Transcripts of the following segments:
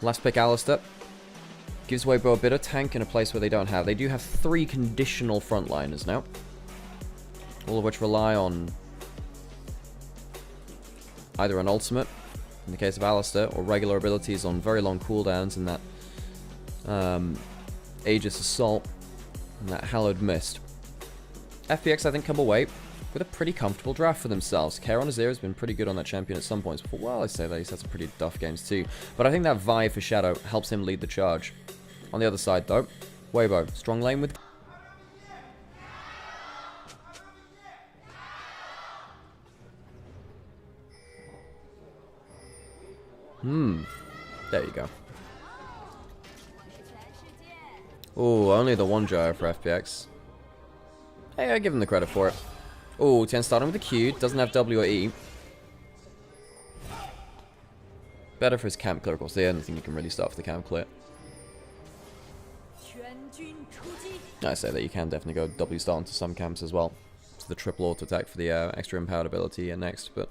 Last pick Alistair. Gives Weibo a bit of tank in a place where they don't have. They do have 3 conditional frontliners now. All of which rely on either an ultimate, in the case of Alistair, or regular abilities on very long cooldowns in that Aegis Assault and that Hallowed Mist. FPX, I think, come away with a pretty comfortable draft for themselves. Care on Azir has been pretty good on that champion at some points before. Well, I say that, he's had some pretty tough games too. But I think that vibe for Shadow helps him lead the charge. On the other side, though, Weibo, strong lane with... There you go. Ooh, only the one gyro for FPX. Hey, I give him the credit for it. Ooh, 10 starting with a Q, doesn't have W or E. Better for his camp clear, of course. The only thing you can really start for the camp clear. I say that you can definitely go W start into some camps as well. It's the triple auto attack for the extra empowered ability next, but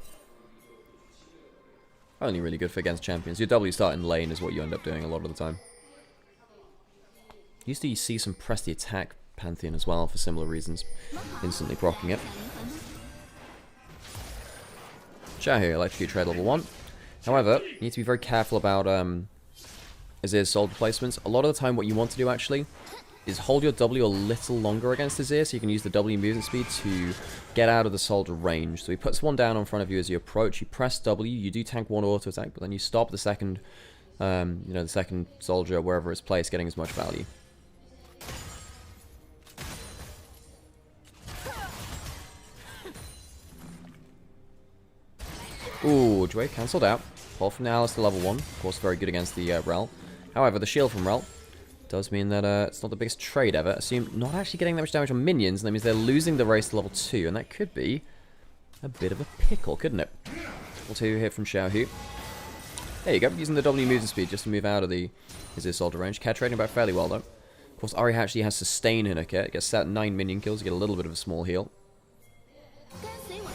only really good for against champions. Your W start in lane is what you end up doing a lot of the time. Used to see some press the attack Pantheon as well for similar reasons, instantly proccing it. Xiaohu, electrocute trade level 1. However, you need to be very careful about Azir's soldier placements. A lot of the time what you want to do actually is hold your W a little longer against Azir so you can use the W movement speed to get out of the soldier range. So he puts one down in front of you as you approach, you press W, you do tank one auto attack, but then you stop the second, the second soldier wherever it's placed, getting as much value. Ooh, Jue cancelled out. Pull from the Alistair level 1. Of course, very good against the Rel. However, the shield from Rel does mean that it's not the biggest trade ever. Assume not actually getting that much damage on minions, and that means they're losing the race to level 2, and that could be a bit of a pickle, couldn't it? Level 2 hit from Xiaohu. There you go, using the W movement speed just to move out of the Azir soldier range. Cat trading about fairly well, though. Of course, Ahri actually has sustain in her kit. Gets that 9 minion kills, you get a little bit of a small heal.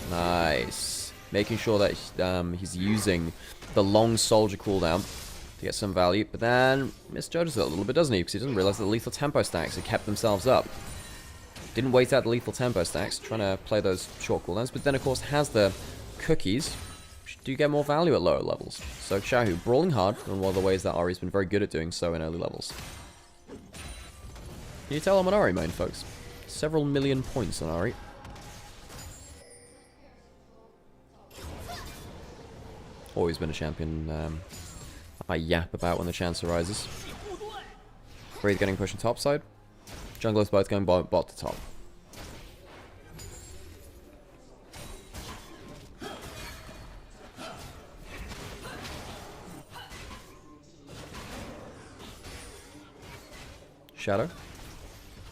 Nice. Making sure that he's using the long soldier cooldown to get some value, but then misjudges it a little bit, doesn't he? Because he doesn't realize that the lethal tempo stacks have kept themselves up. Didn't wait out the lethal tempo stacks, trying to play those short cooldowns, but then of course has the cookies, which do get more value at lower levels. So Xiaohu brawling hard, in one of the ways that Ahri's been very good at doing so in early levels. Can you tell I'm an Ahri main, folks? Several million points on Ahri. Always been a champion I yap about when the chance arises. Breathe getting pushed on top side. Junglers both going bot to top. Shadow.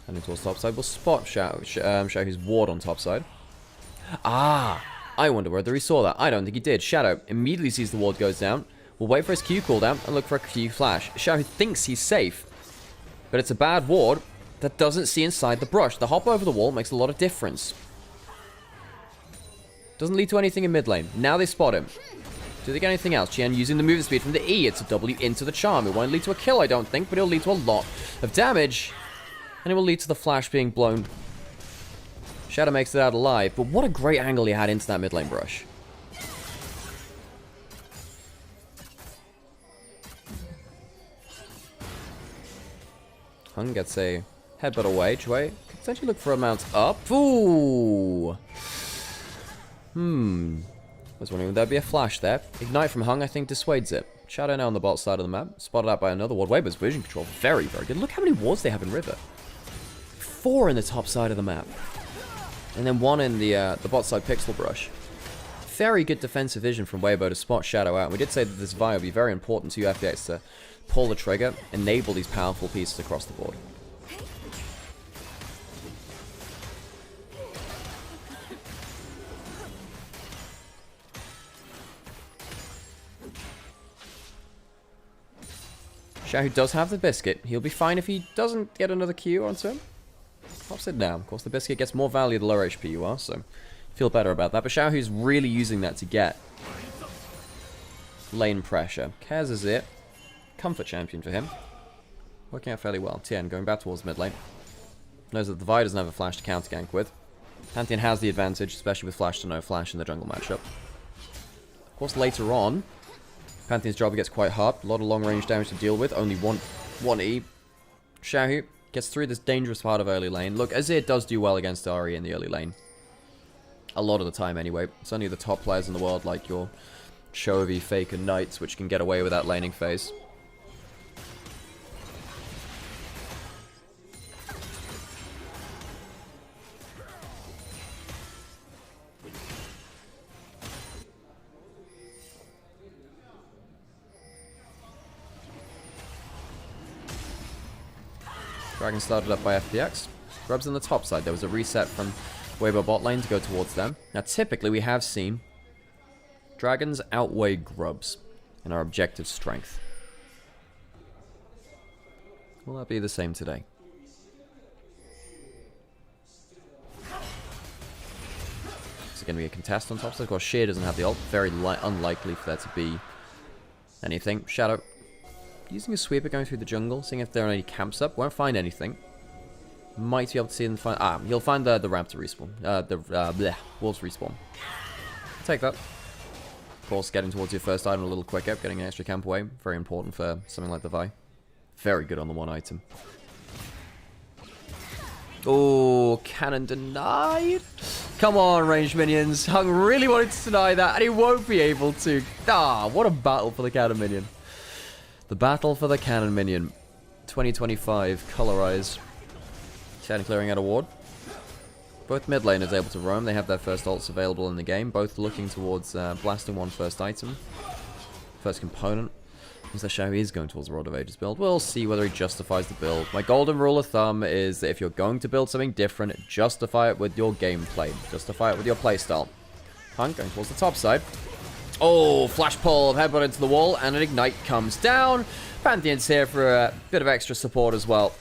Heading towards top side. We'll spot Xiaohu's ward on top side. Ah! I wonder whether he saw that. I don't think he did. Shadow immediately sees the ward goes down. We'll wait for his Q cooldown and look for a Q flash. Xiaohu thinks he's safe, but it's a bad ward that doesn't see inside the brush. The hop over the wall makes a lot of difference. Doesn't lead to anything in mid lane. Now they spot him. Do they get anything else? Qian using the movement speed from the E. It's a W into the charm. It won't lead to a kill, I don't think, but it'll lead to a lot of damage. And it will lead to the flash being blown. Shadow makes it out alive, but what a great angle he had into that mid lane brush. Hung gets a headbutt away. Jue could potentially look for a mount up. Ooh! I was wondering, would there be a flash there? Ignite from Hung, I think, dissuades it. Shadow now on the bot side of the map. Spotted out by another ward. Weibo's vision control, very, very good. Look how many wards they have in River. 4 in the top side of the map. And then 1 in the bot side pixel brush. Very good defensive vision from Weibo to spot Shadow out. And we did say that this Vi would be very important to FPX to pull the trigger, enable these powerful pieces across the board. Xiaohu does have the biscuit. He'll be fine if he doesn't get another Q onto him. Pops it down. Of course, the biscuit gets more value the lower HP you are, so feel better about that. But Xiaohu's really using that to get lane pressure. Kaz is it. comfort champion for him. Working out fairly well. Tien going back towards mid lane. Knows that the Vi doesn't have a flash to counter gank with. Pantheon has the advantage, especially with flash to no flash in the jungle matchup. Of course, later on, Pantheon's job gets quite hard. A lot of long range damage to deal with. Only one E. Xiaohu gets through this dangerous part of early lane. Look, Azir does do well against Ahri in the early lane. A lot of the time, anyway. It's only the top players in the world, like your Chovy, Faker, Knights, which can get away with that laning phase. Dragon started up by FPX. Grubs on the top side. There was a reset from Weibo bot lane to go towards them. Now, typically, we have seen dragons outweigh grubs in our objective strength. Will that be the same today? Is it going to be a contest on top side? Of course, Sheer doesn't have the ult. Very unlikely for there to be anything. Shadow using a sweeper going through the jungle, seeing if there are any camps up. Won't find anything. Might be able to see them find... he'll find the raptor respawn. Wolves respawn. Take that. Of course, getting towards your first item a little quicker, getting an extra camp away. Very important for something like the Vi. Very good on the one item. Oh, cannon denied. Come on, ranged minions. Hung really wanted to deny that, and he won't be able to. What a battle for the cannon minion. The battle for the cannon minion. 2025, colorize. Shen clearing out a ward. Both mid laners able to roam. They have their first ults available in the game. Both looking towards blasting one first item. First component. As the show is going towards the Rod of Ages build. We'll see whether he justifies the build. My golden rule of thumb is that if you're going to build something different, justify it with your gameplay. Justify it with your playstyle. Hunt going towards the top side. Oh, flash pull, headbutt into the wall, and an ignite comes down. Pantheon's here for a bit of extra support as well.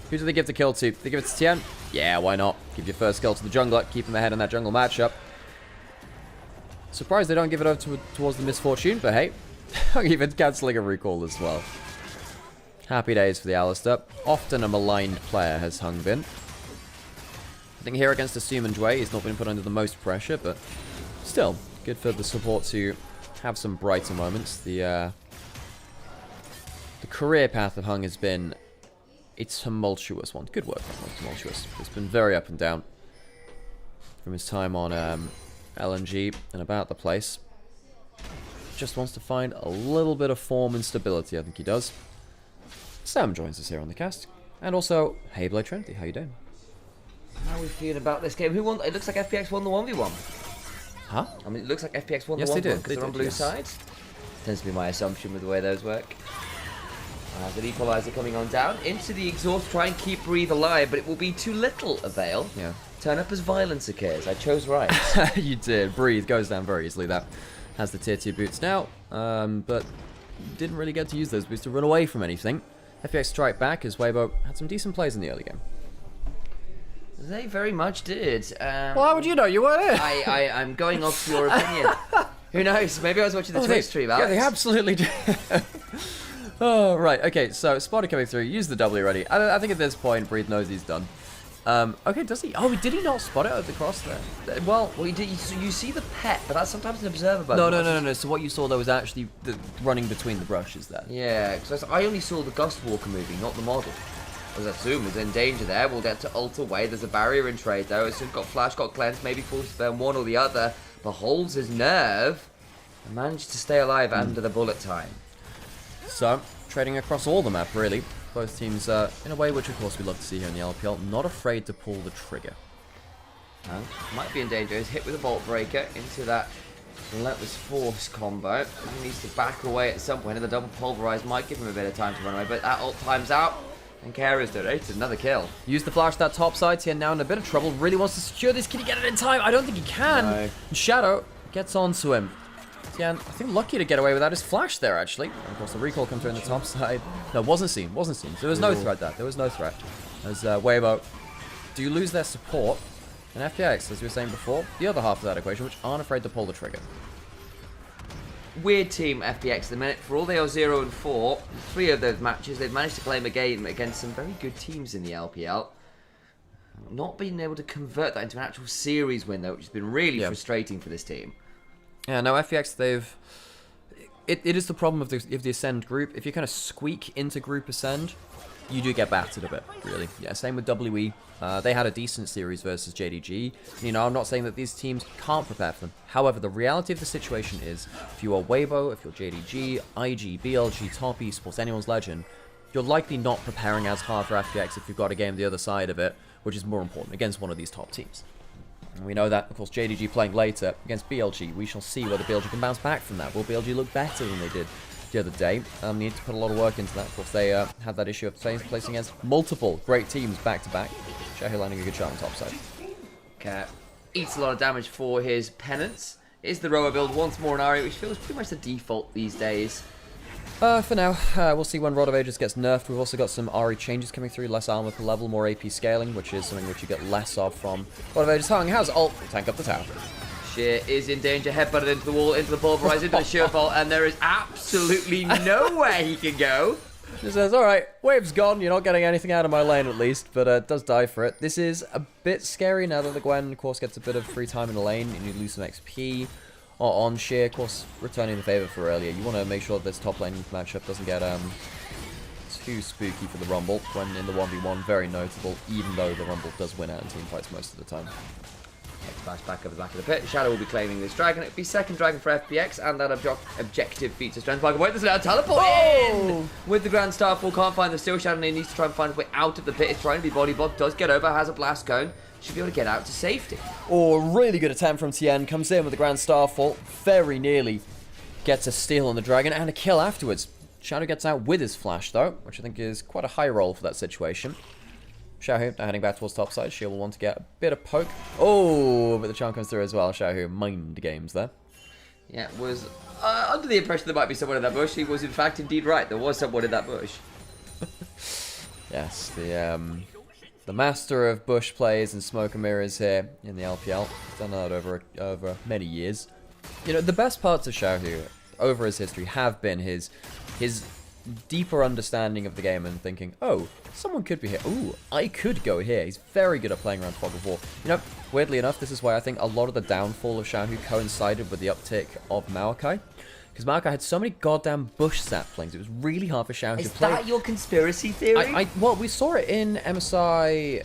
Who do they give the kill to? They give it to Tien? Yeah, why not? Give your first kill to the jungler, keep him ahead in that jungle matchup. Surprised they don't give it over towards the Misfortune, but hey, even cancelling a recall as well. Happy days for the Alistar. Often a maligned player has Hung been. I think here against Assume and Dway, he's not been put under the most pressure, but still, good for the support to have some brighter moments. The career path of Hung has been a tumultuous one. Good word, not tumultuous. It's been very up and down from his time on LNG and about the place. Just wants to find a little bit of form and stability, I think he does. Sam joins us here on the cast. And also, hey Blade Trinity, how you doing? How are we feeling about this game? Who won? It looks like FPX won the 1v1. Huh? I mean, it looks like FPX won the 1v1 yes, they did. because they're on blue sides. Tends to be my assumption with the way those work. The equalizer coming on down into the exhaust, try and keep Breathe alive, but it will be too little avail. Yeah. Turn up as violence occurs. I chose right. You did. Breathe goes down very easily. That has the tier 2 boots now, but didn't really get to use those boots to run away from anything. FPX strike back as Weibo had some decent plays in the early game. They very much did. Well, how would you know? You weren't here. I'm going off your opinion. Who knows? Maybe I was watching the Twitch stream. Yeah, they absolutely did. Oh, right. Okay, so Spotter coming through. Use the W already. I think at this point, Breathe knows he's done. Okay, does he? Oh, did he not spot it at the cross there? Well, you see the pet, but that's sometimes an observer button. No. So what you saw, there was actually the running between the brushes there. Yeah, because I only saw the Ghost Walker moving, not the model. As Assume is in danger there. We'll get to ult away. There's a barrier in trade, though. Assume got flash, got cleanse, maybe forced to burn one or the other, but holds his nerve and managed to stay alive under the bullet time. So, trading across all the map, really. Both teams, in a way which, of course, we love to see here in the LPL, not afraid to pull the trigger. Might be in danger. He's hit with a Bolt Breaker into that Relentless Force combo. He needs to back away at some point, and the double Pulverize might give him a bit of time to run away, but that ult time's out, and Kara's donated another kill. Use the flash that top side. Tien now in a bit of trouble. Really wants to secure this. Can he get it in time? I don't think he can. No. Shadow gets onto him. Tien, I think lucky to get away without his flash there, actually. And of course, the recall comes through on the top side. No, wasn't seen. There was no threat there. There was no threat. As Weibo do lose their support. And FPX, as we were saying before, the other half of that equation, which aren't afraid to pull the trigger. weird team, FPX, at the minute. For all they are 0-4, 3 of those matches, they've managed to claim a game against some very good teams in the LPL. Not being able to convert that into an actual series win, though, which has been really frustrating for this team. Yeah, no, FPX, they've... It is the problem of the Ascend group. If you kind of squeak into group Ascend, you do get battered a bit, really. Yeah, same with WE. They had a decent series versus JDG. You know, I'm not saying that these teams can't prepare for them. However, the reality of the situation is, if you are Weibo, if you're JDG, IG, BLG, Top Esports, anyone's legend, you're likely not preparing as hard for FPX if you've got a game the other side of it, which is more important, against one of these top teams. And we know that, of course, JDG playing later against BLG. We shall see whether BLG can bounce back from that. Will BLG look better than they did the other day? Need to put a lot of work into that. Of course, they had that issue of placing against multiple great teams back-to-back. Shahu landing a good shot on top side. Cat eats a lot of damage for his penance. Is the rower build once more an Ari, which feels pretty much the default these days. For now, we'll see when Rod of Ages gets nerfed. We've also got some Ari changes coming through, less armor per level, more AP scaling, which is something which you get less of from Rod of Ages. Hung has ult, tank up the tower. Sheer is in danger, headbutted into the wall, into the pulverizer, into the shield bolt, and there is absolutely nowhere he can go. He says, alright, wave's gone, you're not getting anything out of my lane at least, but does die for it. This is a bit scary now that the Gwen, of course, gets a bit of free time in the lane, and you lose some XP. On Sheer, of course, returning the favor for earlier. You want to make sure that this top lane matchup doesn't get too spooky for the Rumble. When in the 1v1, very notable, even though the Rumble does win out in team fights most of the time. Splash back over the back of the pit. Shadow will be claiming this dragon. It'll be second dragon for FPX, and that objective feats of strength. Wait, there's now teleport in! With the Grand Starfall, can't find the Steel Shadow, and he needs to try and find his way out of the pit. It's trying to be body blocked, does get over, has a blast cone. Should be able to get out to safety. Oh, really good attempt from Tien. Comes in with the Grand Starfall. Very nearly gets a steal on the dragon and a kill afterwards. Shadow gets out with his flash, though, which I think is quite a high roll for that situation. Shahu now heading back towards topside. She will want to get a bit of poke. Oh, but the charm comes through as well. Shahu mind games there. Yeah, was under the impression there might be someone in that bush. He was in fact indeed right. There was someone in that bush. Yes, the master of bush plays and smoke and mirrors here in the LPL. He's done that over many years. You know, the best parts of Shahu over his history have been his deeper understanding of the game and thinking, oh, someone could be here. Ooh, I could go here. He's very good at playing around fog of war. You know, weirdly enough, this is why I think a lot of the downfall of Shahu coincided with the uptick of Maokai. Because Maokai had so many goddamn bush saplings, it was really hard for Shahu to play. Is that your conspiracy theory? Well, we saw it in MSI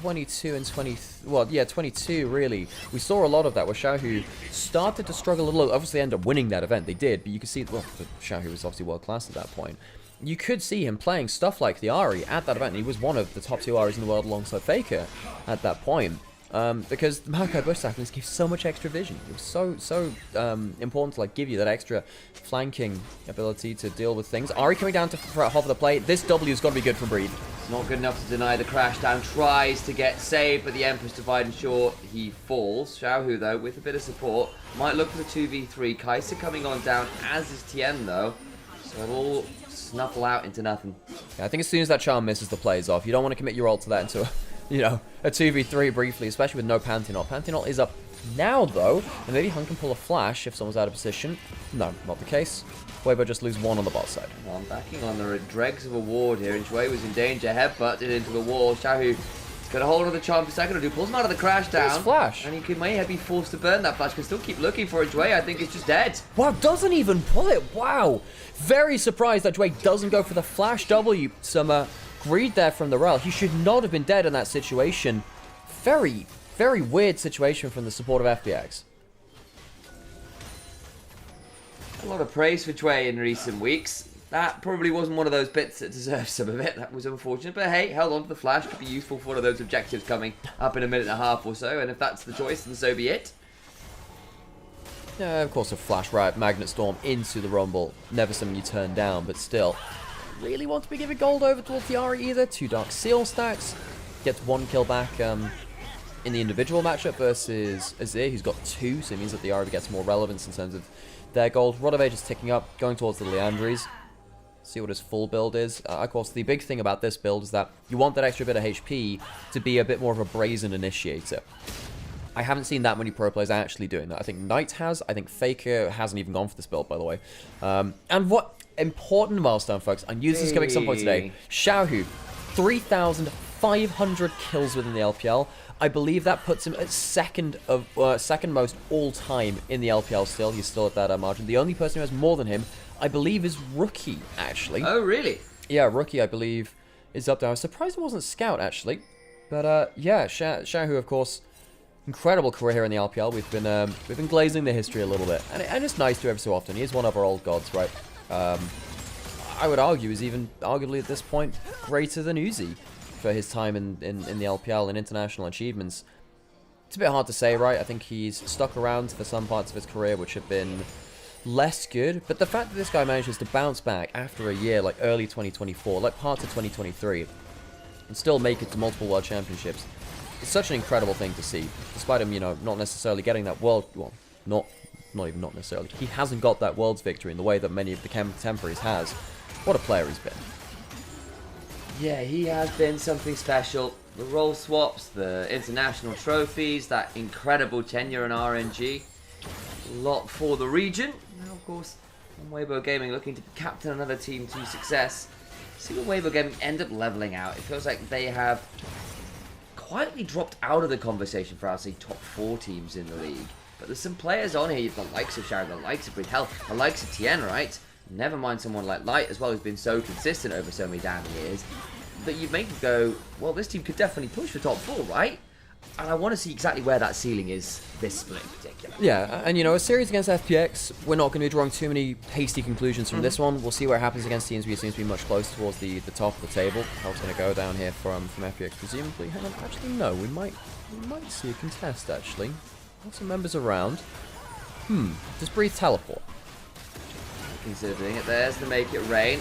22 and 22 really. We saw a lot of that where Shahu started to struggle a little. Obviously, ended up winning that event. They did, but you could see, well, Shahu was obviously world class at that point. You could see him playing stuff like the Ari at that event. And he was one of the top 2 Aris in the world alongside Faker at that point. Because the Maokai bush saplings give so much extra vision. It was so important to like give you that extra flanking ability to deal with things. Ari coming down to hover the plate. This W's got to be good for Breathe. It's not good enough to deny the crash down. Tries to get saved, but the Empress Divide ensure he falls. Xiaohu, though, with a bit of support, might look for the 2v3. Kai'Sa coming on down, as is Tien, though. So it'll all snuffle out into nothing. Yeah, I think as soon as that charm misses, the play's off. You don't want to commit your ult to that into a 2v3 briefly, especially with no Pantheon. Pantheon is up now, though, and maybe Hun can pull a flash if someone's out of position. No, not the case. Weibo just lose 1 on the bot side. Well, I'm backing on the dregs of a ward here, and Shui was in danger. Headbutted into the wall. Xiaohu got a hold of the charm for a second or two, pulls him out of the crash down. Nice flash. And he may be forced to burn that flash. Can still keep looking for it. Shui, I think, is just dead. Wow, doesn't even pull it. Wow. Very surprised that Shui doesn't go for the flash W. Some greed there from the Rel. He should not have been dead in that situation. Very, very weird situation from the support of FPX. A lot of praise for Shui in recent weeks. That probably wasn't one of those bits that deserved some of it. That was unfortunate. But hey, held on to the flash. Could be useful for one of those objectives coming up in a minute and a half or so. And if that's the choice, then so be it. Yeah, of course, a flash right, Magnet Storm into the Rumble. Never something you turn down, but still. Really want to be giving gold over towards the Ari either. 2 Dark Seal stacks. Gets 1 kill back in the individual matchup versus Azir, who's got 2. So it means that the Ari gets more relevance in terms of their gold. Rod of Age is ticking up, going towards the Leandries. See what his full build is. Of course, the big thing about this build is that you want that extra bit of HP to be a bit more of a brazen initiator. I haven't seen that many pro players actually doing that. I think Knight has. I think Faker hasn't even gone for this build, by the way. And what important milestone, folks. I knew this was coming at some point today. Xiaohu, 3,500 kills within the LPL. I believe that puts him at second most all-time in the LPL still. He's still at that margin. The only person who has more than him, I believe, is Rookie, actually. Oh, really? Yeah, Rookie, I believe, is up there. I was surprised it wasn't Scout, actually. But, yeah, Xiaohu, of course, incredible career here in the LPL. We've been glazing the history a little bit. And it's nice to every so often. He is one of our old gods, right? I would argue is even, arguably at this point, greater than Uzi for his time in the LPL and international achievements. It's a bit hard to say, right? I think he's stuck around for some parts of his career which have been less good, but the fact that this guy manages to bounce back after a year like early 2024, like parts of 2023, and still make it to multiple world championships, it's such an incredible thing to see, despite him, you know, not necessarily getting that world, well, not even not necessarily, he hasn't got that world's victory in the way that many of the contemporaries has. What a player he's been. Yeah, he has been something special. The role swaps, the international trophies, that incredible tenure in RNG. A lot for the region. Now, of course, on Weibo Gaming looking to captain another team to success. See what Weibo Gaming end up leveling out. It feels like they have quietly dropped out of the conversation for, I'll say, top 4 teams in the league. But there's some players on here, the likes of Sharon, the likes of Breed Health, the likes of Tien, right? Never mind someone like Light as well, who's been so consistent over so many damn years, that you make them go, well, this team could definitely push for top 4, right? And I want to see exactly where that ceiling is this split in particular. Yeah, and you know, a series against FPX, we're not going to be drawing too many hasty conclusions from this one. We'll see what happens against teams. It seems to be much closer towards the top of the table. How it's going to go down here from FPX, presumably. Hang on, actually, no, we might see a contest, actually. Lots of members around. Does Breathe teleport? Considering it, there's to make it rain.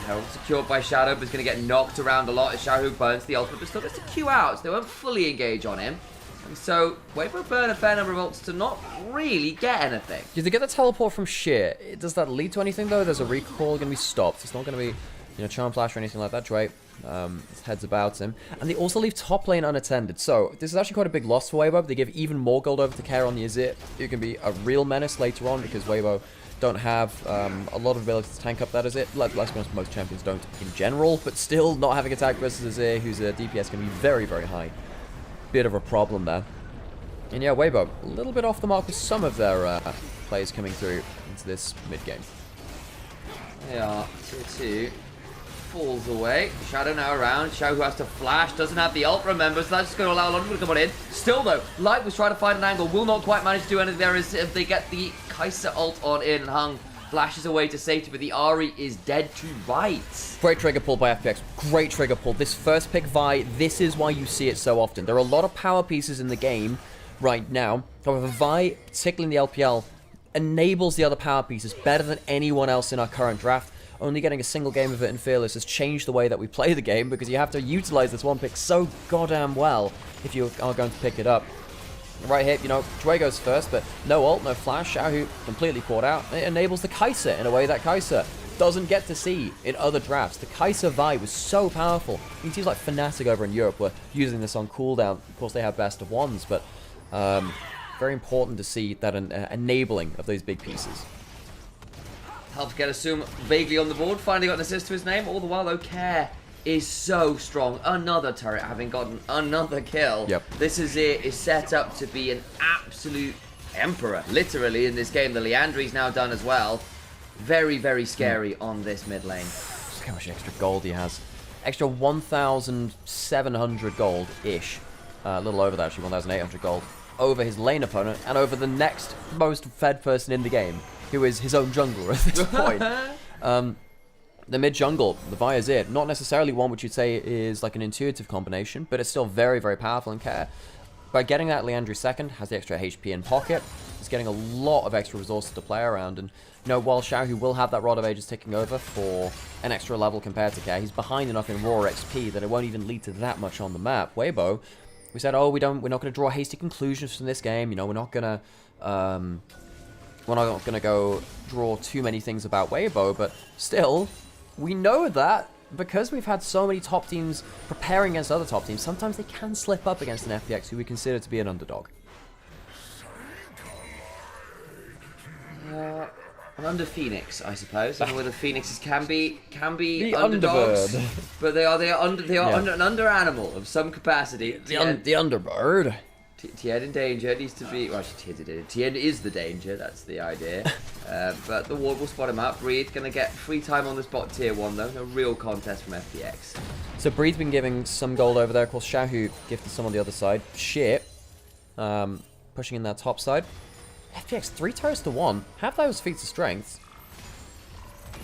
Held secured by Shadow, but is going to get knocked around a lot as Shadow burns the ultimate, but still gets to Q out, so they won't fully engage on him. And so, Weibo burn a fair number of ults to not really get anything. Do they get the teleport from Sheer? Does that lead to anything, though? There's a recall going to be stopped. It's not going to be, you know, Charm Flash or anything like that. Drake, his head's about him. And they also leave top lane unattended. So, this is actually quite a big loss for Weibo. They give even more gold over to Care on the Azir, who can be a real menace later on, because Weibo don't have a lot of ability to tank up that Azir. Let's be honest, most champions don't in general, but still not having attack versus Azir, whose DPS can be very, very high. Bit of a problem there. And yeah, Weibo, a little bit off the mark with some of their players coming through into this mid-game. They are tier 2. Falls away. Shadow now around. Xiao who has to flash. Doesn't have the ult, remember, so that's just going to allow a lot of people to come on in. Still, though, Light was trying to find an angle. Will not quite manage to do anything there as if they get the Kai'Sa ult on in. And Hung flashes away to safety, but the Ahri is dead to rights. Great trigger pull by FPX. Great trigger pull. This first pick Vi, this is why you see it so often. There are a lot of power pieces in the game right now. However, Vi, particularly in the LPL, enables the other power pieces better than anyone else in our current draft. Only getting a single game of it in Fearless has changed the way that we play the game, because you have to utilize this one pick so goddamn well if you are going to pick it up. Right here, you know, Dway goes first, but no ult, no flash. Xiaohu completely caught out. It enables the Kai'Sa in a way that Kai'Sa doesn't get to see in other drafts. The Kai'Sa Vi was so powerful. I mean, teams like Fnatic over in Europe were using this on cooldown. Of course, they have best of ones, but very important to see that enabling of those big pieces. Helps get Assume vaguely on the board. Finally got an assist to his name. All the while, though, Care is so strong. Another turret having gotten another kill. Yep. This is it. Is set up to be an absolute emperor, literally, in this game. The Leandri's now done as well. Very, very scary on this mid lane. Look how much extra gold he has. Extra 1,700 gold-ish. A little over that, actually, 1,800 gold. Over his lane opponent and over the next most fed person in the game, who is his own jungler at this point. The mid-jungle, the Viazir, not necessarily one which you'd say is like an intuitive combination, but it's still very, very powerful in Care. By getting that, Leandri second has the extra HP in pocket. He's getting a lot of extra resources to play around, and you know, while Xiaohu will have that Rod of Ages ticking over for an extra level compared to Care, he's behind enough in raw XP that it won't even lead to that much on the map. Weibo, we said, oh, we're not going to draw hasty conclusions from this game. You know, we're not going to go draw too many things about Weibo, but still, we know that because we've had so many top teams preparing against other top teams, sometimes they can slip up against an FPX who we consider to be an underdog. An under Phoenix, I suppose. I don't know whether Phoenixes can be The underdogs, Underbird. but they are under an under animal of some capacity. The Underbird. Tien in danger needs to be. Well, Tien is the danger. That's the idea. But the ward will spot him out. Breathe gonna get free time on the spot tier 1 though. No real contest from FPX. So Breed's been giving some gold over there. Of course, Xiaohu gifted some on the other side. Shit. Pushing in that top side. FPX 3 turrets to 1. Have those feats of strength.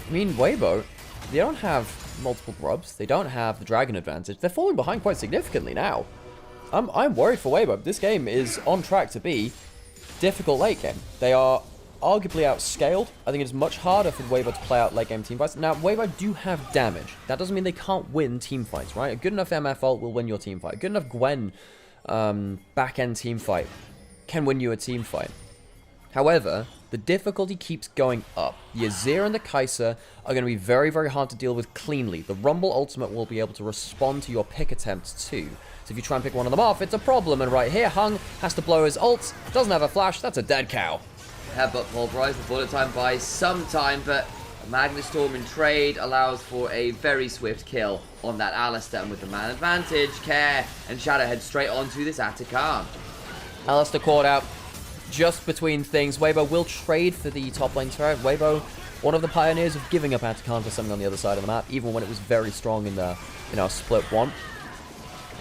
I mean, Weibo, they don't have multiple grubs. They don't have the dragon advantage. They're falling behind quite significantly now. I'm worried for Weibo. This game is on track to be difficult late game. They are arguably outscaled. I think it is much harder for Weibo to play out late game team fights. Now, Weibo do have damage. That doesn't mean they can't win team fights, right? A good enough MFL will win your team fight. A good enough Gwen back-end team fight can win you a team fight. However, the difficulty keeps going up. The Azir and the Kai'Sa are going to be very, very hard to deal with cleanly. The Rumble ultimate will be able to respond to your pick attempts too. So if you try and pick one of them off, it's a problem. And right here, Hung has to blow his ult. Doesn't have a flash. That's a dead cow. Yeah, but pulverize the bullet time buys some time, but a Magnet Storm in trade allows for a very swift kill on that Alistar. And with the man advantage, Care and Shadow head straight onto this Atacama. Alistar caught out just between things. Weibo will trade for the top lane turret. Weibo, one of the pioneers of giving up Atacama for something on the other side of the map, even when it was very strong in the, split 1.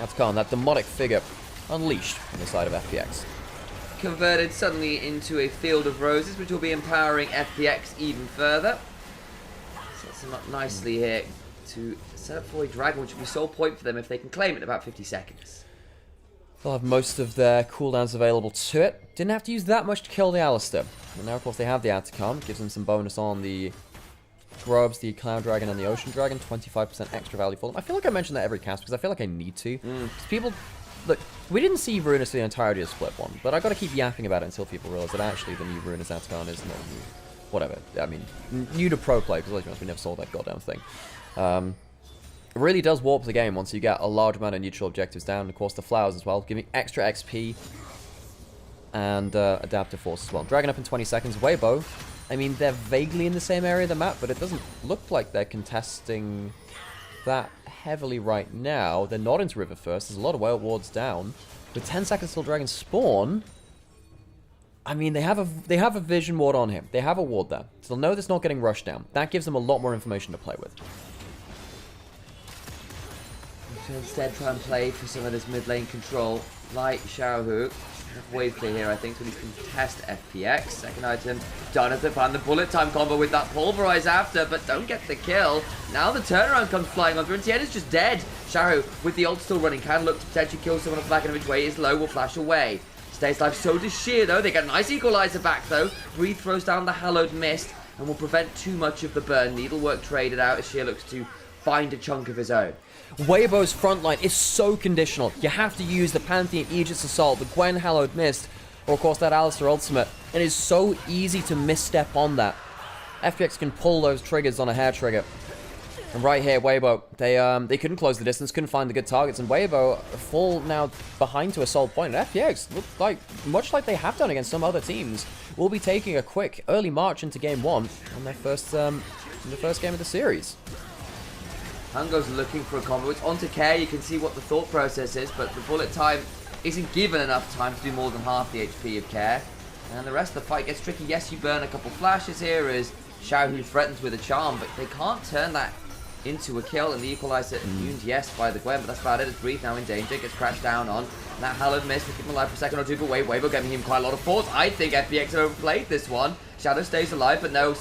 Atacama, that demonic figure, unleashed on the side of FPX. Converted suddenly into a field of roses, which will be empowering FPX even further. Sets them up nicely here to set up for a dragon, which will be sole point for them if they can claim it in about 50 seconds. They'll have most of their cooldowns available to it. Didn't have to use that much to kill the Alistar. And now, of course, they have the Atacama. Gives them some bonus on the Grubs, the Cloud Dragon, and the Ocean Dragon. 25% extra value for them. I feel like I mention that every cast because I feel like I need to. Because people... Look, we didn't see Ruinous the entirety of Split 1, but I got to keep yapping about it until people realize that actually the new Ruinous Atacama is not new. Whatever. I mean, new to pro play, because let's be honest, we never saw that goddamn thing. It really does warp the game once you get a large amount of neutral objectives down. And of course, the flowers as well, giving extra XP and adaptive force as well. Dragon up in 20 seconds. Weibo, I mean, they're vaguely in the same area of the map, but it doesn't look like they're contesting that heavily right now. They're not into River first. There's a lot of whale wards down. With 10 seconds till Dragon spawn, I mean, they have a vision ward on him. They have a ward there. So they'll know that's not getting rushed down. That gives them a lot more information to play with. To instead try and play for some of this mid lane control, like Xiaohu. Enough wave clear here, I think, so he can test FPX. Second item, Jonathan found the bullet time combo with that pulverize after, but don't get the kill. Now the turnaround comes flying on through, and Tien is just dead. Xiaohu, with the ult still running, can look to potentially kill someone off Blackenovich way. Is low, will flash away. Stays alive, so does Sheer, though. They get a nice equalizer back, though. Breathe throws down the Hallowed Mist, and will prevent too much of the burn. Needlework traded out as Sheer looks to find a chunk of his own. Weibo's front line is so conditional. You have to use the Pantheon Aegis Assault, the Gwen Hallowed Mist, or of course that Alistar ultimate. It is so easy to misstep on that. FPX can pull those triggers on a hair trigger. And right here, Weibo, they couldn't close the distance, couldn't find the good targets, and Weibo fall now behind to a sole point. And FPX look like, much like they have done against some other teams, will be taking a quick early march into game 1 on their first in the first game of the series. Hungo's looking for a combo. It's onto Care. You can see what the thought process is, but the bullet time isn't given enough time to do more than half the HP of Care. And the rest of the fight gets tricky. Yes, you burn a couple flashes here as Xiaohu threatens with a charm, but they can't turn that into a kill. And the equalizer immune, yes, by the Gwen, but that's about it. As Breathe now in danger, gets crashed down on. And that Hallowed Mist will keep him alive for a second or two, but Weibo giving him quite a lot of force. I think FPX have overplayed this one. Shadow stays alive, but no,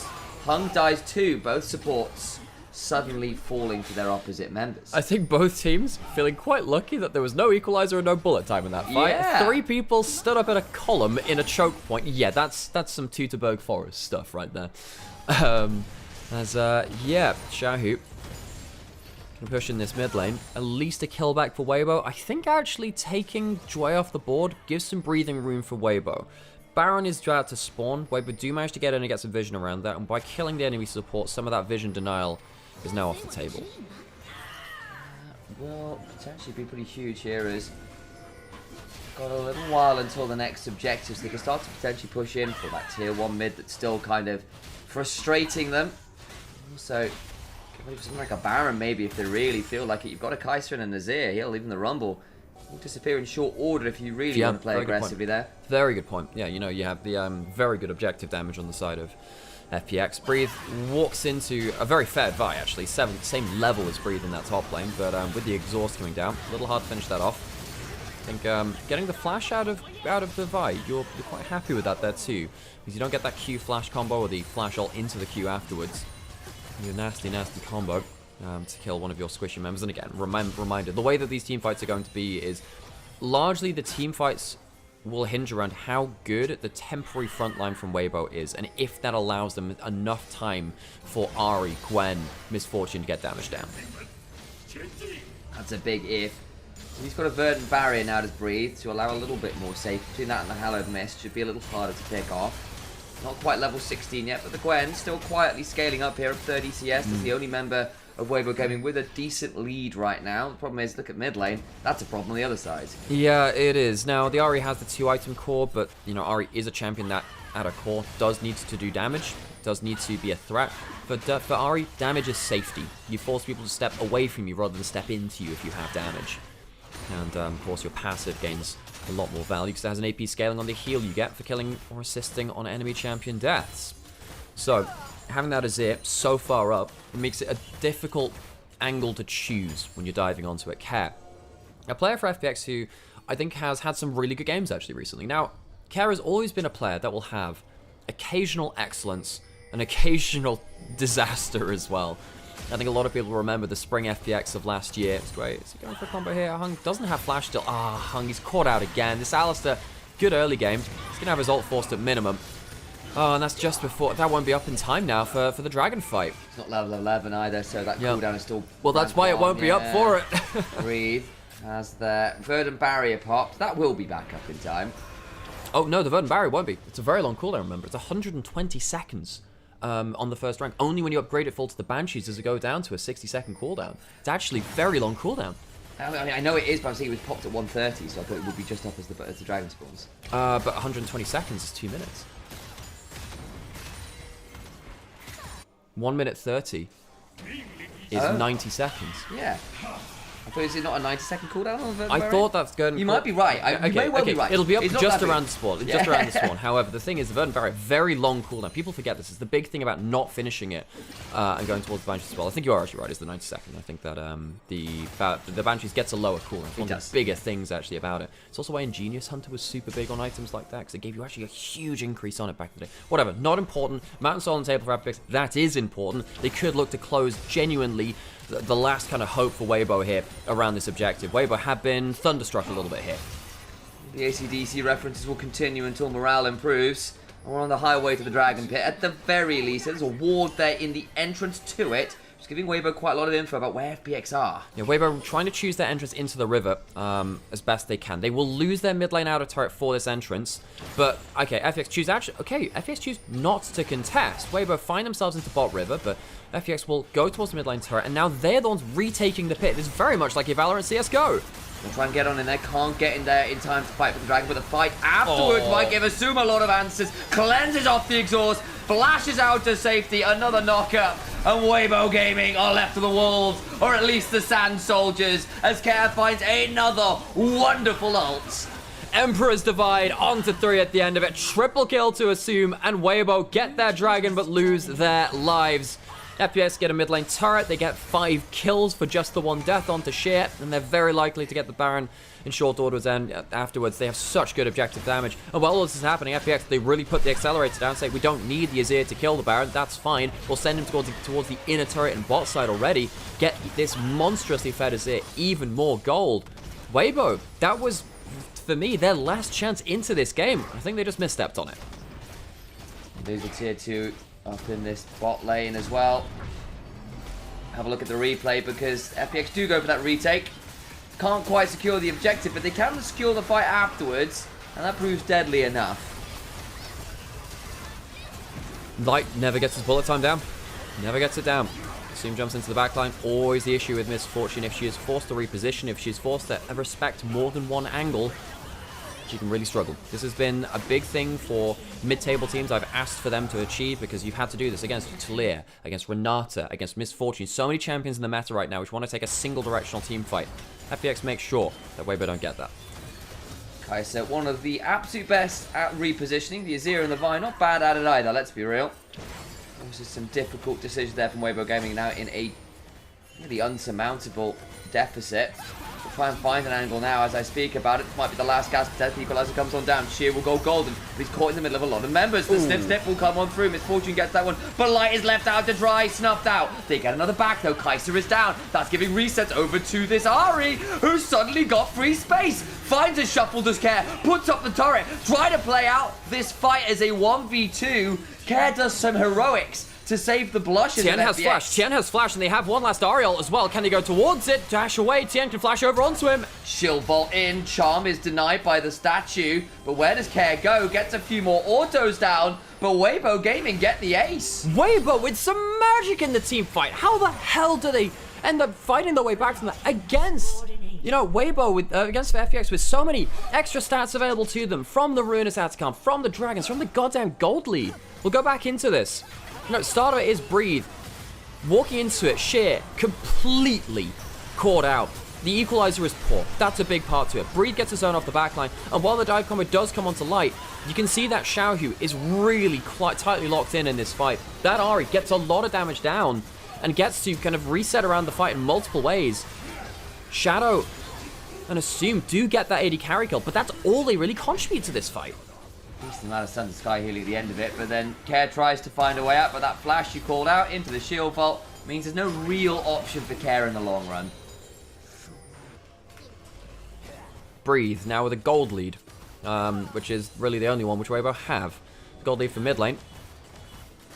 Hung dies too. Both supports suddenly falling to their opposite members. I think both teams feeling quite lucky that there was no equalizer and no bullet time in that fight. Yeah. 3 people stood up at a column in a choke point. Yeah, that's some Teutoburg Forest stuff right there. Yeah, Xiaohu can push in this mid lane. At least a kill back for Weibo. I think actually taking Joy off the board gives some breathing room for Weibo. Baron is about to spawn. Weibo do manage to get in and get some vision around that, and by killing the enemy support, some of that vision denial is now off the table. will potentially be pretty huge here as got a little while until the next objective, so they can start to potentially push in for that tier 1 mid that's still kind of frustrating them. Also, get ready for something like a Baron maybe if they really feel like it. You've got a Kaiser and a Nazir, he'll even the Rumble. Will disappear in short order if you really want to play aggressively there. Very good point. Yeah, you know, you have the very good objective damage on the side of FPX. Breathe walks into a very fair Vi, actually. Same level as Breathe in that top lane, but with the exhaust coming down, a little hard to finish that off. I think getting the flash out of the Vi, you're quite happy with that there too, because you don't get that Q flash combo or the flash ult into the Q afterwards. Your nasty combo. To kill one of your squishy members. And again, reminder, the way that these team fights are going to be is largely the team fights will hinge around how good the temporary frontline from Weibo is, and if that allows them enough time for Ahri, Gwen, Misfortune to get damage down. That's a big if. So he's got a Verdant Barrier now to Breathe to allow a little bit more safety. Between that and the Hallowed Mist should be a little harder to pick off. Not quite level 16 yet, but the Gwen still quietly scaling up here at 30 CS. That's the only member of Weibo Gaming with a decent lead right now. The problem is, look at mid lane. That's a problem on the other side. Yeah, it is. Now, the Ahri has the 2-item core, but, you know, Ahri is a champion that, at a core, does need to do damage, does need to be a threat. But for Ahri, damage is safety. You force people to step away from you rather than step into you if you have damage. And, of course, your passive gains a lot more value because it has an AP scaling on the heal you get for killing or assisting on enemy champion deaths. So, having that Azir so far up makes it a difficult angle to choose when you're diving onto it. Care, a player for FPX who I think has had some really good games actually recently. Now, Care has always been a player that will have occasional excellence and occasional disaster as well. I think a lot of people remember the spring FPX of last year. It's great. Is he going for a combo here? Hung doesn't have flash still. Hung, he's caught out again. This Alistar, good early game. He's going to have his ult forced at minimum. Oh, and that's just before. That won't be up in time now for the dragon fight. It's not level 11 either, so that cooldown is still... Well, that's why it won't be up for it. Breathe has the Verdant Barrier popped. That will be back up in time. Oh, no, the Verdant Barrier won't be. It's a very long cooldown, remember. It's 120 seconds on the first rank. Only when you upgrade it full to the Banshees does it go down to a 60-second cooldown. It's actually very long cooldown. I mean, I know it is, but I'm saying it was popped at 130, so I thought it would be just up as the dragon spawns. But 120 seconds is 2 minutes. 1 minute 30 is 90 seconds. Yeah. I thought, is it not a 90-second cooldown on the I thought that's going... You might be right. You may well be right. It'll be up just around the spawn. Just around the spawn. However, the thing is, the Verdant Barrier, very long cooldown. People forget this. It's the big thing about not finishing it and going towards the Banshees as well. I think you are actually right. It's the 90-second. I think that the Banshees gets a lower cooldown. It's one of the bigger things, actually, about it. It's also why Ingenious Hunter was super big on items like that, because it gave you actually a huge increase on it back in the day. Whatever. Not important. Mountain Soul on the table for FPX. That is important. They could look to close genuinely the last kind of hope for Weibo here around this objective. Weibo have been thunderstruck a little bit here. The AC/DC references will continue until morale improves. And we're on the highway to the Dragon Pit. At the very least, there's a ward there in the entrance to it. Just giving Weibo quite a lot of info about where FPX are. Yeah, Weibo trying to choose their entrance into the river as best they can. They will lose their mid lane outer turret for this entrance. But, okay, FPX choose actually... Okay, FPX choose not to contest. Weibo find themselves into bot river, but FPX will go towards the mid lane turret, and now they're the ones retaking the pit. It's very much like a Valorant CSGO. We'll try and get on in there. Can't get in there in time to fight for the dragon, but the fight afterwards might give Asuma a lot of answers. Cleanses off the exhaust, flashes out to safety, another knockup, and Weibo Gaming are left to the wolves, or at least the Sand Soldiers, as Care finds another wonderful ult. Emperor's Divide onto 3 at the end of it. Triple kill to Assume, and Weibo get their dragon but lose their lives. FPX get a mid lane turret, they get 5 kills for just the 1 death onto Sheer, and they're very likely to get the Baron in short order, and afterwards they have such good objective damage. And while all this is happening, FPX, they really put the accelerator down, say we don't need the Azir to kill the Baron, that's fine, we'll send him towards the inner turret and bot side already, get this monstrously fed Azir even more gold. Weibo, that was, for me, their last chance into this game. I think they just misstepped on it. There's a tier 2 up in this bot lane as well. Have a look at the replay, because FPX do go for that retake. Can't quite secure the objective, but they can secure the fight afterwards, and that proves deadly enough. Light never gets his bullet time down. Never gets it down. Soon jumps into the backline. Always the issue with Misfortune. If she is forced to reposition, if she's forced to respect more than one angle, she can really struggle. This has been a big thing for mid-table teams. I've asked for them to achieve because you've had to do this against Talia, against Renata, against Misfortune. So many champions in the meta right now which want to take a single directional team fight. FPX makes sure that Weibo don't get that. Kai'Sa, one of the absolute best at repositioning. The Azir and the Vi, not bad at it either, let's be real. This is some difficult decisions there from Weibo Gaming now in a really unsurmountable deficit. We'll try and find an angle now as I speak about it. This might be the last gasp attempt. The equalizer comes on down. Sheer will go golden, but he's caught in the middle of a lot of members. The snip will come on through. Misfortune gets that one, but Light is left out to dry, snuffed out. They get another back though. Kai'Sa is down. That's giving resets over to this Ahri, who suddenly got free space. Finds a shuffle, does Care, puts up the turret, try to play out this fight as a 1v2. Care does some heroics to save the blushes. Tian has flash. Tian has flash, and they have one last Ariel as well. Can they go towards it? Dash away. Tian can flash over onto him. She'll vault in. Charm is denied by the statue. But where does Care go? Gets a few more autos down. But Weibo Gaming get the ace. Weibo with some magic in the team fight. How the hell do they end up fighting their way back from that against... You know, Weibo with, against FPX with so many extra stats available to them from the Ruinous Atacom, from the Dragons, from the goddamn gold lead. We'll go back into this. You know, starter is Breathe. Walking into it, Sheer completely caught out. The equalizer is poor. That's a big part to it. Breathe gets his own off the backline, and while the dive combo does come onto Light, you can see that Xiaohu is really quite tightly locked in this fight. That Ahri gets a lot of damage down and gets to kind of reset around the fight in multiple ways. Shadow and Assume do get that AD carry kill, but that's all they really contribute to this fight. Decent amount of Sun to Sky healing at the end of it, but then Care tries to find a way out, but that flash you called out into the shield vault means there's no real option for Care in the long run. Breathe, now with a gold lead, which is really the only one which Weibo have. Gold lead for mid lane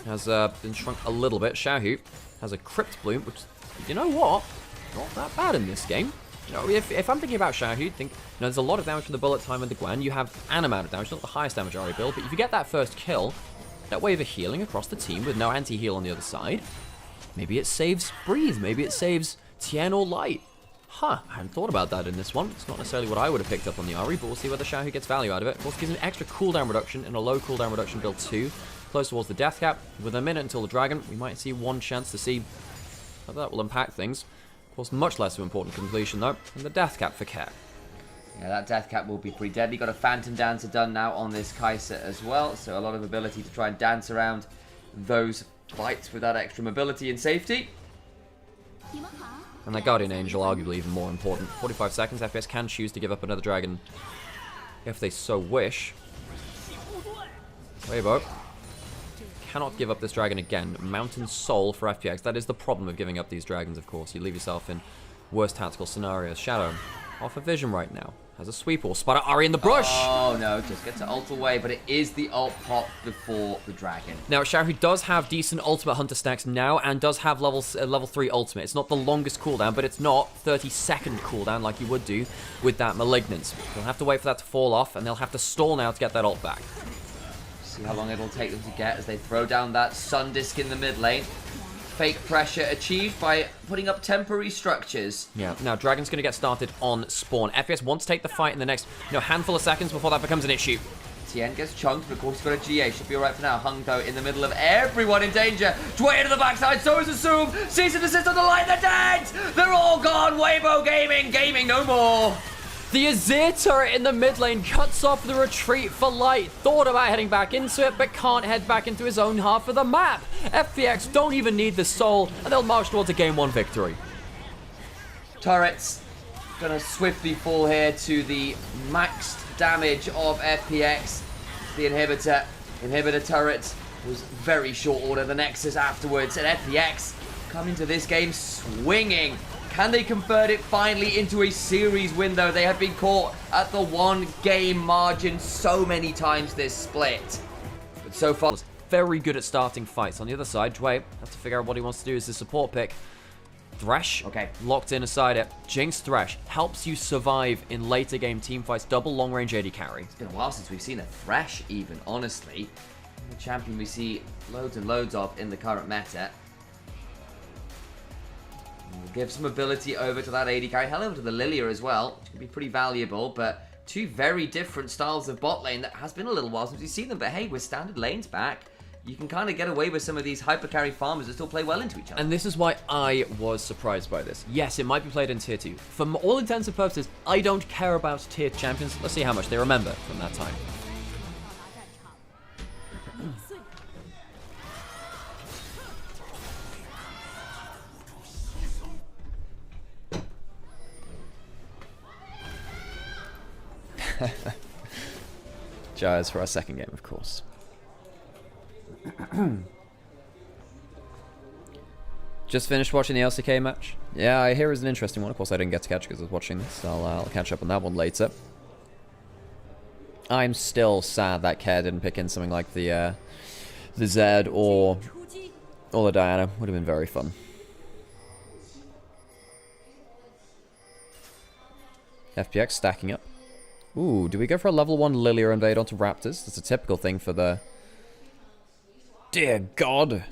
has been shrunk a little bit. Xiaohu has a Crypt Bloom, which, you know what, not that bad in this game. You know, if I'm thinking about Xiaohu, think, you know, there's a lot of damage from the bullet time and the Gwen. You have an amount of damage, not the highest damage Ahri build, but if you get that first kill, that wave of healing across the team with no anti-heal on the other side, maybe it saves Breathe, maybe it saves Tian or Light. Huh, I hadn't thought about that in this one. It's not necessarily what I would have picked up on the Ahri, but we'll see whether Xiaohu gets value out of it. Of course, gives an extra cooldown reduction and a low cooldown reduction build too, close towards the death cap. With a minute until the dragon, we might see one chance to see how that will impact things. Of course, much less of an important completion though, than the death cap for Care. Yeah, that death cap will be pretty deadly. Got a Phantom Dancer done now on this Kai'Sa as well, so a lot of ability to try and dance around those fights with that extra mobility and safety. And that Guardian Angel, arguably even more important. 45 seconds, FPS can choose to give up another dragon if they so wish. Weibo cannot give up this dragon again. Mountain Soul for FPX. That is the problem of giving up these dragons, of course. You leave yourself in worse tactical scenarios. Shadow, off a vision right now. Has a sweep or spot Ahri in the brush. Oh no, just gets to ult away, but it is the ult pop before the dragon. Now, Xiaohu does have decent ultimate hunter stacks now and does have level 3 ultimate. It's not the longest cooldown, but it's not 30-second cooldown like you would do with that Malignance. They'll have to wait for that to fall off, and they'll have to stall now to get that ult back. See how long it'll take them to get as they throw down that Sun Disc in the mid lane. Fake pressure achieved by putting up temporary structures. Yeah, now Dragon's going to get started on spawn. FPS wants to take the fight in the next handful of seconds before that becomes an issue. Tien gets chunked, but of course he's got a GA. Should be alright for now. Hung, though, in the middle of everyone in danger. Dwayne to the backside, so is Assume. Cease and desist on the line, they're dead! They're all gone! Weibo Gaming! Gaming no more! The Azir turret in the mid lane cuts off the retreat for Light. Thought about heading back into it, but can't head back into his own half of the map. FPX don't even need the soul, and they'll march towards a Game 1 victory. Turrets gonna swiftly fall here to the maxed damage of FPX. The inhibitor turret was very short order. The Nexus afterwards, and FPX come into this game swinging. Can they convert it finally into a series win, though? They have been caught at the 1 game margin so many times this split. But so far, very good at starting fights. On the other side, Dwayne has to figure out what he wants to do as his support pick. Thresh, okay, locked in aside it. Jinx Thresh helps you survive in later game team fights. Double long range AD carry. It's been a while since we've seen a Thresh, even, honestly. The champion we see loads and loads of in the current meta. We'll give some ability over to that AD carry. Hell, over to the Lilia as well, which can be pretty valuable, but two very different styles of bot lane that has been a little while since we've seen them. But hey, with standard lanes back, you can kind of get away with some of these hyper carry farmers that still play well into each other. And this is why I was surprised by this. Yes, it might be played in Tier 2. For all intents and purposes, I don't care about tier champions. Let's see how much they remember from that time. Jazz for our second game, of course. Just finished watching the LCK match. Yeah, I hear it's an interesting one. Of course, I didn't get to catch because I was watching this. I'll catch up on that one later. I'm still sad that Care didn't pick in something like the Zed or the Diana. Would have been very fun. FPX stacking up. Ooh, do we go for a level 1 Lilia invade onto Raptors? That's a typical thing for the... Dear God!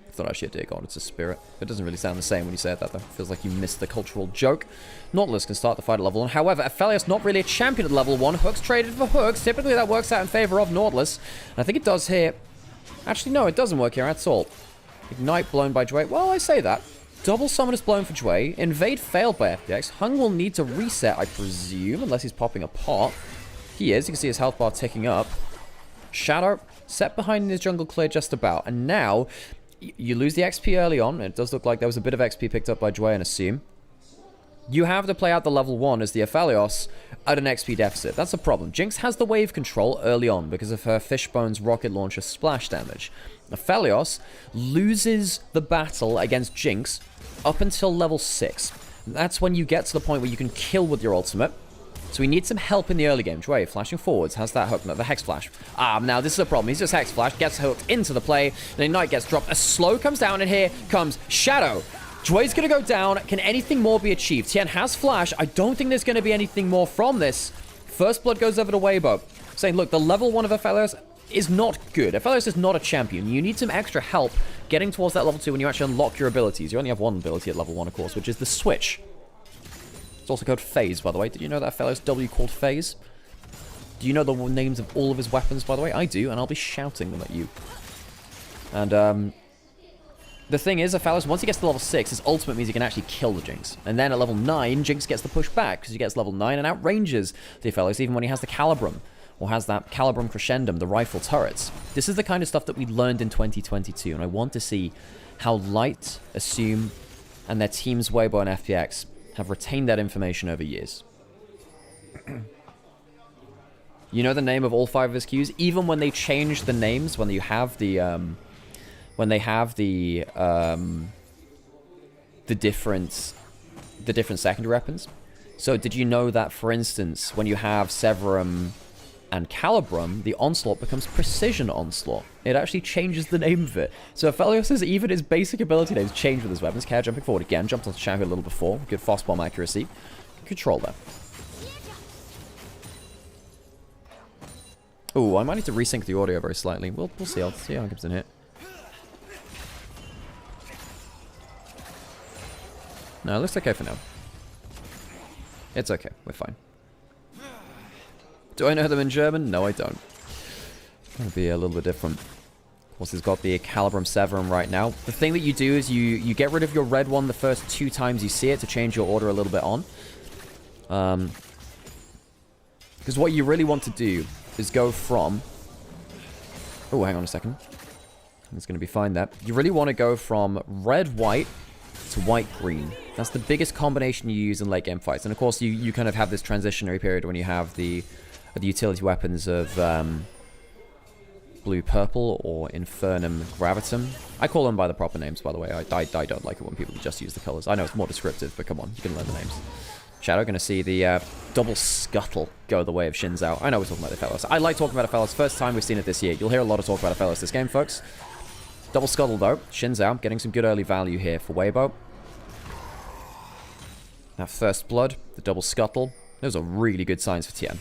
It's not actually a dear God, it's a spirit. It doesn't really sound the same when you say it that, though. It feels like you missed the cultural joke. Nautilus can start the fight at level 1. However, Aphelios not really a champion at level 1. Hooks traded for hooks. Typically, that works out in favor of Nautilus. And I think it does here. Actually, no, it doesn't work here at all. Ignite blown by Jway. Well, I say that. Double summon is blown for Jway. Invade failed by FPX. Hung will need to reset, I presume, unless he's popping a pot. He is. You can see his health bar ticking up. Shadow set behind his jungle clear just about. And now, you lose the XP early on. It does look like there was a bit of XP picked up by Jway and Assume. You have to play out the level 1 as the Aphelios at an XP deficit. That's a problem. Jinx has the wave control early on because of her Fishbone's rocket launcher splash damage. Aphelios loses the battle against Jinx up until level 6. That's when you get to the point where you can kill with your ultimate. So we need some help in the early game. Jway flashing forwards, has that hook, no, the Hex Flash. Now this is a problem. He's just Hex Flash, gets hooked into the play, then Ignite gets dropped. A slow comes down, and here comes Shadow. Jway's gonna go down. Can anything more be achieved? Tien has Flash. I don't think there's gonna be anything more from this. First Blood goes over to Weibo, saying, look, the level 1 of Aphelios is not good. Aphelios is not a champion. You need some extra help getting towards that level 2 when you actually unlock your abilities. You only have one ability at level 1, of course, which is the Switch. It's also called Phase, by the way. Did you know that Aphelios W called Phase? Do you know the names of all of his weapons, by the way? I do, and I'll be shouting them at you. And, the thing is, Aphelios, once he gets to level 6, his ultimate means he can actually kill the Jinx. And then at level 9, Jinx gets the push back, because he gets level 9 and outranges the Aphelios, even when he has the Calibrum. Or has that Calibrum Crescendum, the rifle turrets. This is the kind of stuff that we learned in 2022, and I want to see how Light, Assume, and their teams Weibo and FPX have retained that information over years. You know the name of all 5 of his Qs? Even when they change the names, when you have the, the different secondary weapons. So did you know that, for instance, when you have Severum and Calibrum, the Onslaught becomes Precision Onslaught. It actually changes the name of it. So Aphelios' even his basic ability names change with his weapons. Care jumping forward again, jumped onto champion a little before. Good fast bomb accuracy. Control that. Ooh, I might need to resync the audio very slightly. We'll see. I'll see how it comes in here. No, it looks okay for now. It's okay. We're fine. Do I know them in German? No, I don't. It'll be a little bit different. Of course, he's got the Calibrum Severum right now. The thing that you do is you get rid of your red one the first 2 times you see it to change your order a little bit on. Because what you really want to do is go from... Oh, hang on a second. It's going to be fine there. You really want to go from red-white to white-green. That's the biggest combination you use in late game fights. And of course, you kind of have this transitionary period when you have the utility weapons of blue-purple or Infernum Gravitum. I call them by the proper names, by the way. I don't like it when people just use the colors. I know it's more descriptive, but come on, you can learn the names. Shadow going to see the double scuttle go the way of Xin Zhao. I know we're talking about Aphelios. I like talking about Aphelios. First time we've seen it this year. You'll hear a lot of talk about Aphelios this game, folks. Double scuttle, though. Xin Zhao getting some good early value here for Weibo. That first blood, the double scuttle. Those are really good signs for Tien.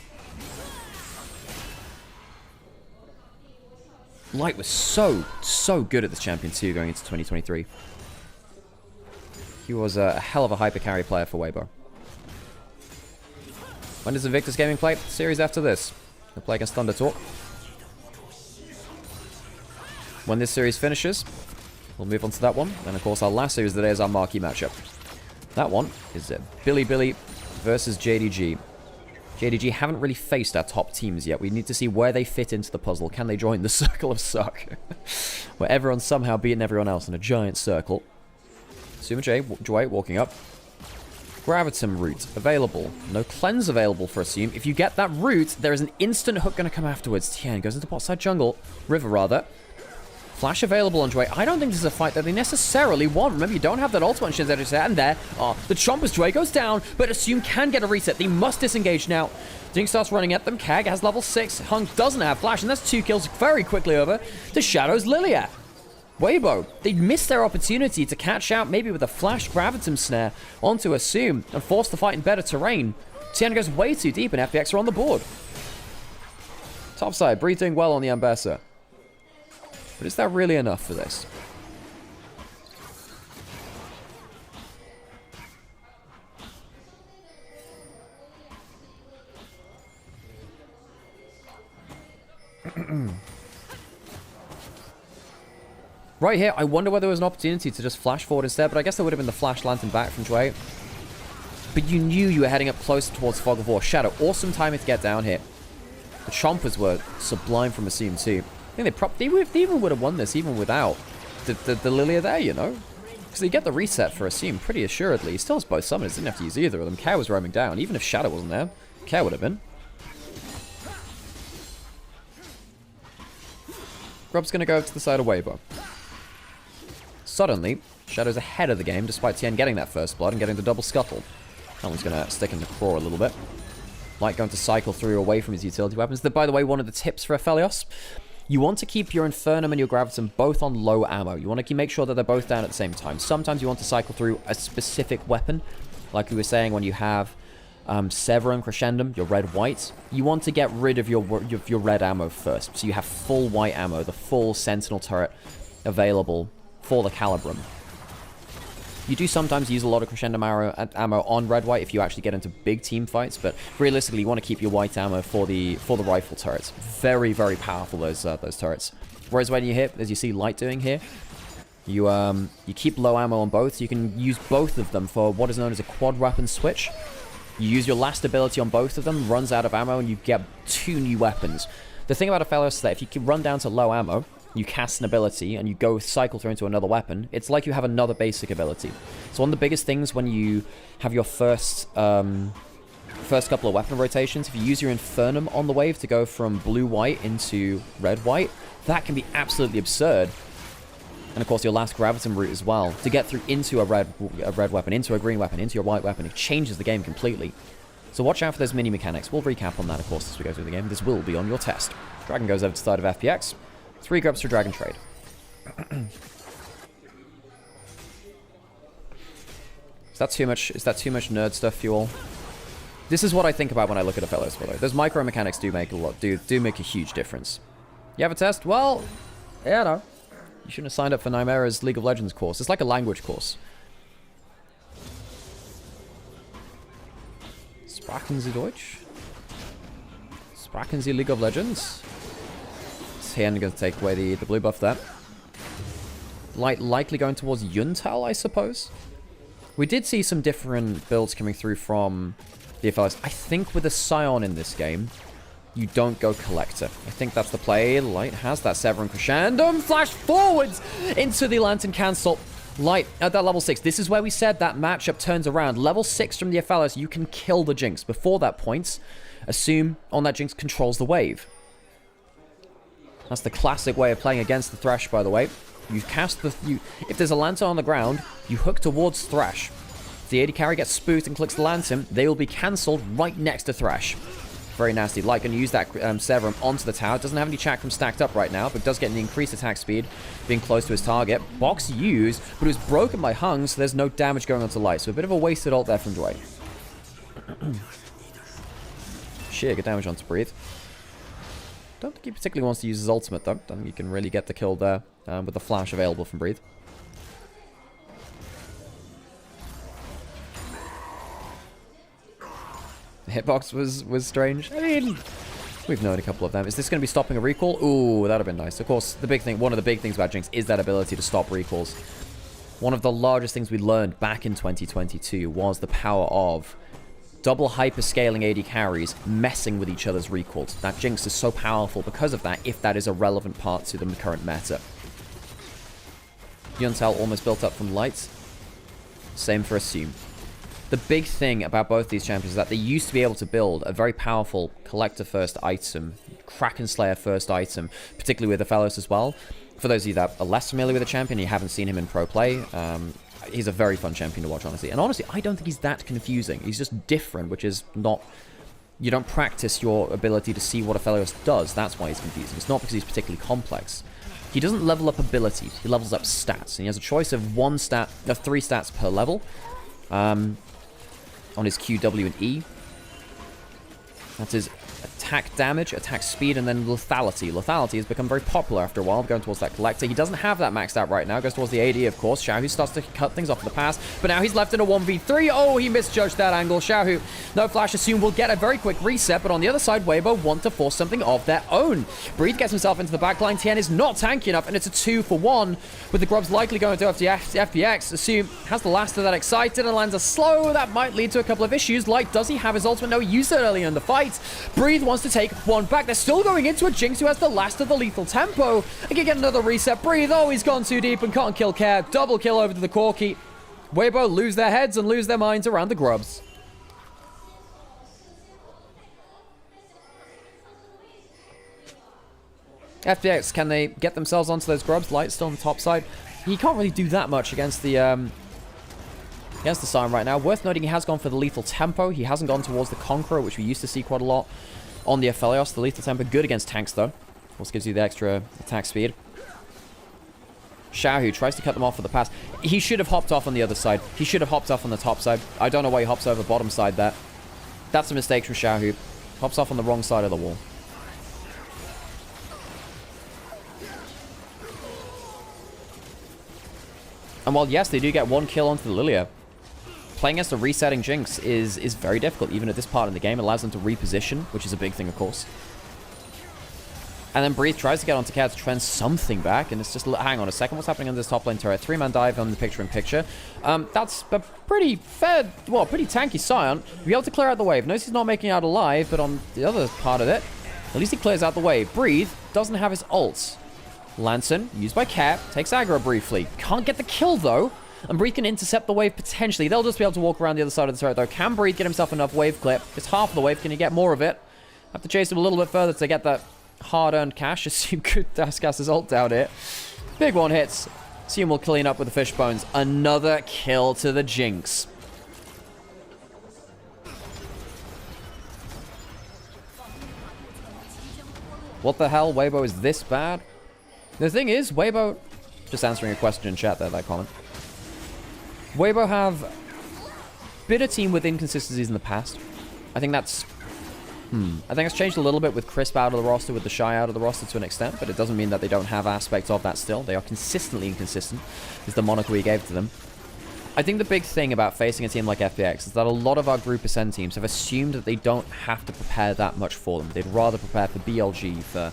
Light was so good at this champion too going into 2023. He was a hell of a hyper carry player for Weibo. When does Invictus Gaming play? Series after this. They'll play against Thunder Talk. When this series finishes, we'll move on to that one. And of course, our last series of the day is our marquee matchup. That one is Billy versus JDG. JDG haven't really faced our top teams yet. We need to see where they fit into the puzzle. Can they join the circle of suck? Where everyone's somehow beating everyone else in a giant circle. Suma Joy walking up. Gravitum root available. No cleanse available for Assume. If you get that root, there is an instant hook going to come afterwards. Tien goes into bot side jungle. River, rather. Flash available on Joy. I don't think this is a fight that they necessarily want. Remember, you don't have that ultimate Shinzo set in there. The chomp as Joy goes down, but Assume can get a reset. They must disengage now. Jinx starts running at them. Kag has level 6. Hunk doesn't have flash, and that's 2 kills very quickly over to Shadow's Lilia. Weibo, they missed their opportunity to catch out maybe with a flash Gravitum snare onto Assume and force the fight in better terrain. Tien goes way too deep and FPX are on the board. Top side, Bree doing well on the Ambassador. But is that really enough for this? Right here, I wonder whether there was an opportunity to just flash forward instead, but I guess there would have been the flash lantern back from Jway. But you knew you were heading up closer towards Fog of War. Shadow, awesome timing to get down here. The Chompers were sublime from Assume too. I think they even would have won this even without the Lilia there, you know? Because they get the reset for Assume pretty assuredly. He still has both summoners, didn't have to use either of them. Care was roaming down. Even if Shadow wasn't there, Care would have been. Grub's going to go to the side of Weibo. Suddenly, Shadow's ahead of the game, despite Tien getting that first blood and getting the double scuttle. That one's going to stick in the craw a little bit. Light going to cycle through away from his utility weapons. By the way, one of the tips for Aphelios, you want to keep your Infernum and your Gravitum both on low ammo. You want to make sure that they're both down at the same time. Sometimes you want to cycle through a specific weapon, like we were saying when you have Severum, Crescendum, your red-white. You want to get rid of your red ammo first, so you have full white ammo, the full Sentinel turret available for the Calibrum. You do sometimes use a lot of Crescendum ammo on red-white if you actually get into big team fights, but realistically you want to keep your white ammo for the rifle turrets. Very, very powerful, those turrets. Whereas when you hit, as you see Light doing here, you keep low ammo on both, so you can use both of them for what is known as a quad weapon switch. You use your last ability on both of them, runs out of ammo, and you get 2 new weapons. The thing about Aphelios is that if you can run down to low ammo, you cast an ability, and you go cycle through into another weapon, it's like you have another basic ability. So one of the biggest things when you have your first couple of weapon rotations, if you use your Infernum on the wave to go from blue-white into red-white, that can be absolutely absurd. And of course your last Gravitum route as well, to get through into a red weapon, into a green weapon, into your white weapon, it changes the game completely. So watch out for those mini mechanics. We'll recap on that, of course, as we go through the game. This will be on your test. Dragon goes over to the side of FPX. 3 grubs for Dragon Trade. Is that too much nerd stuff for you all? This is what I think about when I look at Aphelios, by the way. Those micro mechanics do make a huge difference. You have a test? Well, yeah, no. You shouldn't have signed up for Nymaera's League of Legends course. It's like a language course. Sprachen Sie Deutsch? Sprachen Sie League of Legends? Tien going to take away the blue buff there. Light likely going towards Yuntal, I suppose. We did see some different builds coming through from the Aphelios. I think with a Scion in this game, you don't go Collector. I think that's the play. Light has that Severum Crescendum. Flash forwards into the Lantern Cancel. Light at that level 6. This is where we said that matchup turns around. Level 6 from the Aphelios, you can kill the Jinx. Before that point, Assume on that Jinx controls the wave. That's the classic way of playing against the Thresh, by the way. You cast if there's a Lantern on the ground, you hook towards Thresh. If the AD carry gets spooked and clicks the Lantern, they will be cancelled right next to Thresh. Very nasty. Light going to use that Severum onto the tower. Doesn't have any Chakram stacked up right now, but does get an increased attack speed, being close to his target. Box used, but it was broken by Hung, so there's no damage going on to Light. So a bit of a wasted ult there from Dwight. Sheer good damage onto Breathe. Don't think he particularly wants to use his ultimate, though. Don't think he can really get the kill there with the flash available from Breathe. hitbox was strange. I mean, we've known a couple of them. Is this going to be stopping a recall? Ooh, that'd have been nice. Of course, the big thing, one of the big things about Jinx is that ability to stop recalls. One of the largest things we learned back in 2022 was the power of double hyperscaling AD carries messing with each other's recalls. That Jinx is so powerful because of that, if that is a relevant part to the current meta. Yuntal almost built up from Light. Same for Assume. The big thing about both these champions is that they used to be able to build a very powerful collector first item, Kraken Slayer first item, particularly with the Fellows as well. For those of you that are less familiar with the champion, you haven't seen him in pro play, he's a very fun champion to watch, honestly. And honestly, I don't think he's that confusing. He's just different, which is not... You don't practice your ability to see what a Fellows does. That's why he's confusing. It's not because he's particularly complex. He doesn't level up abilities. He levels up stats. And he has a choice of three stats per level. On his Q, W, and E. That's his attack damage, attack speed, and then lethality. Lethality has become very popular after a while, going towards that collector. He doesn't have that maxed out right now. Goes towards the AD, of course. Xiaohu starts to cut things off in the pass, but now he's left in a 1v3. Oh, he misjudged that angle. Xiaohu, no flash, assume will get a very quick reset, but on the other side, Weibo want to force something of their own. Breathe gets himself into the backline. Tien is not tanky enough, and it's a 2-for-1, with the Grubs likely going to FPX. Assume has the last of that excited and lands a slow. That might lead to a couple of issues. Like, does he have his ultimate? No, he used it earlier in the fight. Breathe wants to take one back. They're still going into a Jinx who has the last of the lethal tempo. And can get another reset. Breathe. Oh, he's gone too deep and can't kill Care. Double kill over to the Corki. Weibo lose their heads and lose their minds around the Grubs. FPX, can they get themselves onto those Grubs? Light still on the top side. He can't really do that much against the Siren right now. Worth noting, he has gone for the lethal tempo. He hasn't gone towards the Conqueror, which we used to see quite a lot on the Aphelios. The lethal tempo, good against tanks, though. Of course, gives you the extra attack speed. Xiaohu tries to cut them off for the pass. He should have hopped off on the other side. He should have hopped off on the top side. I don't know why he hops over the bottom side there. That's a mistake from Xiaohu. Hops off on the wrong side of the wall. And while, yes, they do get one kill onto the Lilia, playing against a resetting Jinx is very difficult, even at this part in the game. It allows them to reposition, which is a big thing, of course. And then Breathe tries to get onto Cat to trend something back, and it's just, hang on a second, what's happening on this top lane turret? 3-man dive on the picture-in-picture. That's a pretty fair, well, pretty tanky Scion. Be able to clear out the wave. Notice he's not making it out alive, but on the other part of it, at least he clears out the wave. Breathe doesn't have his ult. Lanson, used by Cap, takes aggro briefly. Can't get the kill, though. And Breathe can intercept the wave potentially. They'll just be able to walk around the other side of the turret, though. Can Breathe get himself enough wave clip? It's half of the wave. Can he get more of it? Have to chase him a little bit further to get that hard-earned cash. Assume could gas his ult down here. Big one hits. Assume will clean up with the fish bones. Another kill to the Jinx. What the hell? Weibo is this bad? The thing is, Weibo... Just answering a question in chat there, that comment. Weibo have been a team with inconsistencies in the past. I think that's... I think it's changed a little bit with Crisp out of the roster, with the Shy out of the roster to an extent, but it doesn't mean that they don't have aspects of that still. They are consistently inconsistent, is the moniker we gave to them. I think the big thing about facing a team like FPX is that a lot of our Group Ascend teams have assumed that they don't have to prepare that much for them. They'd rather prepare for BLG, for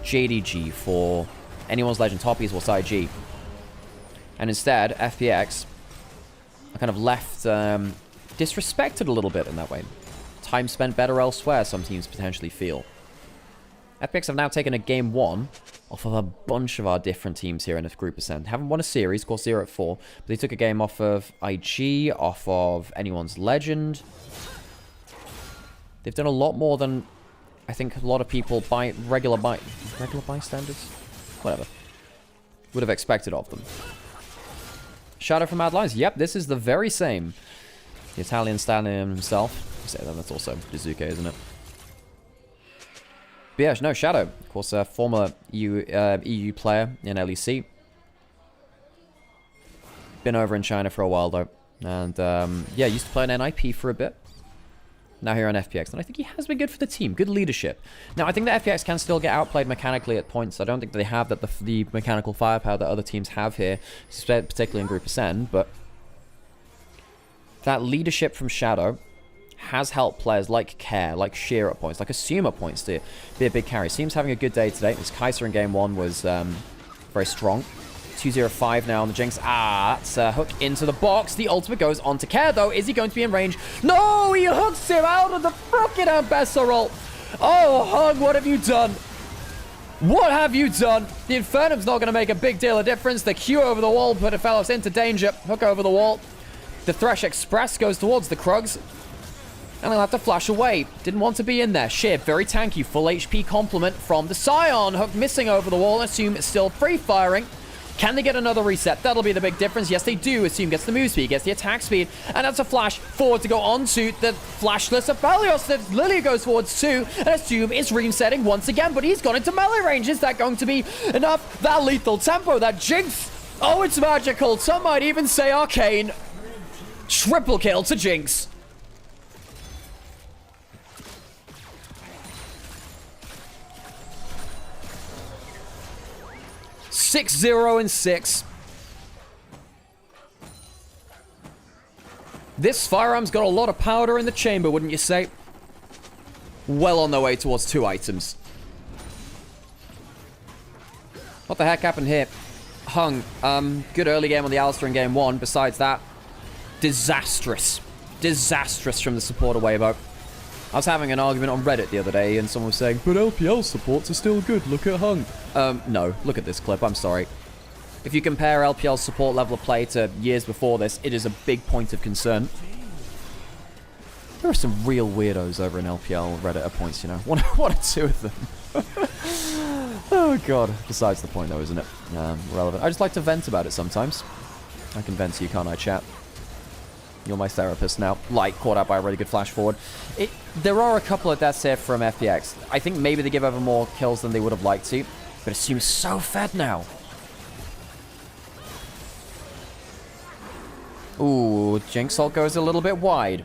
JDG, for anyone's Legend Toppies or Side G. And instead, FPX are kind of left disrespected a little bit in that way. Time spent better elsewhere, some teams potentially feel. FPX have now taken a game 1 off of a bunch of our different teams here in this Group Ascend. Haven't won a series, of course 0 at 4, but they took a game off of IG, off of anyone's Legend. They've done a lot more than I think a lot of people regular bystanders? Whatever. Would have expected of them. Shadow from Mad Lions. Yep, this is the very same. The Italian stallion himself. You say that, that's also Dizuke, isn't it? But yeah, no, Shadow. Of course, a former EU player in LEC. Been over in China for a while, though. And, yeah, used to play in NIP for a bit. Now here on FPX. And I think he has been good for the team. Good leadership. Now, I think that FPX can still get outplayed mechanically at points. I don't think they have the mechanical firepower that other teams have here, particularly in Group Ascend, but that leadership from Shadow has helped players like Care, like Sheer at points, like Assume at points to be a big carry. Seems having a good day today. This Kaiser in game 1 was very strong. 205 now on the Jinx. That's a hook into the box. The ultimate goes on to Care, though. Is he going to be in range? No, he hooks him out of the fucking Ambassador. Oh, Hug, what have you done? What have you done? The Infernum's not going to make a big deal of difference. The Q over the wall put Aphelios into danger. Hook over the wall. The Thresh Express goes towards the Krugs. And they'll have to flash away. Didn't want to be in there. Sheer, very tanky. Full HP complement from the Scion. Hook missing over the wall. Assume it's still free firing. Can they get another reset? That'll be the big difference. Yes, they do. Assume gets the move speed, gets the attack speed, and that's a flash forward to go onto the flashless Aphelios. Lilia goes forwards too, and Assume is resetting once again, but he's gone into melee range. Is that going to be enough? That lethal tempo, that Jinx. Oh, it's magical. Some might even say arcane. Triple kill to Jinx. Six, 0, and 6. This firearm's got a lot of powder in the chamber, wouldn't you say? Well on their way towards 2 items. What the heck happened here? Hung. Good early game on the Alistar in game 1. Besides that, disastrous. Disastrous from the support away boat. I was having an argument on Reddit the other day, and someone was saying, but LPL supports are still good, look at Hung. No, look at this clip, I'm sorry. If you compare LPL's support level of play to years before this, it is a big point of concern. There are some real weirdos over in LPL Reddit at points, you know. One or two of them. Oh, God. Besides the point, though, isn't it? Relevant. I just like to vent about it sometimes. I can vent to you, can't I, chat? You're my therapist now. Light caught out by a really good flash forward. There are a couple of deaths here from FPX. I think maybe they give over more kills than they would have liked to. But it seems so fed now. Ooh, Jinx ult goes a little bit wide.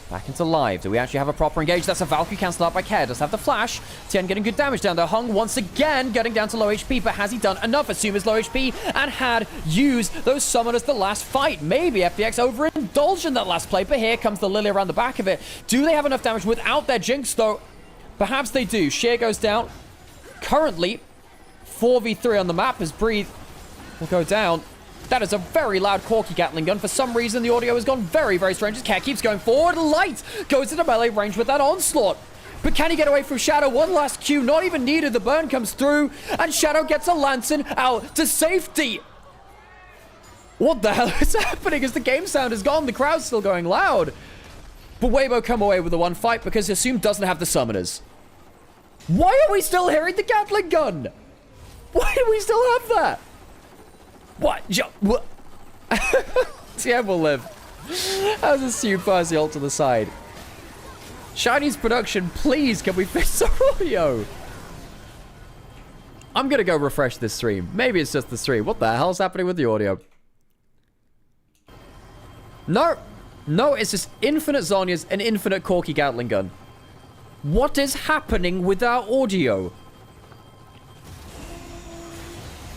Back into live. Do we actually have a proper engage? That's a Valkyrie cancelled out by Care. Does have the flash. Tien getting good damage down there. Hung once again getting down to low HP, but has he done enough? Assume is low HP and had used those summoners the last fight. Maybe FPX overindulged in that last play, but here comes the Lily around the back of it. Do they have enough damage without their Jinx, though? Perhaps they do. Sheer goes down. Currently, 4v3 on the map as Breathe will go down. That is a very loud Corky Gatling gun. For some reason, the audio has gone very, very strange. As Cat keeps going forward. Light goes into melee range with that onslaught. But can he get away from Shadow? One last Q, not even needed. The burn comes through, and Shadow gets a Lantern out to safety. What the hell is happening? As the game sound is gone, the crowd's still going loud. But Weibo come away with the one fight because Assume doesn't have the summoners. Why are we still hearing the Gatling gun? Why do we still have that? What? What? TM will live. How's Assume fires the ult to the side? Chinese production, please, can we fix our audio? I'm gonna go refresh this stream. Maybe it's just the stream. What the hell's happening with the audio? No. No, it's just infinite Zhonya's and infinite Corky Gatling gun. What is happening with our audio?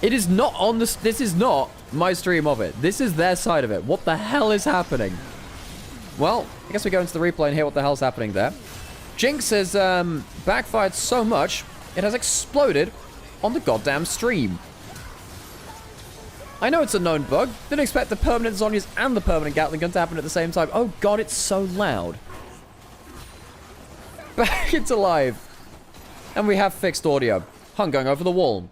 It is not on this. This is not my stream of it. This is their side of it. What the hell is happening? Well, I guess we go into the replay and hear what the hell's happening there. Jinx has backfired so much, it has exploded on the goddamn stream. I know it's a known bug. Didn't expect the permanent Zhonya's and the permanent Gatling gun to happen at the same time. Oh god, it's so loud. Back into live. And we have fixed audio. Hung going over the wall.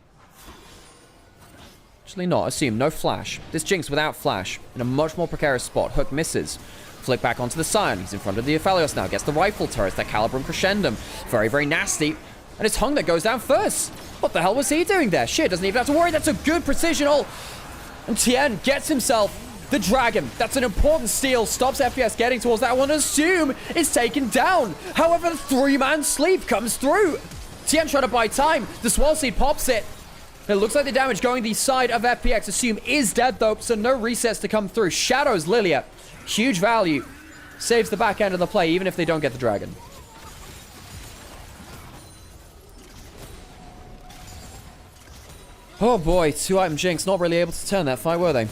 Actually not. Assume no flash. This Jinx without flash in a much more precarious spot. Hook misses. Flick back onto the Scion. He's in front of the Aphelios now. Gets the rifle turret. That Calibrum Crescendum. Very, very nasty. And it's Hung that goes down first. What the hell was he doing there? Shit, doesn't even have to worry. That's a good precision ult. And Tien gets himself the Dragon. That's an important steal. Stops FPS getting towards that one. Assume is taken down. However, the 3-man sleep comes through. Tien trying to buy time. The Swell Seed pops it. It looks like the damage going the side of FPX. Assume is dead, though, so no resets to come through. Shadows Lilia. Huge value. Saves the back end of the play, even if they don't get the Dragon. Oh, boy. 2-item Jinx. Not really able to turn that fight, were they?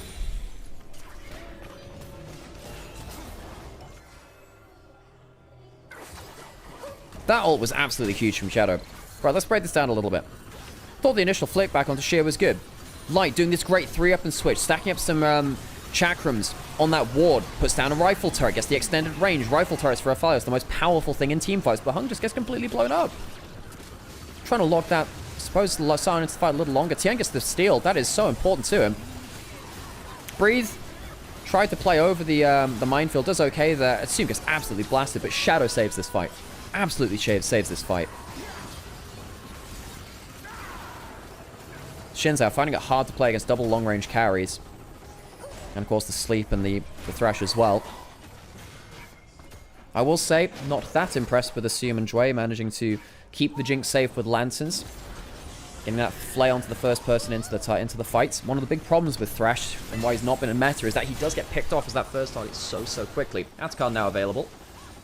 That ult was absolutely huge from Shadow. Right, let's break this down a little bit. Thought the initial flick back onto Sheer was good. Light doing this great 3-up and switch, stacking up some chakrams on that ward, puts down a rifle turret, gets the extended range. Rifle turrets for Aphelios, the most powerful thing in teamfights, but Hung just gets completely blown up. Trying to lock that, I suppose, silence the fight a little longer. Tian gets the steal, that is so important to him. Breathe. Tried to play over the minefield, does okay there. Assume gets absolutely blasted, but Shadow saves this fight. Absolutely saves this fight. Shinzao finding it hard to play against double long-range carries. And of course the Sleep and the Thresh as well. I will say, not that impressed with Assume and Jue managing to keep the Jinx safe with Lanterns. Getting that flay onto the first person into the fight. One of the big problems with Thresh, and why he's not been in meta, is that he does get picked off as that first target so quickly. Atacon now available.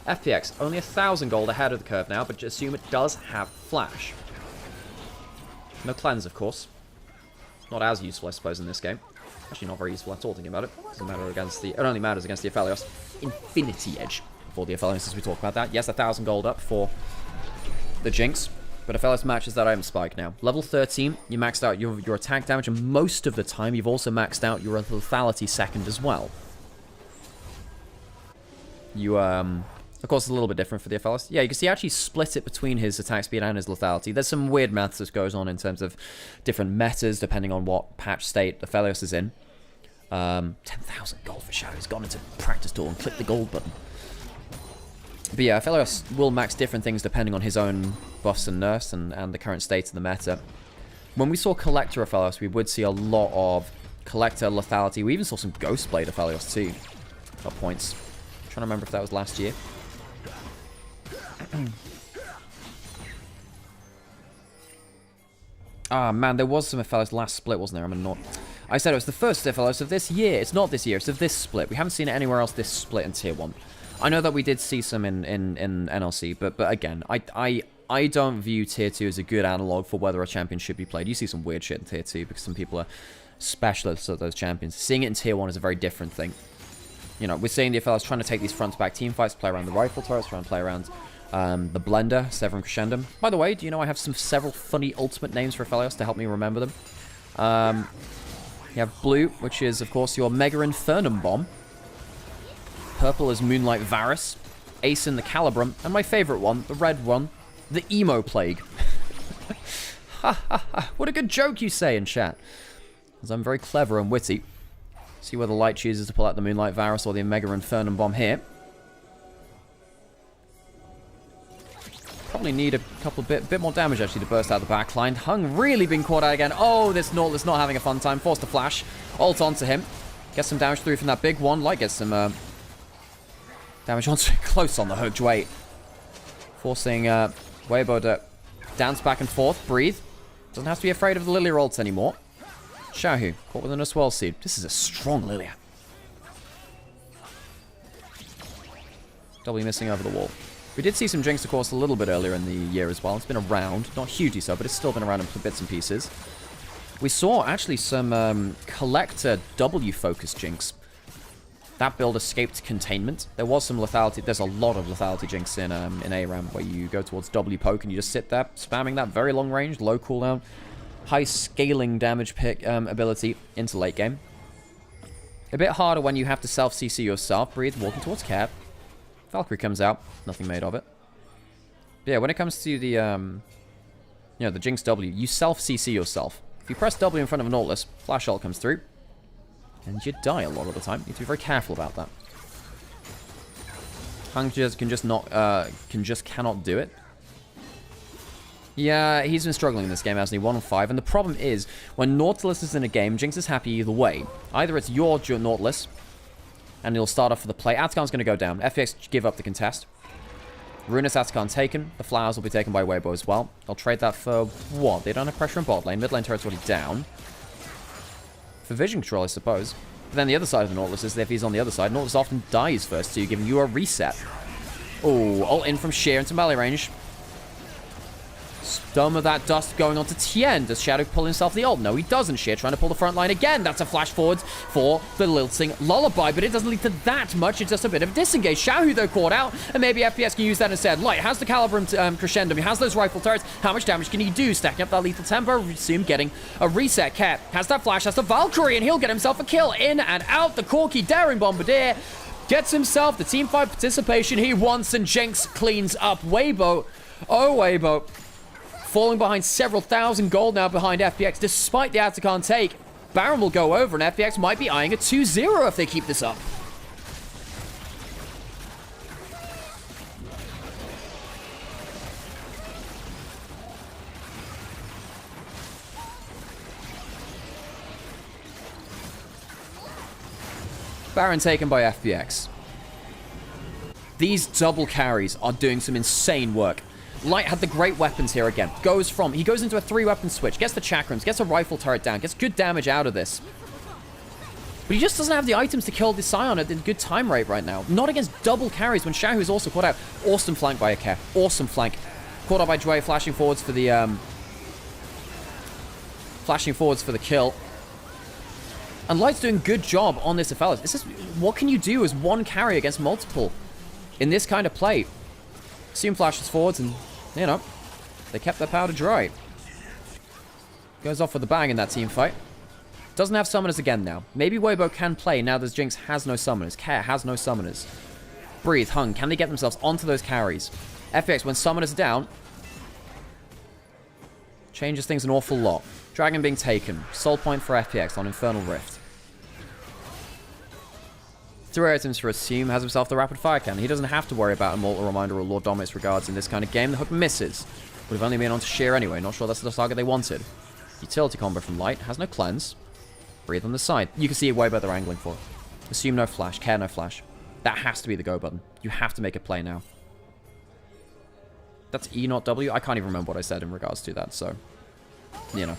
FPX, only 1,000 gold ahead of the curve now, but Assume it does have Flash. No cleanse, of course. Not as useful, I suppose, in this game. Actually, not very useful at all, thinking about it. Doesn't matter against the... It only matters against the Aphelios. Infinity Edge for the Aphelios, as we talk about that. Yes, 1,000 gold up for the Jinx. But Aphelios matches that item spike now. Level 13, you maxed out your attack damage, and most of the time, you've also maxed out your lethality second as well. You, of course, it's a little bit different for the Aphelios. Yeah, you can see he actually split it between his attack speed and his lethality. There's some weird maths that goes on in terms of different metas, depending on what patch state Aphelios is in. 10,000 gold for Shadow. He's gone into practice tool and clicked the gold button. But yeah, Aphelios will max different things depending on his own buffs and nerfs and the current state of the meta. When we saw Collector Aphelios, we would see a lot of Collector lethality. We even saw some Ghostblade Aphelios too at points. I'm trying to remember if that was last year. Ah, man, there was some Aphelios last split, wasn't there? I said it was the first Aphelios of this year. It's not this year, it's of this split. We haven't seen it anywhere else this split in Tier 1. I know that we did see some in NLC, but again, I don't view Tier 2 as a good analog for whether a champion should be played. You see some weird shit in Tier 2 because some people are specialists at those champions. Seeing it in Tier 1 is a very different thing. You know, we're seeing the Aphelios trying to take these front-to-back team fights, play around the rifle turrets, trying to play around the Blender, Severum Crescendum. By the way, do you know I have several funny ultimate names for Aphelios to help me remember them? You have Blue, which is, of course, your Mega Infernum Bomb. Purple is Moonlight Varus. Ace in the Calibrum. And my favorite one, the red one, the Emo Plague. Ha ha ha. What a good joke you say in chat. Because I'm very clever and witty. See whether Light chooses to pull out the Moonlight Varus or the Mega Infernum Bomb here. Probably need a couple bit more damage actually to burst out the backline. Hung really being caught out again. Oh, this Nautilus not having a fun time. Forced to flash. Ult onto him. Gets some damage through from that big one. Light gets some damage onto close on the hooked weight. Forcing Weibo to dance back and forth. Breathe. Doesn't have to be afraid of the Lilia ults anymore. Xiaohu caught with an Swell Seed. This is a strong Lilia. Doubly missing over the wall. We did see some Jinx, of course, a little bit earlier in the year as well. It's been around. Not hugely so, but it's still been around in bits and pieces. We saw, actually, some Collector W-focused Jinx. That build escaped containment. There was some lethality. There's a lot of lethality Jinx in ARAM, where you go towards W-poke and you just sit there, spamming that very long range, low cooldown, high scaling damage pick ability into late game. A bit harder when you have to self-CC yourself. Breathe, walking towards Cap. Valkyrie comes out. Nothing made of it. But yeah, when it comes to the, you know, the Jinx W, you self-CC yourself. If you press W in front of a Nautilus, Flash Ult comes through, and you die a lot of the time. You need to be very careful about that. Hung just cannot do it. Yeah, he's been struggling in this game, hasn't he? 1 on 5. And the problem is, when Nautilus is in a game, Jinx is happy either way. Either it's your Nautilus, and he'll start off for the play. Atacon's going to go down. FPX give up the contest. Ruinous Atacon taken. The flowers will be taken by Weibo as well. They'll trade that for what? They don't have pressure in bot lane. Mid lane turret's already down. For vision control, I suppose. But then the other side of the Nautilus is that if he's on the other side, Nautilus often dies first, so you're giving you a reset. Oh, ult in from Sheer into melee range. Some of that dust going on to Tien. Does Shadow pull himself the ult? No, he doesn't. Sheer trying to pull the front line again. That's a flash forward for the lilting Lullaby, but it doesn't lead to that much. It's just a bit of disengage. Xiaohu, though, caught out, and maybe FPX can use that instead. Light has the caliber crescendo. He has those rifle turrets. How much damage can he do? Stacking up that lethal tempo. Assume getting a reset. Cat has that flash, has the Valkyrie, and he'll get himself a kill. In and out. The Corki daring Bombardier gets himself the team fight participation he wants, and Jinx cleans up Weibo. Oh, Weibo. Falling behind several thousand gold now behind FPX, despite the Atacon take. Baron will go over, and FPX might be eyeing a 2-0 if they keep this up. Baron taken by FPX. These double carries are doing some insane work. Light had the great weapons here again. He goes into a 3-weapon switch, gets the chakrams, gets a rifle turret down, gets good damage out of this. But he just doesn't have the items to kill the Scion at a good time rate right now. Not against double carries when Xiaohu is also caught out. Awesome flank by Ake. Awesome flank. Caught out by Dway, flashing forwards for the kill. And Light's doing a good job on this Aphelios. It's just, what can you do as one carry against multiple in this kind of play? Assume flashes forwards and, you know, they kept their powder dry. Goes off with a bang in that team fight. Doesn't have summoners again now. Maybe Weibo can play now that Jinx has no summoners. Care has no summoners. Breathe, Hung, can they get themselves onto those carries? FPX, when summoners are down, changes things an awful lot. Dragon being taken. Soul point for FPX on Infernal Rift. 3 items for Assume, has himself the rapid fire cannon. He doesn't have to worry about a Mortal Reminder or Lord Dominate's regards in this kind of game. The hook misses. Would have only been onto Sheer anyway. Not sure that's the target they wanted. Utility combo from Light. Has no cleanse. Breathe on the side. You can see way better they're angling for. Assume no flash. Care no flash. That has to be the go button. You have to make a play now. That's E, not W. I can't even remember what I said in regards to that, so, you know.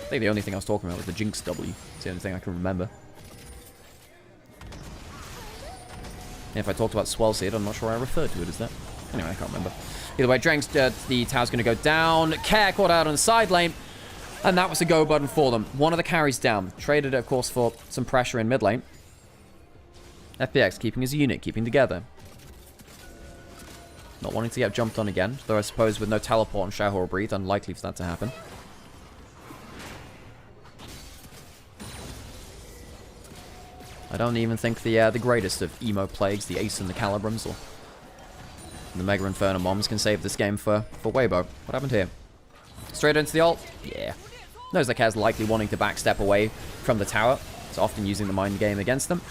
I think the only thing I was talking about was the Jinx W. It's the only thing I can remember. And if I talked about Swell Seed, I'm not sure I referred to it as that. Anyway, I can't remember. Either way, Drank's the tower's going to go down. Care caught out on the side lane. And that was a go button for them. One of the carries down. Traded it, of course, for some pressure in mid lane. FPX keeping his unit, keeping together. Not wanting to get jumped on again. Though I suppose with no teleport and Xiaohu or Breathe, unlikely for that to happen. I don't even think the greatest of emo plagues, the Ace and the Calibrums, or the Mega Inferno Moms can save this game for Weibo. What happened here? Straight into the ult? Yeah. Knows that Kaz likely wanting to backstep away from the tower. It's often using the mind game against them.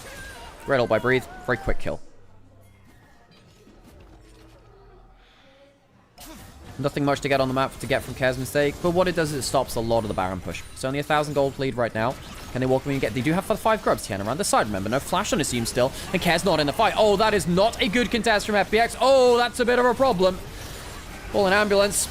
Great ult by Breathe. Very quick kill. Nothing much to get on the map to get from Kaz's mistake, but what it does is it stops a lot of the Baron push. It's only 1,000 gold lead right now. Can they walk away and get... They do have 5 grubs. Tien around the side, remember. No flash on Assume still. And Kaz not in the fight. Oh, that is not a good contest from FPX. Oh, that's a bit of a problem. Call an ambulance.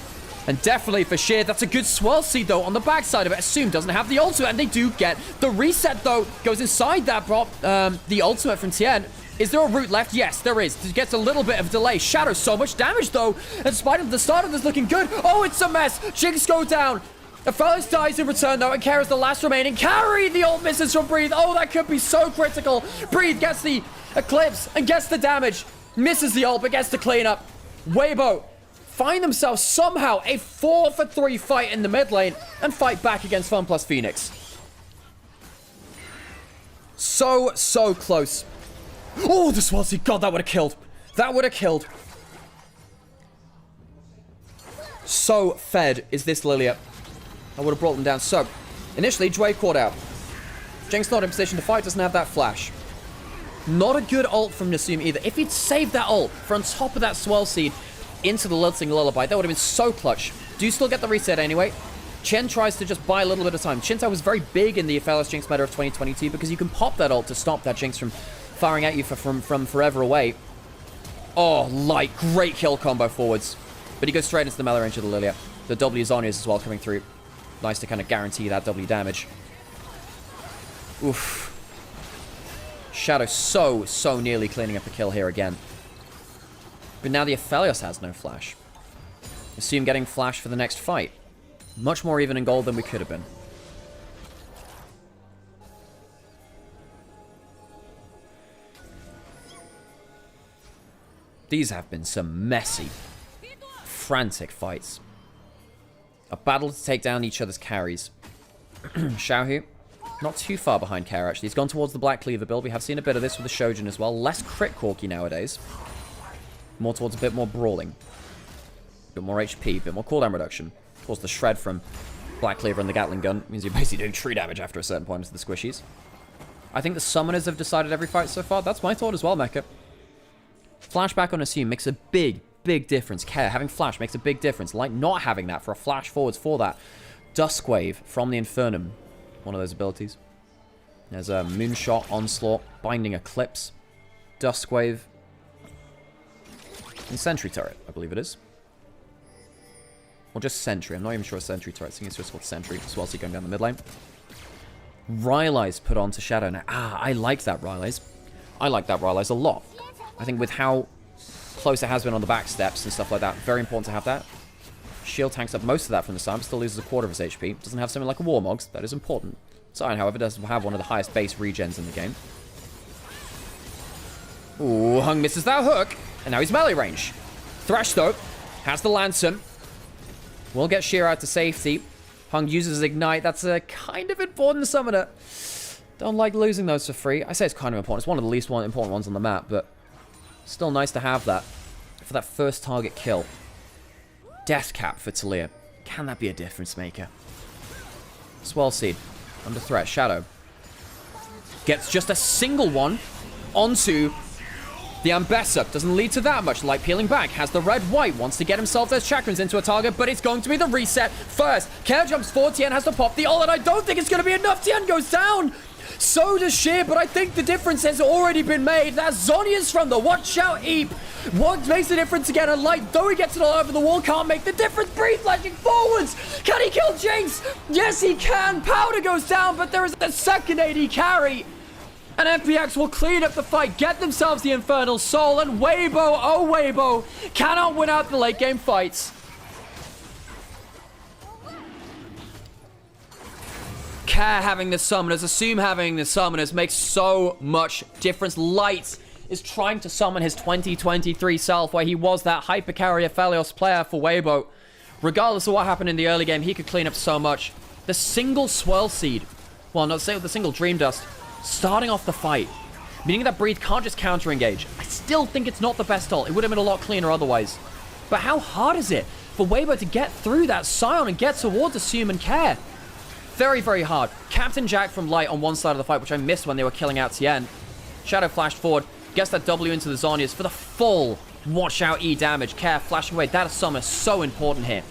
And definitely for Sheer, that's a good swirl seed, though, on the backside of it. Assume doesn't have the ultimate, and they do get the reset, though. Goes inside that prop. The ultimate from Tien. Is there a route left? Yes, there is. It gets a little bit of delay. Shadow, so much damage, though. In spite of the start of this looking good. Oh, it's a mess. Jinx go down. Aphelios dies in return, though, and Care is the last remaining carry. The ult misses from Breathe. Oh, that could be so critical. Breathe gets the Eclipse and gets the damage. Misses the ult, but gets the cleanup. Weibo find themselves somehow a 4-for-3 fight in the mid lane and fight back against Fun Plus Phoenix. So close. Oh, the Swelzy. God, that would have killed. That would have killed. So fed is this Lilia. I would have brought them down. So, initially, Dway caught out. Jinx not in position to fight, doesn't have that flash. Not a good ult from Nasum either. If he'd saved that ult for on top of that Swell Seed into the Lilting Lullaby, that would have been so clutch. Do you still get the reset anyway? Chen tries to just buy a little bit of time. Chinta was very big in the Aphelios Jinx meta of 2022 because you can pop that ult to stop that Jinx from firing at you from forever away. Oh, Light. Great kill combo forwards. But he goes straight into the melee range of the Lilia. The W Zhonya's as well coming through. Nice to kind of guarantee that W damage. Oof. Shadow so nearly cleaning up a kill here again. But now the Aphelios has no flash. Assume getting flash for the next fight. Much more even in gold than we could have been. These have been some messy, frantic fights. A battle to take down each other's carries. Xiaohu, not too far behind Care, actually. He's gone towards the Black Cleaver build. We have seen a bit of this with the Shojin as well. Less crit corky nowadays. More towards a bit more brawling. A bit more HP, a bit more cooldown reduction. Of course, the shred from Black Cleaver and the Gatling gun means you're basically doing true damage after a certain point to the squishies. I think the summoners have decided every fight so far. That's my thought as well, Mecha. Flashback on Assume makes a big difference. Care, having flash makes a big difference. Like not having that for a flash forwards for that. Duskwave from the Infernum. One of those abilities. There's a Moonshot, Onslaught, Binding Eclipse, Duskwave, and Sentry Turret, I believe it is. Or just Sentry. I'm not even sure it's Sentry Turret. I think it's just called Sentry. Swelsey going down the mid lane. Rylai's put onto Shadow now. I like that Rylai's. I like that Rylai's a lot. I think with how close it has been on the back steps and stuff like that, very important to have that. Shield tanks up most of that from the side, but still loses a quarter of his HP. Doesn't have something like a Warmogs. That is important. Zion, however, does have one of the highest base regens in the game. Ooh, Hung misses that hook. And now he's melee range. Thresh, though, has the Lantern. Will get Sheer out to safety. Hung uses Ignite. That's a kind of important summoner. Don't like losing those for free. I say it's kind of important. It's one of the least important ones on the map, but still nice to have that for that first target kill. Death Cap for Talia. Can that be a difference maker? Swell Seed. Under threat. Shadow. Gets just a single one onto the Ambessa. Doesn't lead to that much. Light peeling back. Has the red-white. Wants to get himself those chakrams into a target, but it's going to be the reset first. Care jumps forward. Tien has to pop the ult, and I don't think it's going to be enough. Tien goes down. So does Sheer, but I think the difference has already been made. That Zhonya's from the Watch Out Eep. What makes the difference again? And Light, though he gets it all over the wall, can't make the difference. Breathe flashing forwards. Can he kill Jinx? Yes, he can. Powder goes down, but there is a second AD carry. And FPX will clean up the fight, get themselves the Infernal Soul, and Weibo, oh Weibo, cannot win out the late game fights. Care having the summoners, Assume having the summoners makes so much difference. Light is trying to summon his 2023 self, where he was that hyper carrier Phelios player for Weibo. Regardless of what happened in the early game, he could clean up so much. The single Swirl Seed, well, not say the single Dream Dust, starting off the fight, meaning that Breathe can't just counter engage. I still think it's not the best ult. It would have been a lot cleaner otherwise. But how hard is it for Weibo to get through that Scion and get towards Assume and Care? Very, very hard. Captain Jack from Light on one side of the fight, which I missed when they were killing out Tien. Shadow flashed forward, gets that W into the Zhonya's for the full Watch Out E damage. Care flashing away. That is so important here.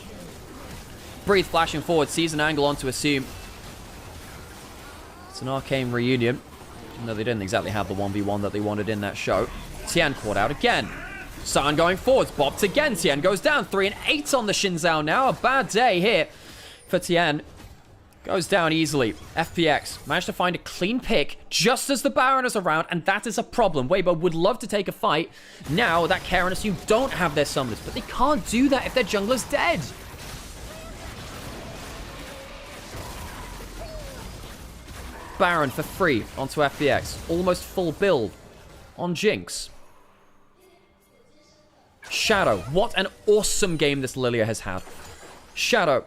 Breathe flashing forward, sees an angle onto Assume. It's an Arcane reunion. No, they didn't exactly have the 1v1 that they wanted in that show. Tien caught out again. Scion going forwards, bopped again. Tien goes down. 3 and 8 on the Shinzao now. A bad day here for Tien. Goes down easily. FPX managed to find a clean pick just as the Baron is around, and that is a problem. Weibo would love to take a fight now that Care and Assume don't have their summoners, but they can't do that if their jungler's dead. Baron for free onto FPX. Almost full build on Jinx. Shadow. What an awesome game this Lilia has had. Shadow.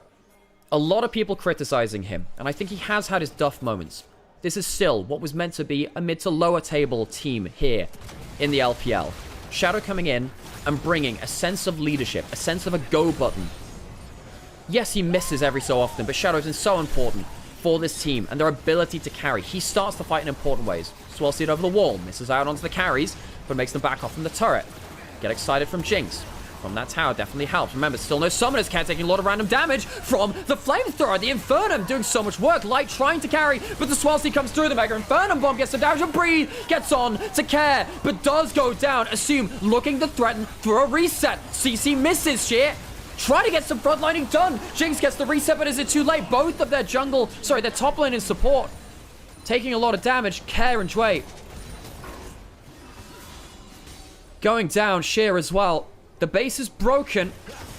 A lot of people criticizing him, and I think he has had his duff moments. This is still what was meant to be a mid to lower table team here in the LPL. Shadow coming in and bringing a sense of leadership, a sense of a go button. Yes, he misses every so often, but Shadow's been so important for this team and their ability to carry. He starts the fight in important ways. Swell Seed over the wall, misses out onto the carries, but makes them back off from the turret. Get excited from Jinx. From that tower definitely helps. Remember, still no summoners. Care taking a lot of random damage from the flamethrower. The Infernum doing so much work. Light trying to carry, but the Swell Seed comes through. The Mega Infernum Bomb gets the damage, and Breathe gets on to Care, but does go down. Assume looking to threaten through a reset. CC misses Sheer. Trying to get some frontlining done. Jinx gets the reset, but is it too late? Both of their their top lane in support, taking a lot of damage. Care and Jway going down. Sheer as well. The base is broken.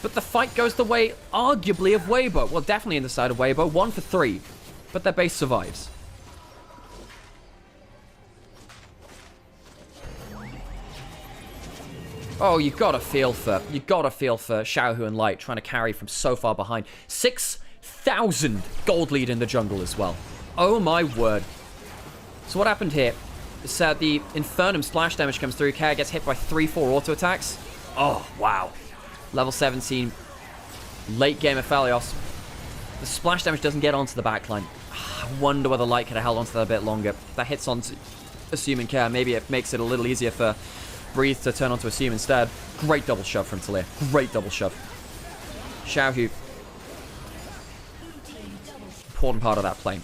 But the fight goes the way, arguably, of Weibo. Well, definitely in the side of Weibo. 1 for 3. But their base survives. Oh, you gotta feel for Xiaohu and Light trying to carry from so far behind. 6,000 gold lead in the jungle as well. Oh my word. So what happened here? Is the Infernum splash damage comes through. Kaya gets hit by 3-4 auto attacks. Oh, wow. Level 17. Late game Aphelios. The splash damage doesn't get onto the backline. I wonder whether Light could have held onto that a bit longer. If that hits onto Assume and Kaya, maybe it makes it a little easier for Breathe to turn onto Assume instead. Great double shove from Talir. Great double shove. Xiaohu. Important part of that play.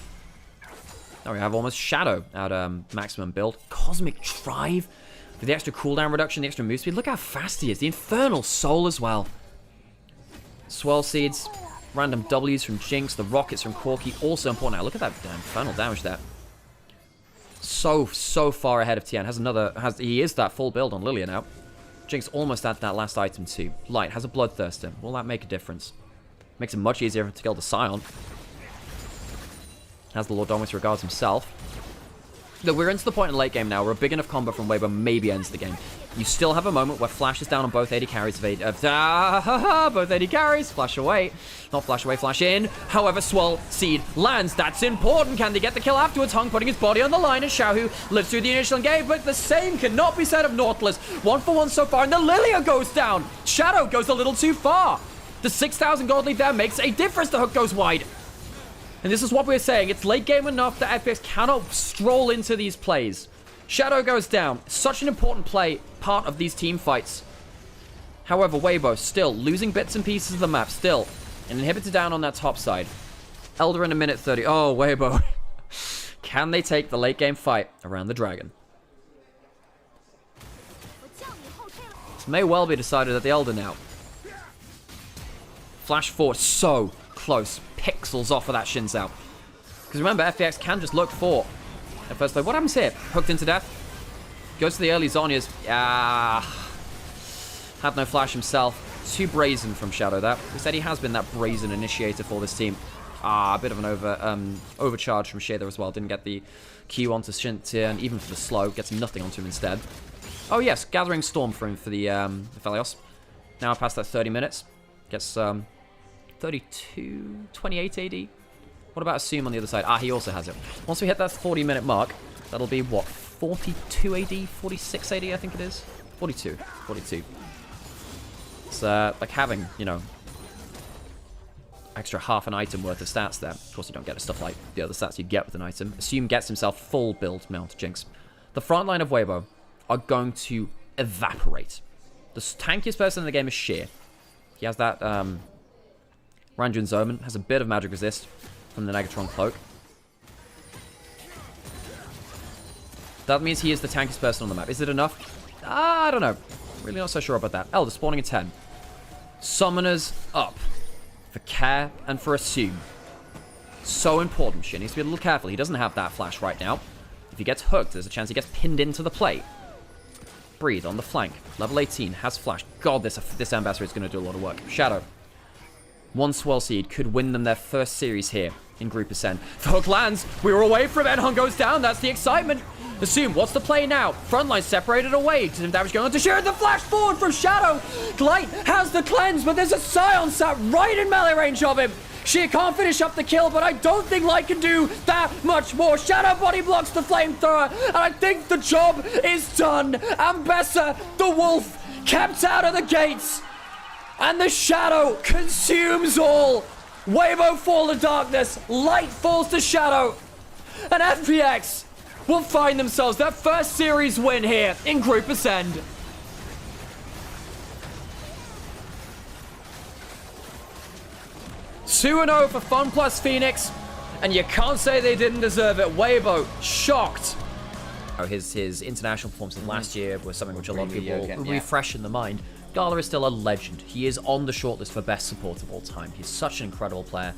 Now we have almost Shadow at maximum build. Cosmic Drive with the extra cooldown reduction, the extra move speed. Look how fast he is. The Infernal Soul as well. Swirl Seeds. Random W's from Jinx. The Rockets from Corki. Also important. Now look at that Infernal damage there. So far ahead of Tian. He is that full build on Lilia now. Jinx almost at that last item too. Light has a Bloodthirster. Will that make a difference? Makes it much easier to kill the Scion. Has the Lord Dominus regards himself. Look, we're into the point in late game now where a big enough combo from Weibo maybe ends the game. You still have a moment where Flash is down on both AD carries both AD carries. Flash away. Not flash away, flash in. However, Swirl Seed lands. That's important. Can they get the kill afterwards? Hung putting his body on the line, and Xiaohu lives through the initial engage, but the same cannot be said of Nautilus. 1 for 1 so far, and the Lilia goes down. Shadow goes a little too far. The 6,000 gold lead there makes a difference. The hook goes wide. And this is what we're saying. It's late game enough that FPX cannot stroll into these plays. Shadow goes down. Such an important play, part of these team fights. However, Weibo still losing bits and pieces of the map. Still an inhibitor down on that top side. Elder in a minute 30. Oh, Weibo. Can they take the late game fight around the dragon? This may well be decided at the Elder now. Flash forward so close. Pixels off of that Shin Zhao. Because remember, FPX can just look for at first play. What happens here? Hooked into death. Goes to the early Zhonya's. Had no flash himself. Too brazen from Shadow that. He said he has been that brazen initiator for this team. A bit of an overcharge from Shader as well. Didn't get the Q onto Shin and even for the slow. Gets nothing onto him instead. Oh yes, Gathering Storm for him for the Aphelios. Now past that 30 minutes. Gets 32, 28 AD. What about Assume on the other side? He also has it. Once we hit that 40-minute mark, that'll be, what, 42 AD? 46 AD, I think it is? 42. It's like having, you know, extra half an item worth of stats there. Of course, you don't get stuff like the other stats you get with an item. Assume gets himself full build mount Jinx. The front line of Weibo are going to evaporate. The tankiest person in the game is Sheer. He has that, Randuin's Omen has a bit of magic resist from the Negatron Cloak. That means he is the tankiest person on the map. Is it enough? I don't know. Really not so sure about that. Elder spawning at 10. Summoners up. For Care and for Assume. So important. Shin needs to be a little careful. He doesn't have that flash right now. If he gets hooked, there's a chance he gets pinned into the plate. Breathe on the flank. Level 18 has flash. God, this ambassador is going to do a lot of work. Shadow. One Swirl Seed could win them their first series here in Group Ascend. The hook lands. We were away from it. Hung goes down. That's the excitement. Assume, what's the play now? Frontline separated away. Some damage going on to Sheer. The flash forward from Shadow. Light has the cleanse, but there's a Scion sat right in melee range of him. Sheer can't finish up the kill, but I don't think Light can do that much more. Shadow body blocks the flamethrower, and I think the job is done. Ambessa, the wolf, kept out of the gates. And the Shadow consumes all. Weibo fall to darkness. Light falls to Shadow. And FPX will find themselves their first series win here in Group Ascend. (2-0 for Fun Plus Phoenix. And you can't say they didn't deserve it. Weibo, shocked. His international performance of last year was something which a lot of people refresh in the mind. Gala is still a legend. He is on the shortlist for best support of all time. He's such an incredible player.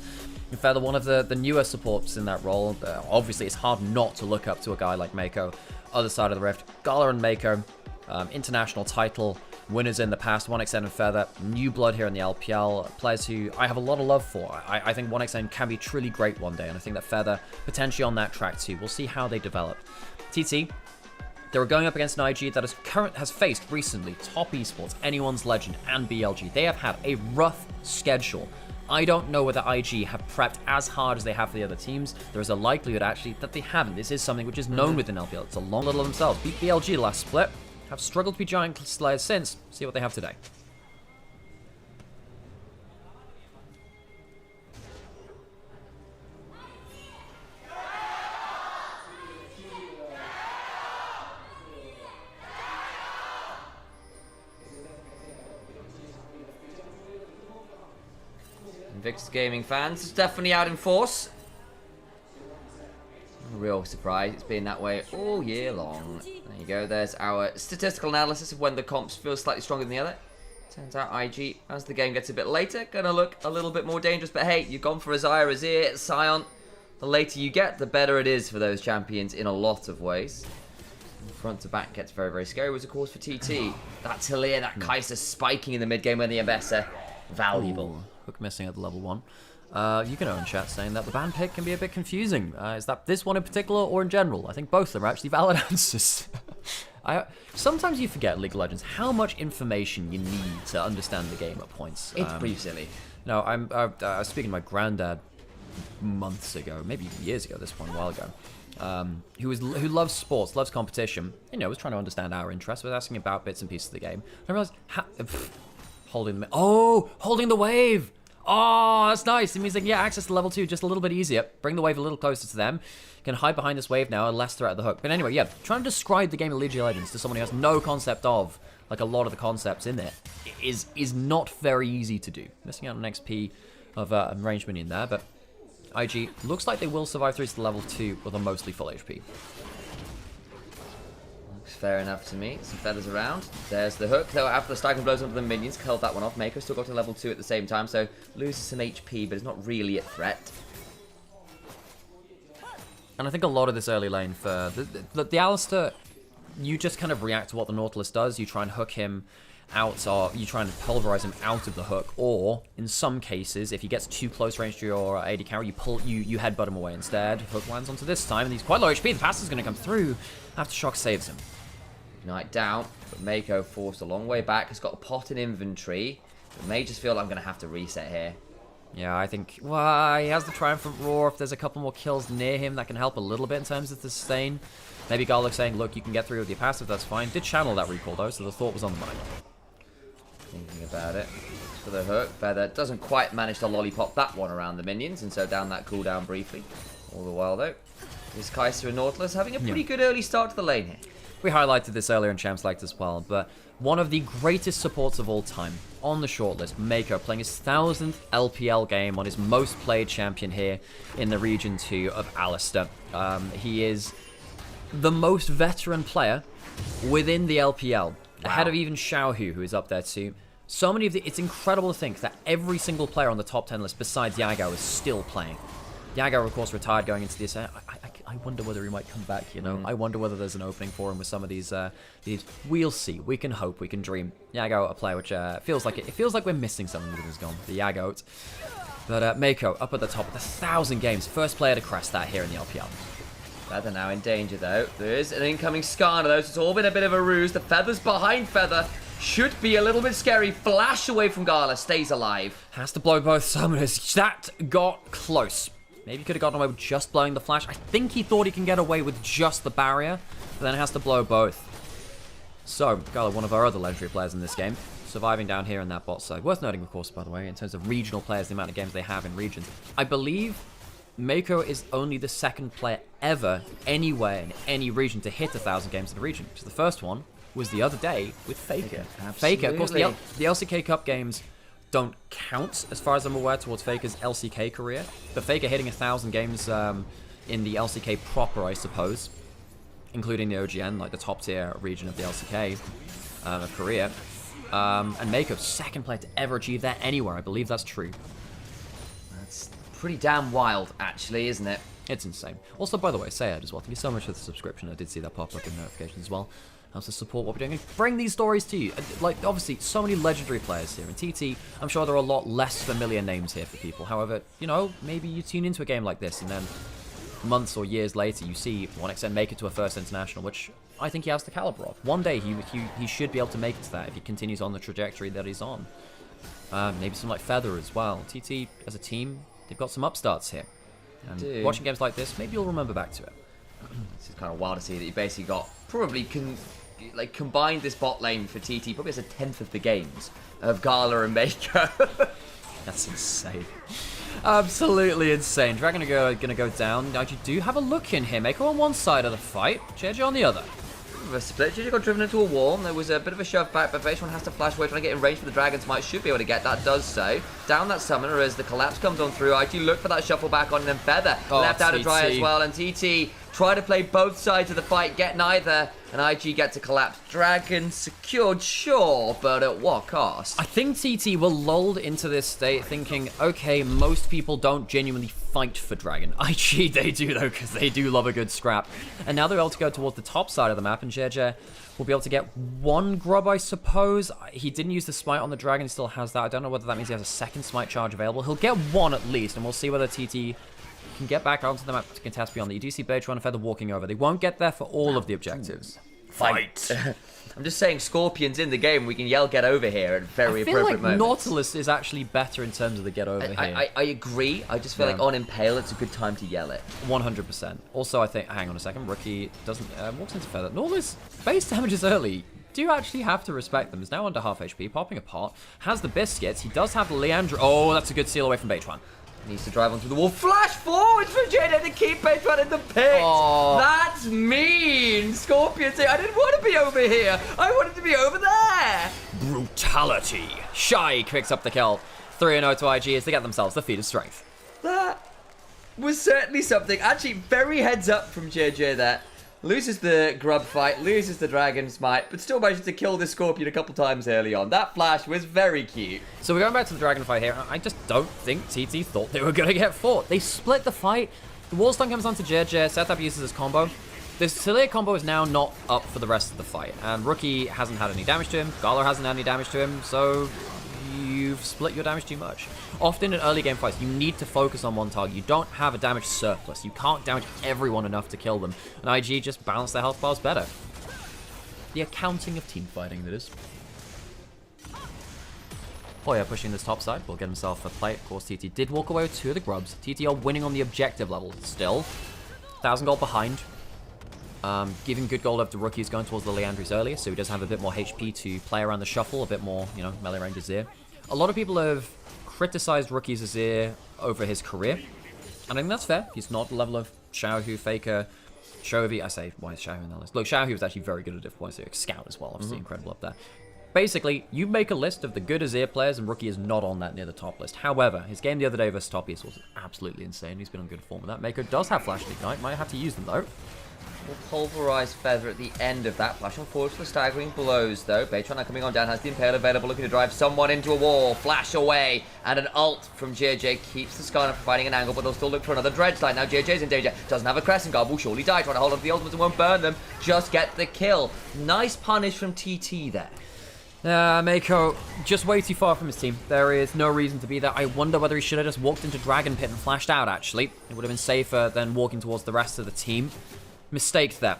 In fact, one of the newer supports in that role. Obviously, it's hard not to look up to a guy like Mako. Other side of the rift, Gala and Mako, international title winners in the past, 1xN and Feather, new blood here in the LPL, players who I have a lot of love for. I think 1xN can be truly great one day, and I think that Feather potentially on that track too. We'll see how they develop. TT, they were going up against an IG that has faced recently top esports, Anyone's Legend, and BLG. They have had a rough schedule. I don't know whether IG have prepped as hard as they have for the other teams. There is a likelihood, actually, that they haven't. This is something which is known within LPL. It's a long little of themselves. Beat BLG last split. Have struggled to be giant slayers since. See what they have today. Invictus Gaming fans, it's definitely out in force. A real surprise, it's been that way all year long. There you go, there's our statistical analysis of when the comps feel slightly stronger than the other. Turns out IG, as the game gets a bit later, gonna look a little bit more dangerous. But hey, you've gone for Azire, Azir, Sion. The later you get, the better it is for those champions in a lot of ways. Front to back gets very, very scary, was of course for TT. That Talia, that Kai'Sa spiking in the mid game when the Ambessa. Valuable. Ooh, hook missing at the level 1. You can own chat saying that the ban pick can be a bit confusing. Is that this one in particular or in general? I think both of them are actually valid answers. Sometimes you forget, League of Legends, how much information you need to understand the game at points. It's pretty silly. No, I was speaking to my granddad months ago, maybe even years ago, this one, a while ago, who loves sports, loves competition, was trying to understand our interests, was asking about bits and pieces of the game. I realized, holding the wave! Oh, that's nice. It means they can get access to level 2 just a little bit easier. Bring the wave a little closer to them. Can hide behind this wave now, less threat of the hook. But anyway, yeah, trying to describe the game of League of Legends to someone who has no concept of, like, a lot of the concepts in there is not very easy to do. Missing out on an XP of a ranged minion there, but IG looks like they will survive through to level 2 with a mostly full HP. Fair enough to me. Some feathers around. There's the hook. Though after the stacking blows onto the minions, killed that one off. Mako still got to level 2 at the same time, so loses some HP, but it's not really a threat. And I think a lot of this early lane for the Alistar, you just kind of react to what the Nautilus does. You try and hook him out, or you try and pulverize him out of the hook, or in some cases, if he gets too close range to your AD carry, you headbutt him away instead. Hook lands onto this time, and he's quite low HP. The pass is going to come through after Shock saves him. Ignite down, but Mako forced a long way back. Has got a pot in inventory. It may just feel like I'm going to have to reset here. Yeah, I think, well, he has the Triumphant Roar. If there's a couple more kills near him, that can help a little bit in terms of the sustain. Maybe Garlic saying, look, you can get through with your passive, that's fine. Did channel that recall, though, so the thought was on the mind. Thinking about it. For the hook, Feather doesn't quite manage to lollipop that one around the minions, and so down that cooldown briefly. All the while, though, this Kai'Sa and Nautilus having a pretty good early start to the lane here. We highlighted this earlier in Champs Select as well, but one of the greatest supports of all time on the shortlist, Mako, playing his 1000th LPL game on his most played champion here in the Region 2 of Alistar. He is the most veteran player within the LPL, ahead of even Xiaohu, who is up there too. So many of it's incredible to think that every single player on the top 10 list besides Yagao is still playing. Yagao, of course, retired going into this. I wonder whether he might come back, I wonder whether there's an opening for him with some of these. We'll see. We can hope. We can dream. Yagao, a player which feels like we're missing something with his gone. The Yagoat. But Mako, up at the top with 1,000 games. First player to crest that here in the LPL. Feather now in danger, though. There is an incoming Skarner, though, so it's all been a bit of a ruse. The Feather's behind Feather. Should be a little bit scary. Flash away from Gala. Stays alive. Has to blow both summoners. That got close. Maybe could have gotten away with just blowing the flash. I think he thought he can get away with just the barrier, but then it has to blow both. So, Gala, one of our other legendary players in this game, surviving down here in that bot side. Worth noting, of course, by the way, in terms of regional players, the amount of games they have in regions. I believe Mako is only the second player ever, anywhere, in any region, to hit 1,000 games in a region. Because the first one was the other day with Faker. Faker, of course, the LCK Cup games don't count, as far as I'm aware, towards Faker's LCK career. But Faker hitting 1,000 games in the LCK proper, I suppose, including the OGN, like the top tier region of the LCK of Korea. And Mako, second player to ever achieve that anywhere. I believe that's true. That's pretty damn wild, actually, isn't it? It's insane. Also, by the way, Sayed as well, thank you so much for the subscription. I did see that pop up in notifications as well. helps to support what we're doing and bring these stories to you. Like, obviously, so many legendary players here. In TT, I'm sure there are a lot less familiar names here for people. However, you know, maybe you tune into a game like this and then months or years later, you see 1xN make it to a first international, which I think he has the caliber of. One day, he should be able to make it to that if he continues on the trajectory that he's on. Maybe something like Feather as well. TT, as a team, they've got some upstarts here. And watching games like this, maybe you'll remember back to it. This is kind of wild to see that you basically got probably combined this bot lane for TT probably as a 10th of the games of Gala and Mako. That's insane. Absolutely insane. Dragon gonna go down. Now you do have a look in here. Mako on one side of the fight, JJ on the other. A split. JJ got driven into a wall. There was a bit of a shove back, but Baseman has to flash away, trying to get in range for the Dragon's Might. Should be able to get that. Does so. Down that summoner as the collapse comes on through. IG look for that shuffle back on, and then Feather left out to dry as well. And TT try to play both sides of the fight, get neither, and IG get to collapse. Dragon secured, sure, but at what cost? I think TT were lulled into this state thinking, okay, most people don't genuinely fight for Dragon. IG, they do though, because they do love a good scrap. And now they're able to go towards the top side of the map, and JJ will be able to get one grub, I suppose. He didn't use the smite on the Dragon, he still has that. I don't know whether that means he has a second smite charge available. He'll get one at least, and we'll see whether TT can get back onto the map to contest beyond that. You do see Beidron and Feather walking over. They won't get there for all of the objectives. Fight! I'm just saying, Scorpion's in the game. We can yell "get over here" at very appropriate moments. Nautilus is actually better in terms of the get over here. I agree. I just feel like on Impale, it's a good time to yell it. 100%. Also, I think, hang on a second, Rookie doesn't walks into Feather. Nautilus base damages early. Do you actually have to respect them? He's now under half HP, popping apart. Has the biscuits. He does have Leandro. Oh, that's a good seal away from Beidron. Needs to drive onto the wall. Flash forwards for JD to keep Beidron in the pit. Oh. That's mean. Scorpion say, I didn't want to be over here. I wanted to be over there. Brutality. Shy picks up the kill. 3-0 to IG as they get themselves the feat of strength. That was certainly something. Actually, very heads up from JJ there. Loses the grub fight, loses the Dragon's Might, but still manages to kill this Scorpion a couple times early on. That flash was very cute. So we're going back to the Dragon fight here. I just don't think TT thought they were going to get fought. They split the fight. The wall stun comes onto JJ. Setup uses his combo. This Celia combo is now not up for the rest of the fight. And Rookie hasn't had any damage to him. Gala hasn't had any damage to him. So you've split your damage too much. Often in early game fights, you need to focus on one target. You don't have a damage surplus. You can't damage everyone enough to kill them. And IG just balance their health bars better. The accounting of team fighting, that is. Hoya pushing this top side will get himself a play. Of course, TT did walk away with 2 of the grubs. TT are winning on the objective level still. 1,000 gold behind. Giving good gold over to Rookie is going towards the Leandris earlier, so he does have a bit more HP to play around the shuffle, a bit more, you know, melee range Azir. A lot of people have criticized Rookie's Azir over his career, and I think that's fair. He's not the level of Xiaohu, Faker, Shovi. I say, why is Xiaohu in that list? Look, Xiaohu was actually very good at different points. Scout as well, obviously incredible up there. Basically, you make a list of the good Azir players, and Rookie is not on that near the top list. However, his game the other day versus Topius was absolutely insane. He's been on good form with that. Mako does have Flash and Ignite, might have to use them though. Will pulverize Feather at the end of that. Flashing forward for the staggering blows, though. Beidron now coming on down, has the Impale available, looking to drive someone into a wall. Flash away, and an ult from JJ keeps the Skarner providing an angle, but they'll still look for another Dredge line. Now JJ's in danger, doesn't have a Crescent Guard, will surely die, trying to hold on to the ultimates and won't burn them. Just get the kill. Nice punish from TT there. Mako, just way too far from his team. There is no reason to be there. I wonder whether he should have just walked into Dragon Pit and flashed out, actually. It would have been safer than walking towards the rest of the team. Mistake there.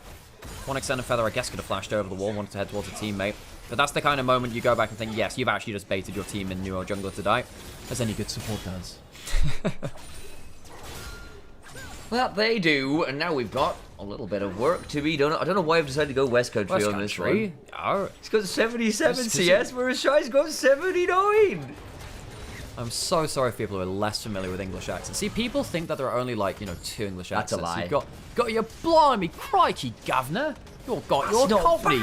1xN and Feather, I guess, could have flashed over the wall, wanted to head towards a teammate. But that's the kind of moment you go back and think, yes, you've actually just baited your team in Nuo Jungler to die. As any good support does. Well, they do, and now we've got a little bit of work to be done. I don't know why I've decided to go West Country on this one. Oh. He's got 77 CS, whereas Shy's got 79. I'm so sorry for people who are less familiar with English accents. See, people think that there are only, like, 2 English accents. That's a lie. You've got your blimey, crikey, governor. You've got your Cockney.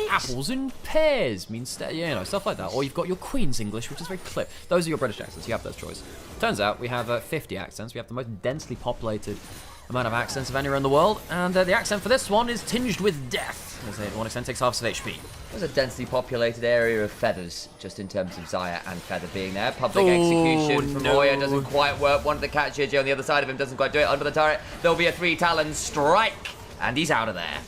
Apples and pears means, stuff like that. Or you've got your Queen's English, which is very clip. Those are your British accents. You have those choices. Turns out we have 50 accents. We have the most densely populated amount of accents of anywhere in the world. And the accent for this one is tinged with death. As 1xN takes half of HP. There's a densely populated area of feathers, just in terms of Xayah and Feather being there. Public execution from Hoya doesn't quite work. Wanted to catch JJ on the other side of him, doesn't quite do it. Under the turret, there'll be a 3 Talon strike, and he's out of there.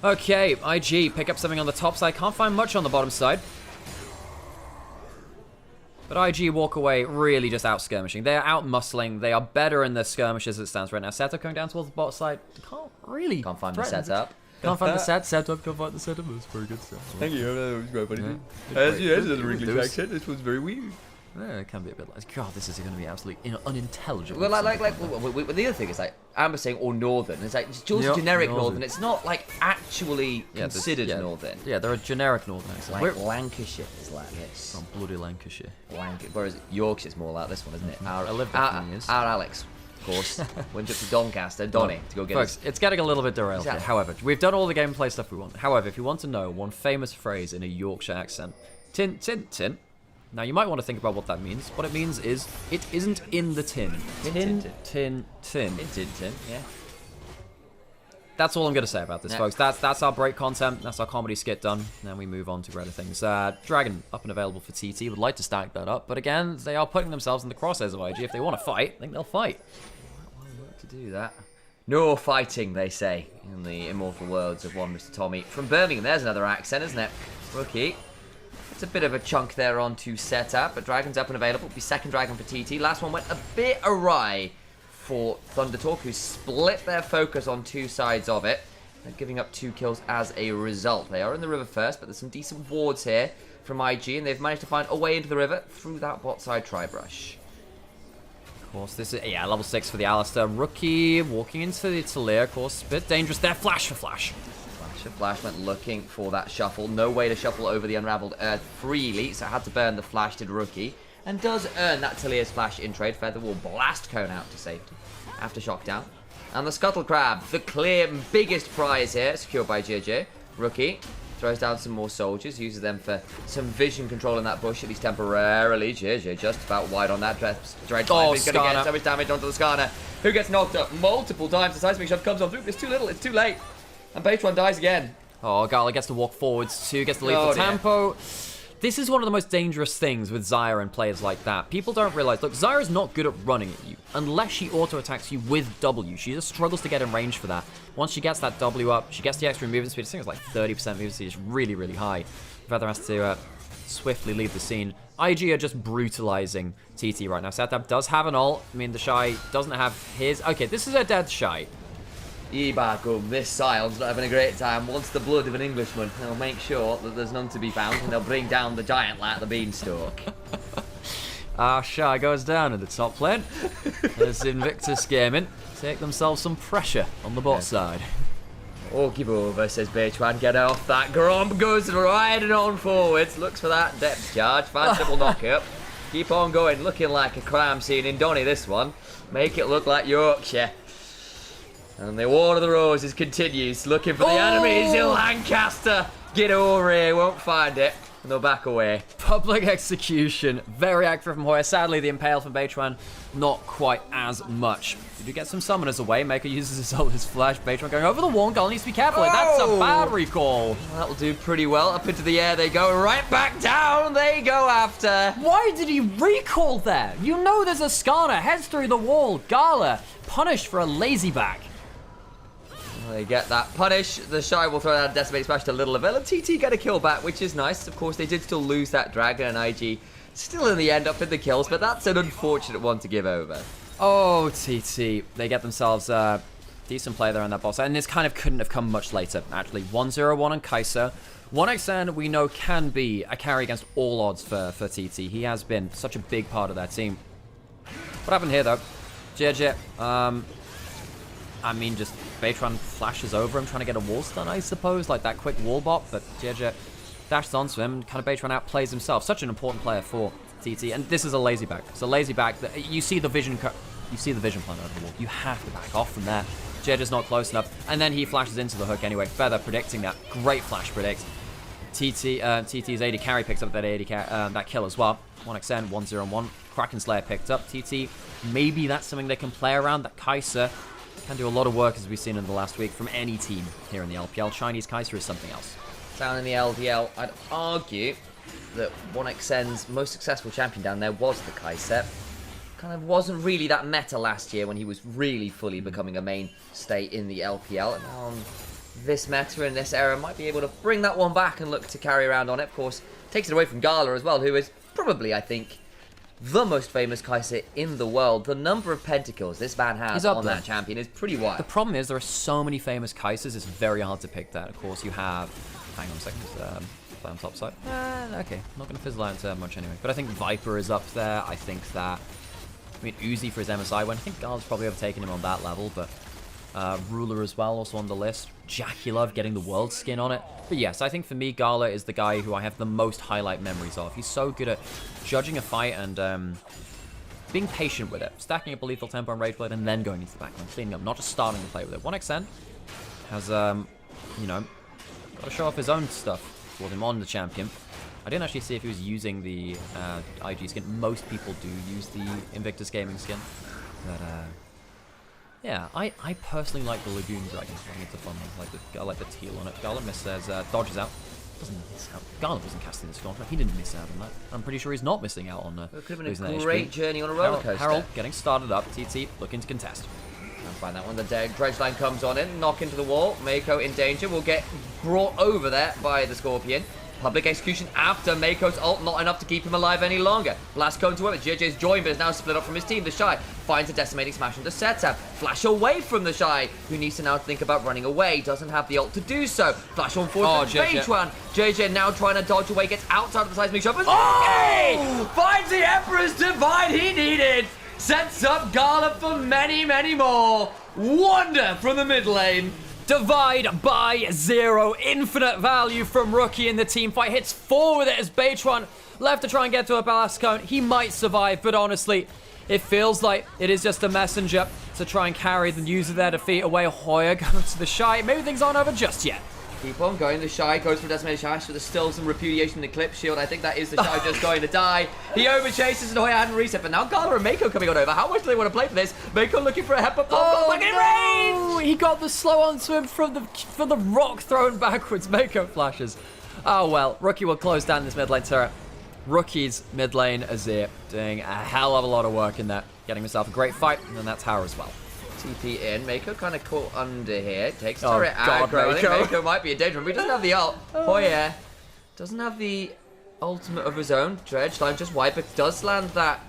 Okay, IG, pick up something on the top side. Can't find much on the bottom side. But IG walk away really just out skirmishing. They are out muscling. They are better in their skirmish as it stands right now. Setup going down towards the bot side. Can't find the setup. Can't find the setup. Can't find the setup. It was very good stuff. Thank you. That was very funny. This was very weird. Yeah, it can be a bit like, God, this is going to be absolutely unintelligible. Well, the other thing is, like, Amber saying or northern. It's like, it's just generic northern. It's not, like, actually considered northern. Yeah, they're a generic northern accent. Like, Lancashire is like this. Oh, bloody Lancashire. Whereas Yorkshire's more like this one, isn't it? I lived there for years. Our Alex, of course, went up to Doncaster, Donny, to go get Folks, it's getting a little bit derailed here. However, we've done all the gameplay stuff we want. However, if you want to know one famous phrase in a Yorkshire accent, tin, tin, tin. Now, you might want to think about what that means. What it means is, it isn't in the tin. Tin, tin, tin. Tin, tin, yeah. That's all I'm going to say about this, folks. That's our break content. That's our comedy skit done. Now we move on to greater things. Dragon, up and available for TT. Would like to stack that up. But again, they are putting themselves in the crosshairs of IG. If they want to fight, I think they'll fight. Well, work to do that. No fighting, they say, in the immortal words of one Mr. Tommy. From Birmingham, there's another accent, isn't it? Rookie. It's a bit of a chunk there on to set up, but Dragon's up and available. It'll be second Dragon for TT. Last one went a bit awry for Thunder Talk, who split their focus on two sides of it. They're giving up 2 kills as a result. They are in the river first, but there's some decent wards here from IG, and they've managed to find a way into the river through that bot side tri-brush. Of course, this is, level 6 for the Alistair. Rookie walking into the Talia, of course. A bit dangerous there. Flash for Flash. Flash went looking for that shuffle. No way to shuffle over the unraveled earth freely, so had to burn the Flash, did Rookie. And does earn that Talia's Flash in trade. Feather will blast Cone out to safety. Aftershock down. And the Scuttle Crab, the clear biggest prize here, secured by JJ. Rookie throws down some more soldiers, uses them for some vision control in that bush, at least temporarily. JJ just about wide on that dread. He's going to get so much damage onto the Skarner, who gets knocked up multiple times. The seismic shove comes on through. It's too little, it's too late. And Patron dies again. Oh, Gala gets to walk forwards too, gets to leave the tempo. This is one of the most dangerous things with Zyra and players like that. People don't realize, look, Zyra's not good at running at you unless she auto-attacks you with W. She just struggles to get in range for that. Once she gets that W up, she gets the extra movement speed. I think it's like 30% movement speed. It's really, really high. Feather has to swiftly leave the scene. IG are just brutalizing TT right now. Setup does have an ult. I mean, the Shy doesn't have his. Okay, this is a dead Shy. Ibagum, this Scion's not having a great time. Wants the blood of an Englishman. They'll make sure that there's none to be found, and they'll bring down the giant like the beanstalk. Shy goes down in the top lane. As Invictus Gaming take themselves some pressure on the bot side. Oh, give over, says Bechuan. Get off that. Gromp goes riding on forwards. Looks for that depth charge. Finds double knock-up. Keep on going. Looking like a crime scene in Donny, this one. Make it look like Yorkshire. And the War of the Roses continues, looking for the enemies in Lancaster. Get over here, won't find it. And they'll back away. Public execution, very accurate from Hoya. Sadly, the Impale from Beitran, not quite as much. Did you get some summoners away? Maker uses his flash. Beitran going over the wall. Gull needs to be careful. That's a bad recall. Well, that'll do pretty well. Up into the air they go. Right back down they go after. Why did he recall there? You know there's a Skarner. Heads through the wall. Gala punished for a lazy back. They get that punish. The Shy will throw out a Decimate Smash to Little Lavelle. And TT get a kill back, which is nice. Of course, they did still lose that Dragon, and IG still in the end up with the kills, but that's an unfortunate one to give over. Oh, TT. They get themselves a decent play there on that boss. And this kind of couldn't have come much later, actually. 1-0-1 on Kaiser. 1xN we know can be a carry against all odds for TT. He has been such a big part of that team. What happened here, though? JJ, I mean, just Beitran flashes over him, trying to get a wall stun, I suppose, like that quick wall bop, but JJ dashes onto him, kind of Beitran outplays himself. Such an important player for TT, and this is a lazy back. It's a lazy back that you see the vision plan over the wall. You have to back off from there. JJ's not close enough, and then he flashes into the hook anyway. Feather predicting that. Great flash predict. TT's AD carry picks up that that kill as well. 1xN, 1-0-1. Kraken Slayer picked up. TT, maybe that's something they can play around. That Kaiser can do a lot of work, as we've seen in the last week, from any team here in the LPL. Chinese Kaiser is something else. Down in the LDL, I'd argue that 1xN's most successful champion down there was the Kaiser. Kind of wasn't really that meta last year when he was really fully becoming a mainstay in the LPL. And now on this meta and this era might be able to bring that one back and look to carry around on it. Of course, takes it away from Gala as well, who is probably, I think, the most famous Kaiser in the world. The number of pentakills this man has on that champion is pretty wild. The problem is there are so many famous Kaisers, it's very hard to pick that. Of course, you have... Hang on a second. Play on top side. Okay, not going to fizzle out much anyway. But I think Viper is up there. I think that... I mean, Uzi for his MSI win. I think Gala's probably overtaken him on that level, but... Ruler as well, also on the list. Jackie getting the world skin on it. But yes, I think for me, Gala is the guy who I have the most highlight memories of. He's so good at judging a fight and being patient with it. Stacking up a lethal tempo on Rage Blade and then going into the backline, cleaning up, not just starting to play with it. 1xN has, you know, got to show off his own stuff for him on the champion. I didn't actually see if he was using the IG skin. Most people do use the Invictus Gaming skin. But, yeah, I personally like the Lagoon Dragon. I think it's a fun one. I like the teal on it. Gala misses, dodges out. Doesn't miss out. Gala wasn't casting this contract. He didn't miss out on that. I'm pretty sure he's not missing out on it could have been a great journey on a roller coaster. Harold getting started up. TT looking to contest. I'll find that one. The dredge line comes on in. Knock into the wall. Mako in danger. Will get brought over there by the Scorpion. Public execution after Mako's ult, not enough to keep him alive any longer. Blast going to him, JJ's joined, but is now split up from his team. The Shy finds a decimating smash into Setup. Flash away from the Shy, who needs to now think about running away. Doesn't have the ult to do so. Flash on forward to Beitwan. JJ now trying to dodge away, gets outside of the seismic shot. Finds the Emperor's Divide he needed. Sets up Gala for many, many more. Wonder from the mid lane. Divide by 0. Infinite value from Rookie in the team fight. Hits 4 with it as Beitwan left to try and get to a blast cone. He might survive, but honestly, it feels like it is just a messenger to try and carry the news of their defeat away. Hoya goes to the Shy. Maybe things aren't over just yet. Keep on going. The Shy goes for decimated Shash, but there's still some repudiation in the clip shield. I think that is the Shy just going to die. He overchases and Hoya hadn't reset, but now Gala and Mako coming on over. How much do they want to play for this? Mako looking for a Hepper Pop. Range! He got the slow onto him from the rock thrown backwards. Mako flashes. Oh well, Rookie will close down this mid lane turret. Rookie's mid lane Azir doing a hell of a lot of work in that. Getting himself a great fight, and then that's Hara as well. TP in. Mako kind of caught under here. Takes turret aggro. I think Mako might be in danger, but he doesn't have the ult. Hoya doesn't have the ultimate of his own. Dredge line just wipe, but does land that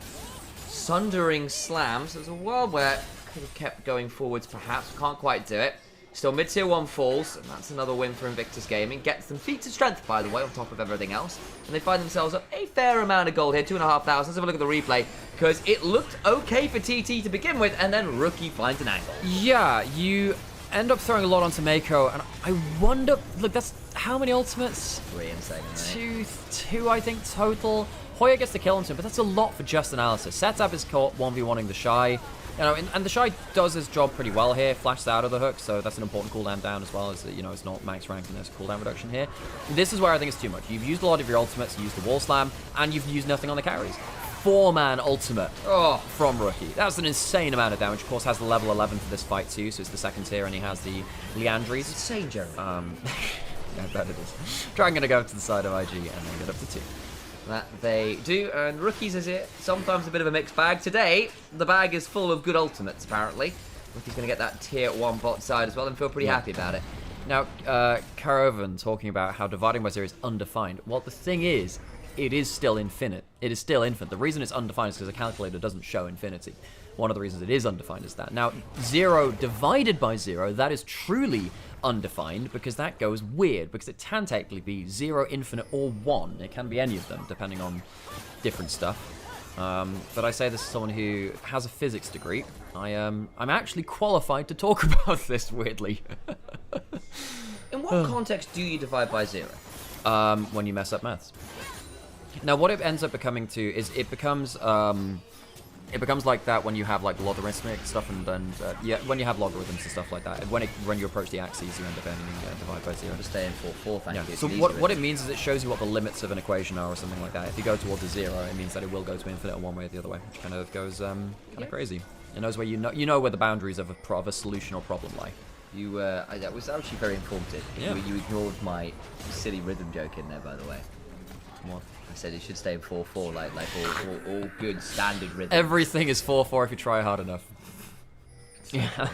sundering slam. So there's a world where could have kept going forwards perhaps. Can't quite do it. Still mid-tier 1 falls, and that's another win for Invictus Gaming. Gets them feats of strength, by the way, on top of everything else. And they find themselves up a fair amount of gold here, 2,500. Let's have a look at the replay, because it looked okay for TT to begin with, and then Rookie finds an angle. Yeah, you end up throwing a lot onto Mako, and I wonder, look, that's how many ultimates? 3 in second, Two, I think, total. Hoya gets the kill onto him, but that's a lot for just analysis. Sets up his caught 1v1ing the Shy. You know, and the Shy does his job pretty well here. Flashes out of the hook, so that's an important cooldown down as well. As you know, it's not max rank and there's cooldown reduction here. This is where I think it's too much. You've used a lot of your ultimates. You used the wall slam, and you've used nothing on the carries. 4-man ultimate from Rookie. That's an insane amount of damage. Of course, has the level 11 for this fight too, so it's the second tier, and he has the Leandries. Insane, Jeremy. I bet it is. Dragon gonna go to the side of IG and then get up to 2. That they do, and Rookies is it sometimes a bit of a mixed bag. Today, the bag is full of good ultimates, apparently. Rookie's going to get that tier 1 bot side as well and feel pretty happy about it. Now, Karovan talking about how dividing by 0 is undefined. Well, the thing is, it is still infinite. It is still infinite. The reason it's undefined is because the calculator doesn't show infinity. One of the reasons it is undefined is that. Now, 0 divided by 0, that is truly undefined, because that goes weird, because it can technically be 0, infinite, or 1. It can be any of them, depending on different stuff. But I say this as someone who has a physics degree. I'm actually qualified to talk about this, weirdly. In what context do you divide by 0? When you mess up maths. Now, what it ends up becoming to is it becomes like that when you have like logarithmic stuff yeah, when you have logarithms and stuff like that. When you approach the axes, you end up ending divide by 0. Just stay in 4/4, thank you. So what it means is it shows you what the limits of an equation are or something like that. If you go towards a 0, it means that it will go to infinite one way or the other way, which kind of goes kind of crazy. It knows where you know where the boundaries of a solution or problem lie. That was actually very informative. Yeah. You ignored my silly rhythm joke in there, by the way. What? I said it should stay in 4/4, like all good standard rhythm. Everything is 4/4 if you try hard enough. Yeah.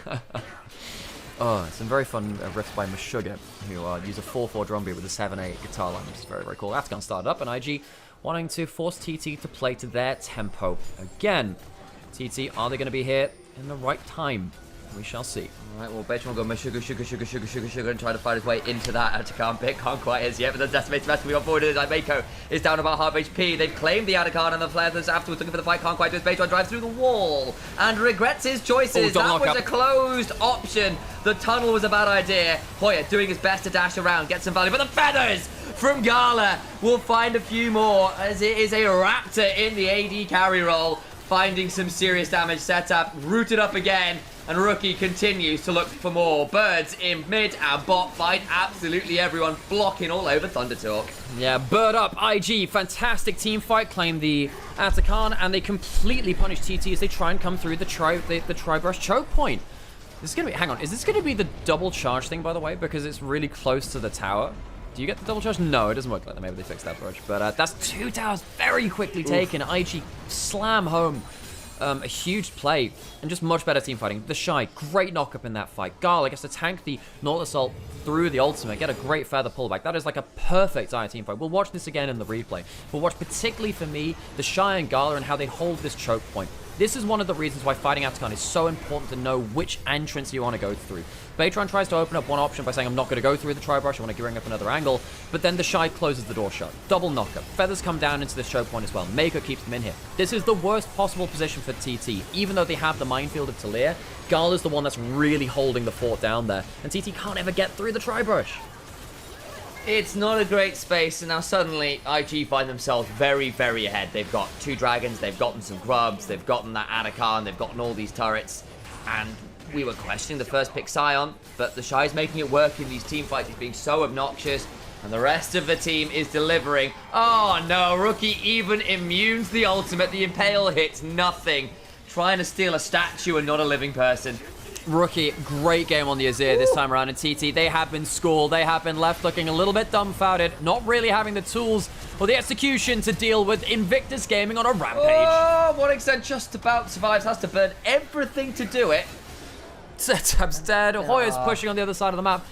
Oh, some very fun riffs by Meshuggah, who use a 4/4 drum beat with a 7/8 guitar line, which is very, very cool. Atakan started up, and IG wanting to force TT to play to their tempo. Again, TT, are they going to be here in the right time? We shall see. Alright, well, Beitron will go sugar, and try to fight his way into that Atakan pick. Can't quite as yet, but the Decimate's mess we got forward. Mako is down about half HP. They've claimed the Atakan, and the Flathers afterwards looking for the fight. Can't quite do it. Beitron drives through the wall and regrets his choices. That was a closed option. The tunnel was a bad idea. Hoya doing his best to dash around, get some value, but the feathers from Gala will find a few more, as it is a Raptor in the AD carry role, finding some serious damage setup, rooted up again. And Rookie continues to look for more. Birds in mid and bot fight absolutely everyone, blocking all over Thunder Talk. Yeah, Bird up, IG, fantastic team fight, claim the Atakan, and they completely punish TT as they try and come through the Tri-Brush choke point. This is going to be, hang on, is this going to be the double charge thing, by the way? Because it's really close to the tower. Do you get the double charge? No, it doesn't work like that. Maybe they fixed that bridge. But that's 2 towers very quickly taken. IG slam home. A huge play, and just much better team fighting. The Shy, great knock-up in that fight. Gala gets to tank the Naught Assault through the ultimate, get a great feather pullback. That is like a perfect Dire team fight. We'll watch this again in the replay. We'll watch particularly for me, the Shy and Gala and how they hold this choke point. This is one of the reasons why fighting Atakan is so important to know which entrance you want to go through. Beitron tries to open up one option by saying, I'm not going to go through the Tri-Brush, I want to bring up another angle, but then the Shy closes the door shut. Double knockup. Feathers come down into this choke point as well. Mako keeps them in here. This is the worst possible position for TT. Even though they have the minefield of Talir, Gala's the one that's really holding the fort down there, and TT can't ever get through the Tri-Brush. It's not a great space, and now suddenly IG find themselves very, very ahead. They've got 2 dragons, they've gotten some grubs, they've gotten that Atakan, they've gotten all these turrets, and we were questioning the first pick Sion, but the Shy's making it work in these team fights. He's being so obnoxious, and the rest of the team is delivering. Oh no, Rookie even immune to the ultimate. The Impale hits nothing. Trying to steal a statue and not a living person. Rookie, great game on the Azir this time around, and TT, they have been schooled. They have been left looking a little bit dumbfounded, not really having the tools or the execution to deal with Invictus Gaming on a rampage. Oh, what extent just about survives, has to burn everything to do it. Setup's dead. Hoya's pushing on the other side of the map,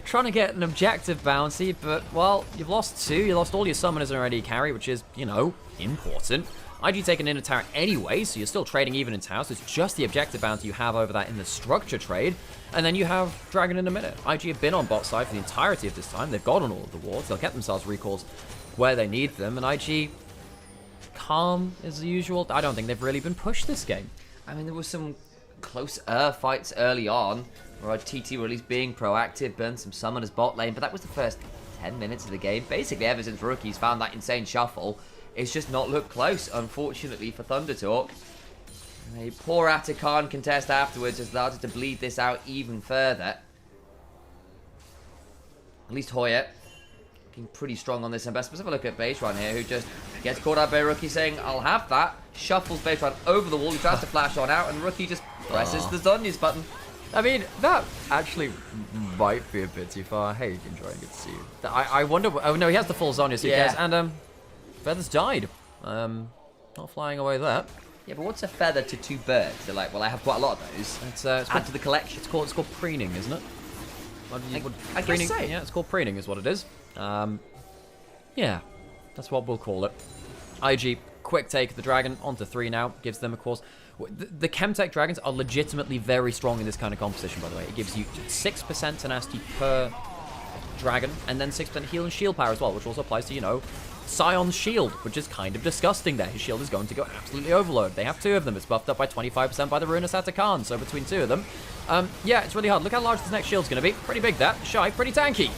trying to get an objective bounty, but, well, you've lost 2. You lost all your summoners and already carry, which is, you know, important. IG taking in a tower anyway, so you're still trading even in towers. So it's just the objective bounty you have over that in the structure trade. And then you have Dragon in a minute. IG have been on bot side for the entirety of this time. They've got on all of the wards. They'll get themselves recalls where they need them. And IG, calm as usual. I don't think they've really been pushed this game. I mean, there was some closer fights early on, where TT were at least being proactive, burned some summoners bot lane, but that was the first 10 minutes of the game. Basically, ever since Rookies found that insane shuffle, it's just not looked close, unfortunately, for Thunder Talk. And a poor Atakan contest afterwards has started to bleed this out even further. At least Hoya looking pretty strong on this end. Let's have a look at Beitron here, who just gets caught out by Rookie saying, I'll have that. Shuffles Beitron over the wall. He tries to flash on out, and Rookie just presses the Zhonya's button. I mean, that actually might be a bit too far. Hey, enjoying it to see you. I wonder... Oh, no, he has the full Zhonya, so he cares. And, Feathers died. Not flying away that. Yeah, but what's a feather to 2 birds? They're like, well, I have quite a lot of those. It's add to the collection. It's called preening, isn't it? I guess so. Yeah, it's called preening is what it is. Yeah, that's what we'll call it. IG, quick take of the dragon onto 3 now. Gives them, of course... The Chemtech dragons are legitimately very strong in this kind of composition, by the way. It gives you 6% tenacity per dragon, and then 6% heal and shield power as well, which also applies to, you know, Sion's shield, which is kind of disgusting there. His shield is going to go absolutely overload. They have 2 of them. It's buffed up by 25% by the Ruinous Atakan, so between 2 of them. Yeah, it's really hard. Look how large this next shield's going to be. Pretty big, that. Shy, pretty tanky.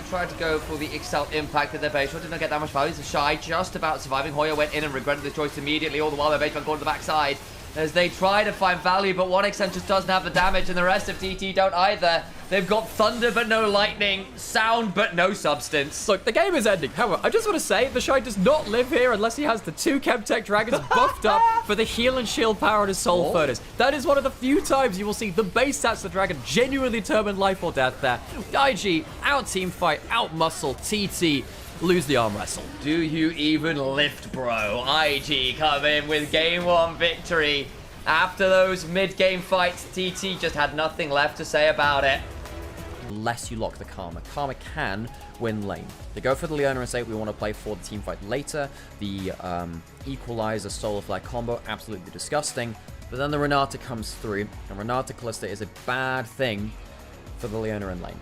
Tried to go for the Excel impact at their base. Did not get that much value. The Shy just about surviving. Hoya went in and regretted the choice immediately, all the while their base went going to the backside as they try to find value, but one extent just doesn't have the damage, and the rest of TT don't either. They've got thunder but no lightning, sound but no substance. Look, the game is ending. However, I just want to say, the Shy does not live here unless he has the 2 Chemtech dragons buffed up for the heal and shield power on his soul furnace. That is one of the few times you will see the base stats of the dragon genuinely determine life or death there. IG, out team fight, out muscle, TT, lose the arm wrestle. Do you even lift, bro? IG come in with game 1 victory. After those mid-game fights, TT just had nothing left to say about it. unless you lock the Karma. Karma can win lane. They go for the Leona and say, we want to play for the team fight later. The Equalizer Solar Flare combo, absolutely disgusting. But then the Renata comes through, and Renata Callista is a bad thing for the Leona in lane.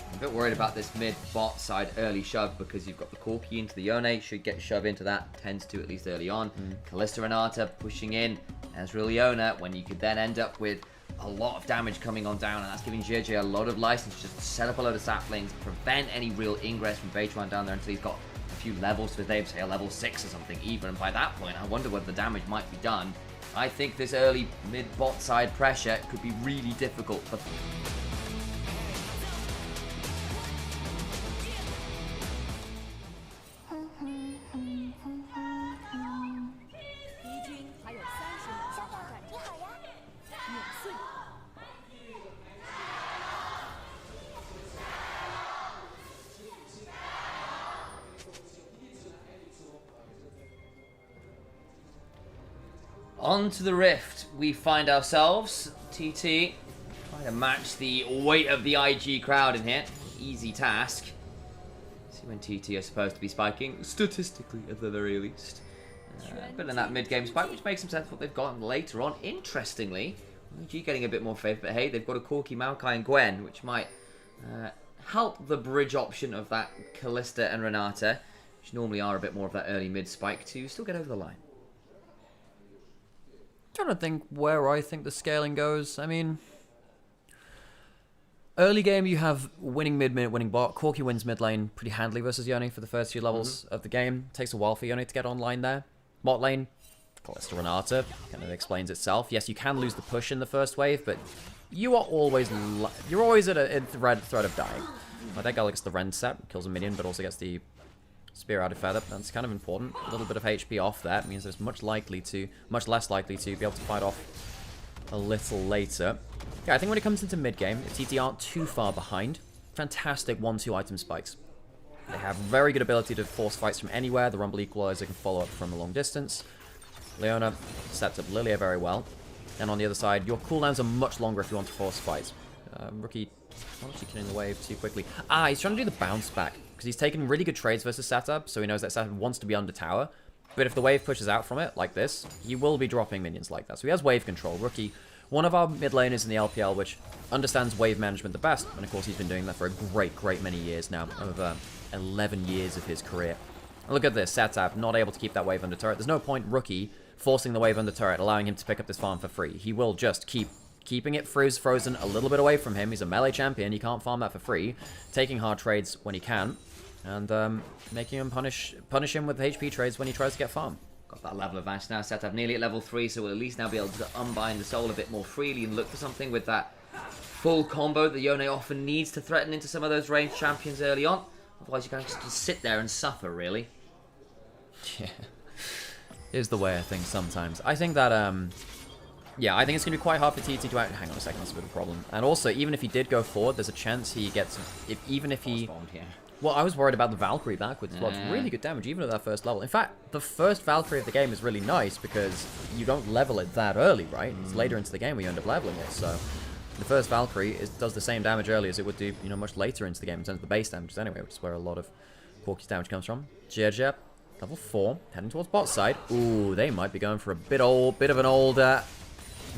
I'm a bit worried about this mid-bot side early shove because you've got the Corki into the Yone, should get shove into that, tends to at least early on. Callista Renata pushing in, Ezreal Leona, when you could then end up with a lot of damage coming on down, and that's giving JJ a lot of license just to set up a load of saplings, prevent any real ingress from Beitran down there until he's got a few levels to Dave, say a level 6 or something even, and by that point I wonder whether the damage might be done. I think this early mid-bot side pressure could be really difficult for... Onto the Rift, we find ourselves. TT trying to match the weight of the IG crowd in here. Easy task. See when TT are supposed to be spiking, statistically at the very least. But in that mid-game spike, which makes some sense what they've gotten later on. Interestingly, IG getting a bit more favor, but hey, they've got a Corki, Maokai, and Gwen, which might help the bridge option of that Callista and Renata, which normally are a bit more of that early mid spike, to still get over the line. Trying to think where I think the scaling goes. I mean, early game you have winning mid, winning bot. Corki wins mid lane pretty handily versus Yone for the first few levels of the game. Takes a while for Yone to get online there. Bot lane, Callista Renata kind of explains itself. Yes, you can lose the push in the first wave, but you are always at a threat of dying. Like that guy gets the Rend set, kills a minion, but also gets the Spear out of feather. That's kind of important. A little bit of HP off that means there's much less likely to be able to fight off a little later. Yeah, I think when it comes into mid game, if TT aren't too far behind, fantastic 1-2 item spikes. They have very good ability to force fights from anywhere. The Rumble Equalizer can follow up from a long distance. Leona sets up Lilia very well. And on the other side, your cooldowns are much longer if you want to force fights. Rookie not actually killing the wave too quickly. He's trying to do the bounce back. Because he's taken really good trades versus Satab, so he knows that Satab wants to be under tower. But if the wave pushes out from it, like this, he will be dropping minions like that. So he has wave control. Rookie, one of our mid laners in the LPL, which understands wave management the best. And of course, he's been doing that for a great many years now. Over 11 years of his career. And look at this, Satab not able to keep that wave under turret. There's no point Rookie forcing the wave under turret, allowing him to pick up this farm for free. He will just keeping it frozen a little bit away from him. He's a melee champion. He can't farm that for free. Taking hard trades when he can. And making him punish him with HP trades when he tries to get farm. Got that level advantage now, set up nearly at level 3, so we'll at least now be able to unbind the soul a bit more freely and look for something with that full combo that Yone often needs to threaten into some of those ranged champions early on. Otherwise, you can just sit there and suffer, really. Yeah. Is the way I think sometimes. I think that, yeah, I think it's going to be quite hard for TT to hang on a second, that's a bit of a problem. And also, even if he did go forward, there's a chance he gets, even if he... Well, I was worried about the Valkyrie backwards as well. It's really good damage, even at that first level. In fact, the first Valkyrie of the game is really nice because you don't level it that early, right? It's later into the game where you end up leveling it. So the first Valkyrie does the same damage early as it would do, you know, much later into the game in terms of the base damages anyway, which is where a lot of Corki's damage comes from. JDG, level 4, heading towards bot side. Ooh, they might be going for a bit of an old, the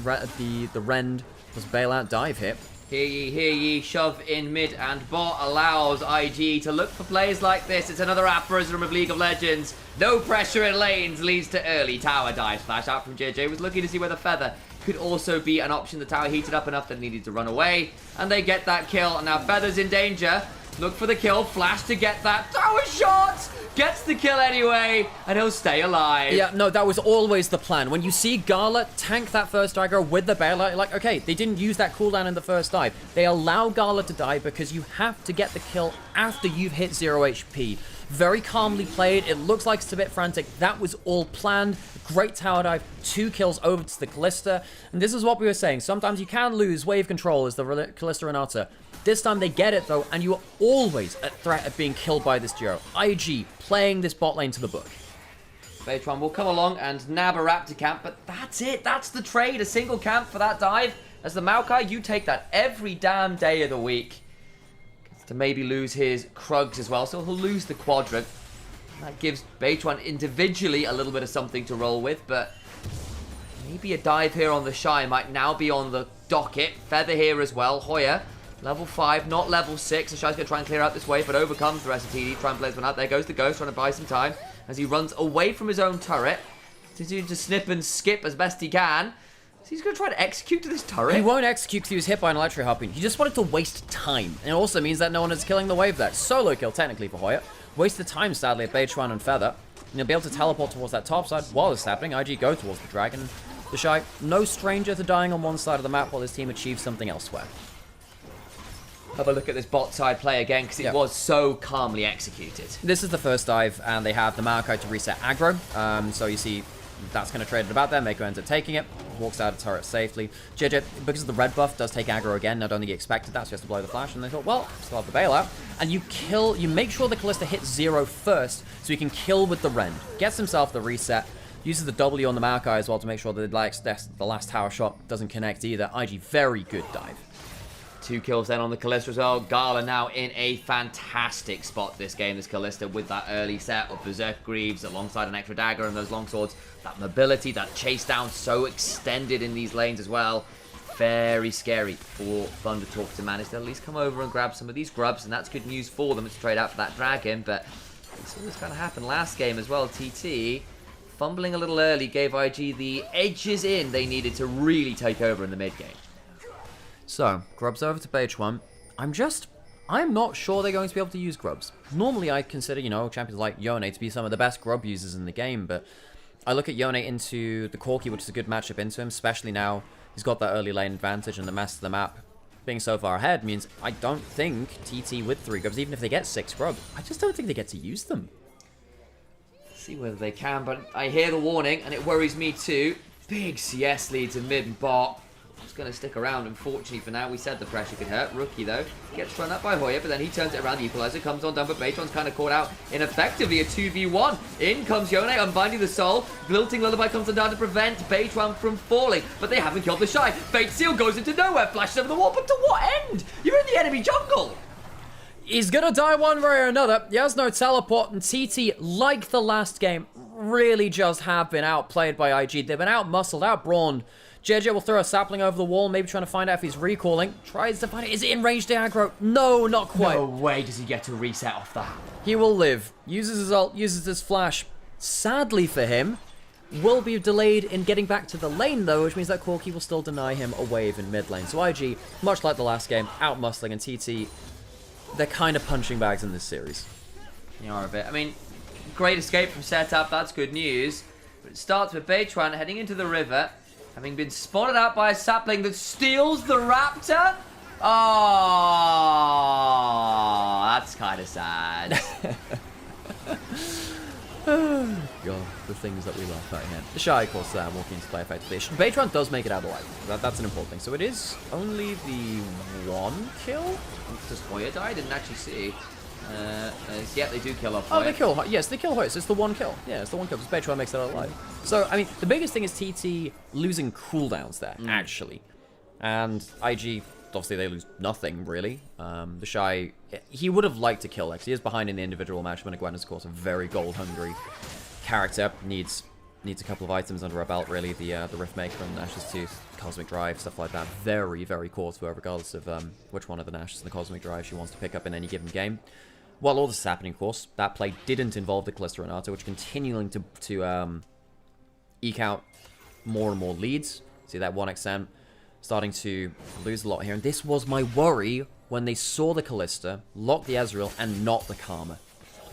Rend plus bailout dive hit. Hear ye, shove in mid and bot allows IG to look for plays like this. It's another aphorism of League of Legends. No pressure in lanes leads to early tower dive. Flash out from JJ, was looking to see whether Feather could also be an option. The tower heated up enough that needed to run away, and they get that kill. And now Feather's in danger. Look for the kill, flash to get that tower shot! Gets the kill anyway, and he'll stay alive. Yeah, no, that was always the plan. When you see Gala tank that first aggro with the bailout, you're like, okay, they didn't use that cooldown in the first dive. They allow Gala to die because you have to get the kill after you've hit 0 HP. Very calmly played. It looks like it's a bit frantic. That was all planned. Great tower dive. 2 kills over to the Callista. And this is what we were saying. Sometimes you can lose wave control as the Callista Renata. This time they get it though, and you are always at threat of being killed by this duo. IG playing this bot lane to the book. Beitran will come along and nab a Raptor camp, but that's it. That's the trade. A single camp for that dive. As the Maokai, you take that every damn day of the week. to maybe lose his Krugs as well, so he'll lose the quadrant. That gives Beitwan individually a little bit of something to roll with, but maybe a dive here on the Shy might now be on the docket. Feather here as well. Hoya, level 5, not level 6. The Shy's going to try and clear out this wave, but overcomes the rest of TD. Try and plays one out. There goes the Ghost, trying to buy some time as he runs away from his own turret. Continuing to snip and skip as best he can. So he's going to try to execute to this turret. He won't execute because he was hit by an electric harpoon. He just wanted to waste time. And it also means that no one is killing the wave there. Solo kill, technically, for Hoya. Wasted time, sadly, at Beitwan and Feather. And he'll be able to teleport towards that top side while it's happening. IG go towards the dragon. The Shy, no stranger to dying on one side of the map while his team achieves something elsewhere. Have a look at this bot side play again, because it was so calmly executed. This is the first dive, and they have the Maokai to reset aggro. So you see that's going to trade it about there. Mako ends up taking it. Walks out of turret safely. JJ, because of the red buff, does take aggro again. I don't think he expected that, so he has to blow the flash. And they thought, well, still have the bailout. And you make sure the Kalista hits 0 first, so he can kill with the rend. Gets himself the reset. Uses the W on the Maokai as well to make sure that the last tower shot doesn't connect either. IG, very good dive. 2 kills then on the Kalista as well. Gala now in a fantastic spot this game, this Kalista, with that early set of Berserk Greaves alongside an extra dagger and those longswords. That mobility, that chase down, so extended in these lanes as well. Very scary for Thundertalk to manage to at least come over and grab some of these grubs, and that's good news for them to trade out for that dragon. But we saw this kind of happen last game as well. TT fumbling a little early gave IG the edges in they needed to really take over in the mid game. So, grubs over to page 1. I'm not sure they're going to be able to use grubs. Normally, I consider, champions like Yone to be some of the best grub users in the game, but I look at Yone into the Corki, which is a good matchup into him, especially now he's got that early lane advantage, and the mass of the map being so far ahead means I don't think TT with 3 grubs, even if they get 6 grub, I just don't think they get to use them. See whether they can, but I hear the warning, and it worries me too. Big CS lead to mid and bot. Going to stick around, unfortunately for now. We said the pressure could hurt. Rookie though gets run up by Hoya, but then he turns it around. The equalizer comes on down, but Beitwan's kind of caught out in effectively a 2v1. In comes Yone, unbinding the soul. Glilting Lullaby comes on down to prevent Beitwan from falling, but they haven't killed the Shy. Bait Seal goes into nowhere, flashes over the wall, but to what end? You're in the enemy jungle. He's gonna die one way or another. He has no teleport, and TT, like the last game, really just have been outplayed by IG. They've been out-muscled, out-brawned. JJ will throw a sapling over the wall, maybe trying to find out if he's recalling. Tries to find it. Is it in range to aggro? No, not quite. No way does he get to reset off that. He will live. Uses his ult, uses his flash. Sadly for him, will be delayed in getting back to the lane though, which means that Corki will still deny him a wave in mid lane. So IG, much like the last game, out-muscling, and TT, they're kind of punching bags in this series. You are a bit. I mean, great escape from setup. That's good news. But it starts with Beitwan heading into the river, having been spotted out by a sapling that steals the Raptor. Oh, that's kind of sad. God, the things that we laugh at here. The Shy, of course, walking into play effectively. Beitwan does make it out alive. That's an important thing. So it is only the 1 kill? Does Hoya die? I didn't actually see. Yeah, they do kill off Hoya. Oh, they kill. Yes, they kill Hoya. So it's the 1 kill. Yeah, it's the 1 kill. Because Beitwan makes it out alive. So, I mean, the biggest thing is TT losing cooldowns there, actually. And IG, obviously, they lose nothing, really. The Shy, he would have liked to kill X. He is behind in the individual match. Gwen is, of course, a very gold-hungry character. Needs a couple of items under her belt, really. The Rift Maker and Nash's Tooth, Cosmic Drive, stuff like that. Very, very core to her, regardless of which one of the Nashes and the Cosmic Drive she wants to pick up in any given game. While all this is happening, of course, that play didn't involve the Kalista Renata, which continuing to eke out more and more leads. See that 1xm starting to lose a lot here. And this was my worry when they saw the Kalista, lock the Ezreal, and not the Karma.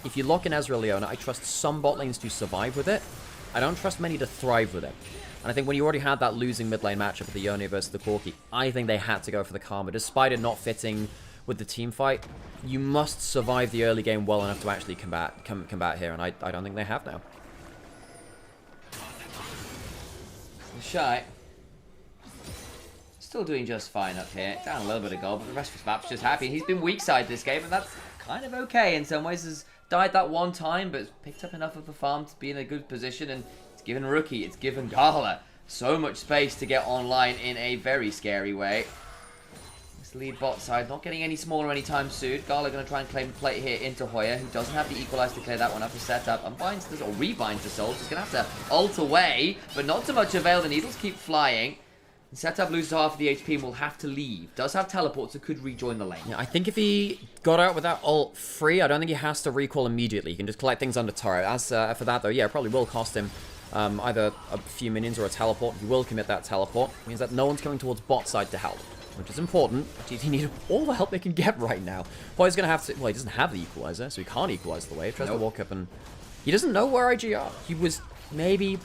If you lock in Ezreal Leona, I trust some bot lanes to survive with it. I don't trust many to thrive with it. And I think when you already had that losing mid lane matchup with the Yone versus the Corki, I think they had to go for the Karma. Despite it not fitting with the team fight, you must survive the early game well enough to actually combat here, and I don't think they have now. The Shy still doing just fine up here. Down a little bit of gold, but the rest of his map's just happy. He's been weak side this game, and that's kind of okay in some ways. Has died that one time, but picked up enough of the farm to be in a good position, and it's given Rookie, it's given Gala so much space to get online in a very scary way. This lead bot side not getting any smaller anytime soon. Gala going to try and claim the plate here into Hoya, who doesn't have the equalize to clear that one up. His setup unbinds this, or rebinds the souls. He's going to have to ult away, but not so much avail. The needles keep flying. The setup loses half of the HP and will have to leave. Does have teleports, so could rejoin the lane. Yeah, I think if he got out with that ult free, I don't think he has to recall immediately. He can just collect things under turret. As for that, though, yeah, it probably will cost him either a few minions or a teleport. He will commit that teleport. It means that no one's coming towards bot side to help, which is important. GT need all the help they can get right now. Boy's going to have to... Well, he doesn't have the equalizer, so he can't equalize the wave. Tries to walk up and... He doesn't know where IG are. He was maybe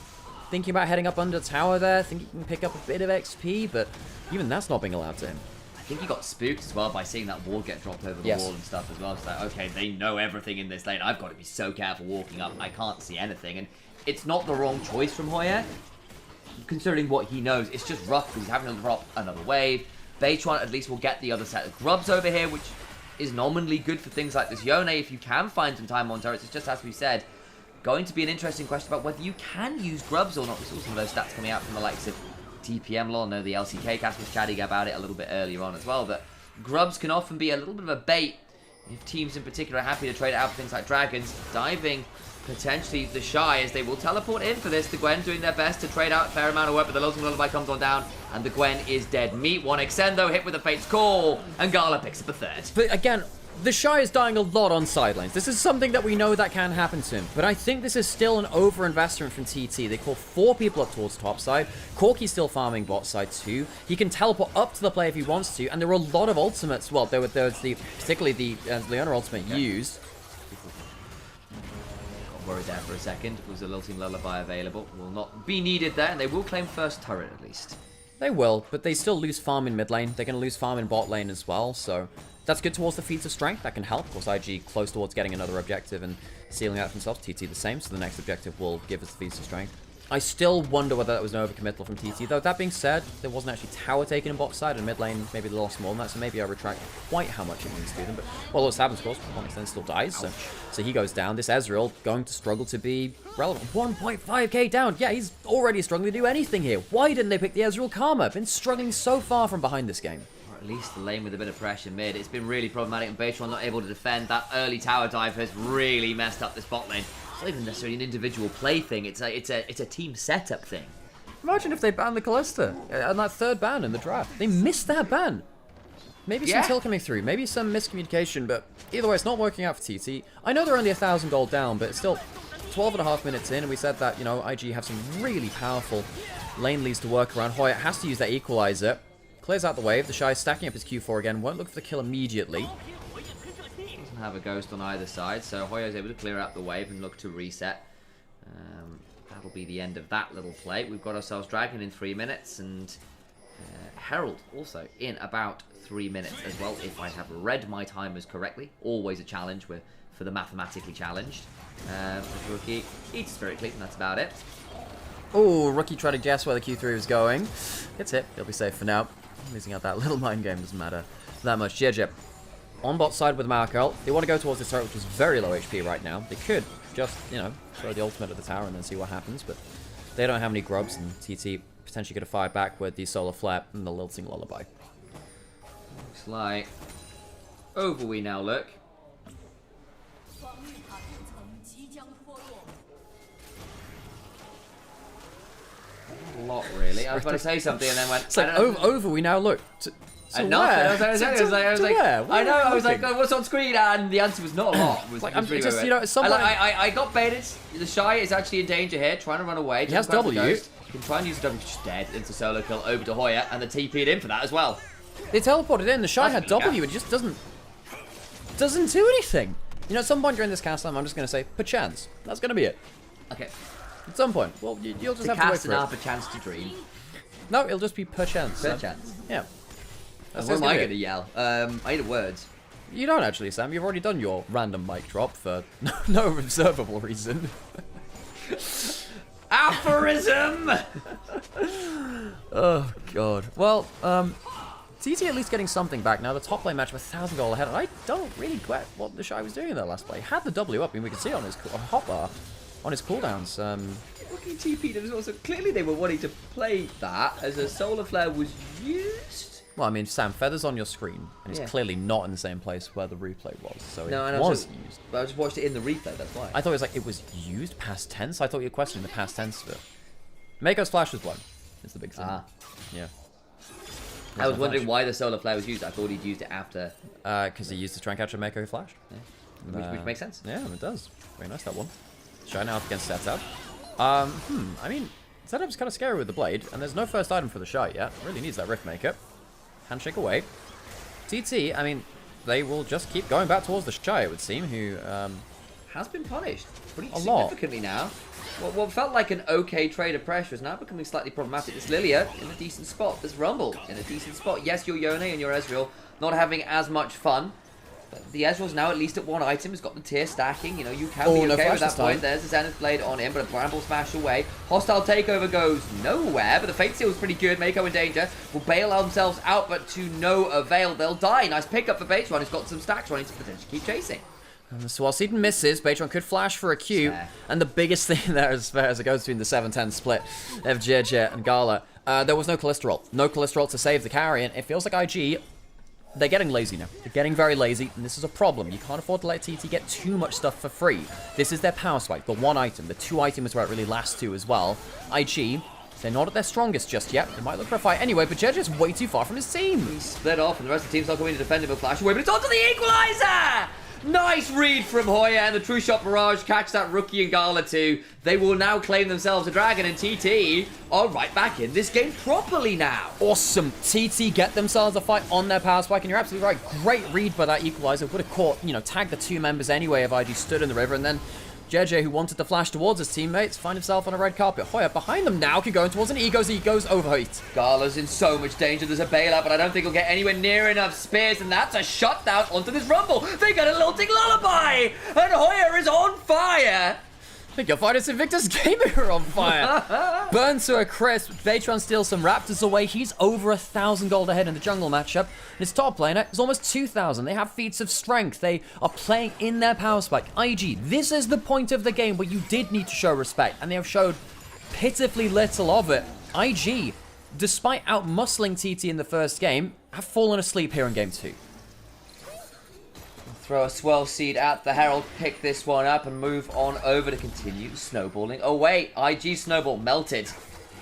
thinking about heading up under tower there, thinking he can pick up a bit of XP, but even that's not being allowed to him. I think he got spooked as well by seeing that wall get dropped over the wall and stuff as well. It's like, okay, they know everything in this lane. I've got to be so careful walking up. I can't see anything. And it's not the wrong choice from Hoya, considering what he knows. It's just rough because he's having to drop another wave. Beitron at least will get the other set of grubs over here, which is nominally good for things like this. Yone, if you can find some time on turrets, it's just as we said, going to be an interesting question about whether you can use grubs or not. We saw some of those stats coming out from the likes of TPM Law. I know the LCK cast was chatting about it a little bit earlier on as well, but grubs can often be a little bit of a bait if teams in particular are happy to trade it out for things like dragons. Diving potentially the Shy as they will teleport in for this. The Gwen doing their best to trade out a fair amount of work, but the Lulting Lullaby comes on down and the Gwen is dead meat. One Extendo hit with the Fate's Call and Gala picks up a third. But again, the Shy is dying a lot on side lanes. This is something that we know that can happen to him. But I think this is still an over-investment from TT. They call 4 people up towards top side. Corki's still farming bot side too. He can teleport up to the play if he wants to. And there were a lot of ultimates. Well, there was particularly the Leona ultimate used. Got worried there for a second. Was a Lulting Lullaby available? Will not be needed there, and they will claim first turret at least. They will, but they still lose farm in mid lane. They're going to lose farm in bot lane as well, so that's good towards the feats of strength. That can help. Of course, IG close towards getting another objective and sealing out themselves. TT the same, so the next objective will give us the feats of strength. I still wonder whether that was an overcommittal from TT, though. That being said, there wasn't actually tower taken in bot side, and mid lane maybe they lost more than that, so maybe I retract quite how much it means to them. But, well, what's happened, of course, one extent still dies, so he goes down. This Ezreal going to struggle to be relevant. 1.5k down. Yeah, he's already struggling to do anything here. Why didn't they pick the Ezreal Karma? Been struggling so far from behind this game. Or at least the lane with a bit of pressure mid. It's been really problematic, and Beitron not able to defend. That early tower dive has really messed up this bot lane. It's not even necessarily an individual play thing. It's a team setup thing. Imagine if they banned the Callista on that third ban in the draft. They missed that ban. Maybe some tilt coming through, maybe some miscommunication, but either way, it's not working out for TT. I know they're only 1,000 gold down, but it's still 12.5 minutes in, and we said that, you know, IG have some really powerful lane leads to work around. Hoya has to use that equalizer. Clears out the wave. The Shy is stacking up his Q4 again. Won't look for the kill immediately. Doesn't have a ghost on either side, so Hoya is able to clear out the wave and look to reset. That'll be the end of that little play. We've got ourselves Dragon in 3 minutes, and Herald also in about 3 minutes as well, if I have read my timers correctly. Always a challenge for the mathematically challenged. Rookie eats Spirit Cleave, and that's about it. Oh, Rookie tried to guess where the Q3 was going. It's hit. He'll be safe for now. Losing out that little mind game doesn't matter that much. JDG on bot side with Markel. They want to go towards this turret, which is very low HP right now. They could just, you know, throw the ultimate at the tower and then see what happens, but they don't have any grubs, and TT potentially could have fired back with the Solar Flare and the Lilting Lullaby. Looks like over we now look. A lot, really. I was about to say something and then went. It's like over we now look. So and nothing. where? I was like, what's on screen? And the answer was not a lot. Like, I'm just, you know, somebody... I got baited. The Shy is actually in danger here, trying to run away. He has W. You can try and use the W, just dead. Into solo kill over to Hoya, and the TP'd in for that as well. They teleported in. The Shy had W, and just doesn't do anything. You know, at some point during this cast time, I'm just going to say, perchance. That's going to be it. Okay. At some point. Well, you'll just have to wait for it. Cast a chance to dream. No, it'll just be perchance. Perchance. Yeah. What am I going to yell? I need words. You don't actually, Sam. You've already done your random mic drop for no observable reason. Aphorism! Oh, God. Well, TT at least getting something back now. The top lane match with 1,000 gold ahead. And I don't really get what the Shy was doing in that last play. Had the W up. I mean, we could see it on his hotbar, on his cooldowns. Looking TP'd as well, so clearly they were wanting to play that as a Solar Flare was used. Well, I mean, Sam, Feather's on your screen, and it's Yeah. clearly not in the same place where the replay was, so No, it and was also, used. but I just watched it in the replay, that's why. I thought it was like, it was used past tense? I thought you were questioning the past tense of it. Mako's flash was blown. It's the big thing. Ah. Yeah. I was wondering why the solar flare was used. I thought he'd used it after. Because he used to try and catch a Mako who flashed. Yeah. Which makes sense. Yeah, it does. Very nice, that one. Shine out against setup. I mean, setup's kind of scary with the blade, and there's no first item for the Shy yet. Really needs that Rift Maker. Handshake away. TT, I mean, they will just keep going back towards the Shy, it would seem, who... Has been punished pretty A lot. significantly now. What felt like an okay trade of pressure is now becoming slightly problematic. This Lilia in a decent spot. This Rumble in a decent spot. Yes, your Yone and your Ezreal not having as much fun. But the Ezreal's now at least at one item. Has got the tier stacking. You know, you can be okay with that point. There's the Zenith Blade on him, but a Bramble Smash away. Hostile Takeover goes nowhere, but the Fate Seal is pretty good. Mako in danger. Will bail themselves out, but to no avail. They'll die. Nice pickup for Baitron. He's got some stacks running to potentially keep chasing. And so while Seaton misses, Baitron could flash for a Q. Fair. And the biggest thing there, as far as it goes between the 7-10 split of JJ and Gala, there was no cholesterol. No cholesterol to save the carry, and it feels like IG, they're getting lazy now. They're getting very lazy, and this is a problem. You can't afford to let TT get too much stuff for free. This is their power spike, the one item. The two items where it really lasts to as well. IG, they're not at their strongest just yet. They might look for a fight anyway, but JJ's way too far from his team. He's split off, and the rest of the team's not coming to defend him with flash away, but it's onto the equalizer! Nice read from Hoya, and the True Shot Barrage catch that rookie and Gala too. They will now claim themselves a dragon, and TT are right back in this game properly now. Awesome. TT get themselves a fight on their power spike, and you're absolutely right. Great read by that equalizer. Would have caught, you know, tagged the two members anyway if IG stood in the river, and then JJ, who wanted to flash towards his teammates, find himself on a red carpet. Hoya behind them now, can go in towards an Egos overheat. Gala's in so much danger. There's a bailout, but I don't think he'll get anywhere near enough spears, and that's a shutdown onto this Rumble. They got a lilting lullaby, and Hoya is on fire. I think you'll find us Invictus Gamer on fire. Burn to a crisp. Baitron steals some Raptors away. He's over 1,000 gold ahead in the jungle matchup. And his top laner is almost 2,000. They have feats of strength. They are playing in their power spike. IG, this is the point of the game where you did need to show respect, and they have showed pitifully little of it. IG, despite out-muscling TT in the first game, have fallen asleep here in game 2. Throw a swell seed at the Herald, pick this one up, and move on over to continue snowballing. Oh wait, IG snowball melted.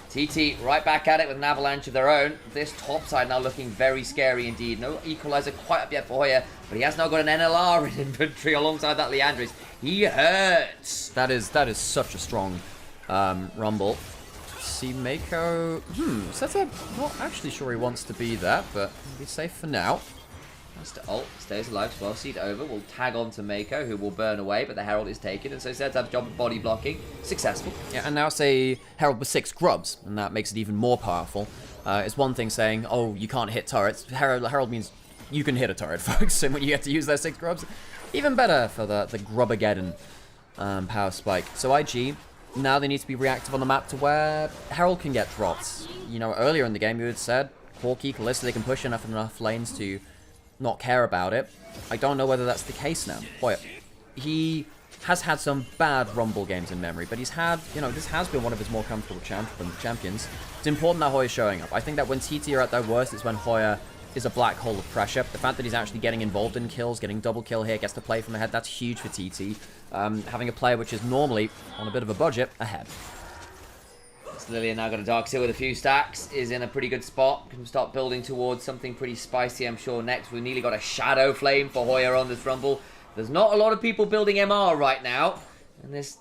TT right back at it with an avalanche of their own. This top side now looking very scary indeed. No equalizer quite up yet for Hoya, but he has now got an NLR in inventory alongside that Leandris. He hurts. That is such a strong rumble. See Mako, says I'm not actually sure he wants to be there, but he'll be safe for now. Has to ult, stays alive, swell seed over, will tag on to Mako, who will burn away, but the Herald is taken, and so Zed's job of body blocking, successful. Yeah, and now say Herald with 6 grubs, and that makes it even more powerful. It's one thing saying, oh, you can't hit turrets. Herald means you can hit a turret, folks, and when you get to use those 6 grubs, even better for the Grubageddon power spike. So IG, now they need to be reactive on the map to where Herald can get dropped. You know, earlier in the game you had said, Corki, Kalista, they can push enough lanes to not care about it. I don't know whether that's the case now. Boy, he has had some bad Rumble games in memory, but he's had, you know, this has been one of his more comfortable champions. It's important that Hoya's showing up. I think that when TT are at their worst, it's when Hoya is a black hole of pressure. The fact that he's actually getting involved in kills, getting double kill here, gets to play from ahead, that's huge for TT. Having a player which is normally on a bit of a budget ahead. Lillian now got a Dark Seal with a few stacks, is in a pretty good spot, can start building towards something pretty spicy, I'm sure. Next, we've nearly got a Shadow Flame for Hoya on this Rumble. There's not a lot of people building MR right now, and this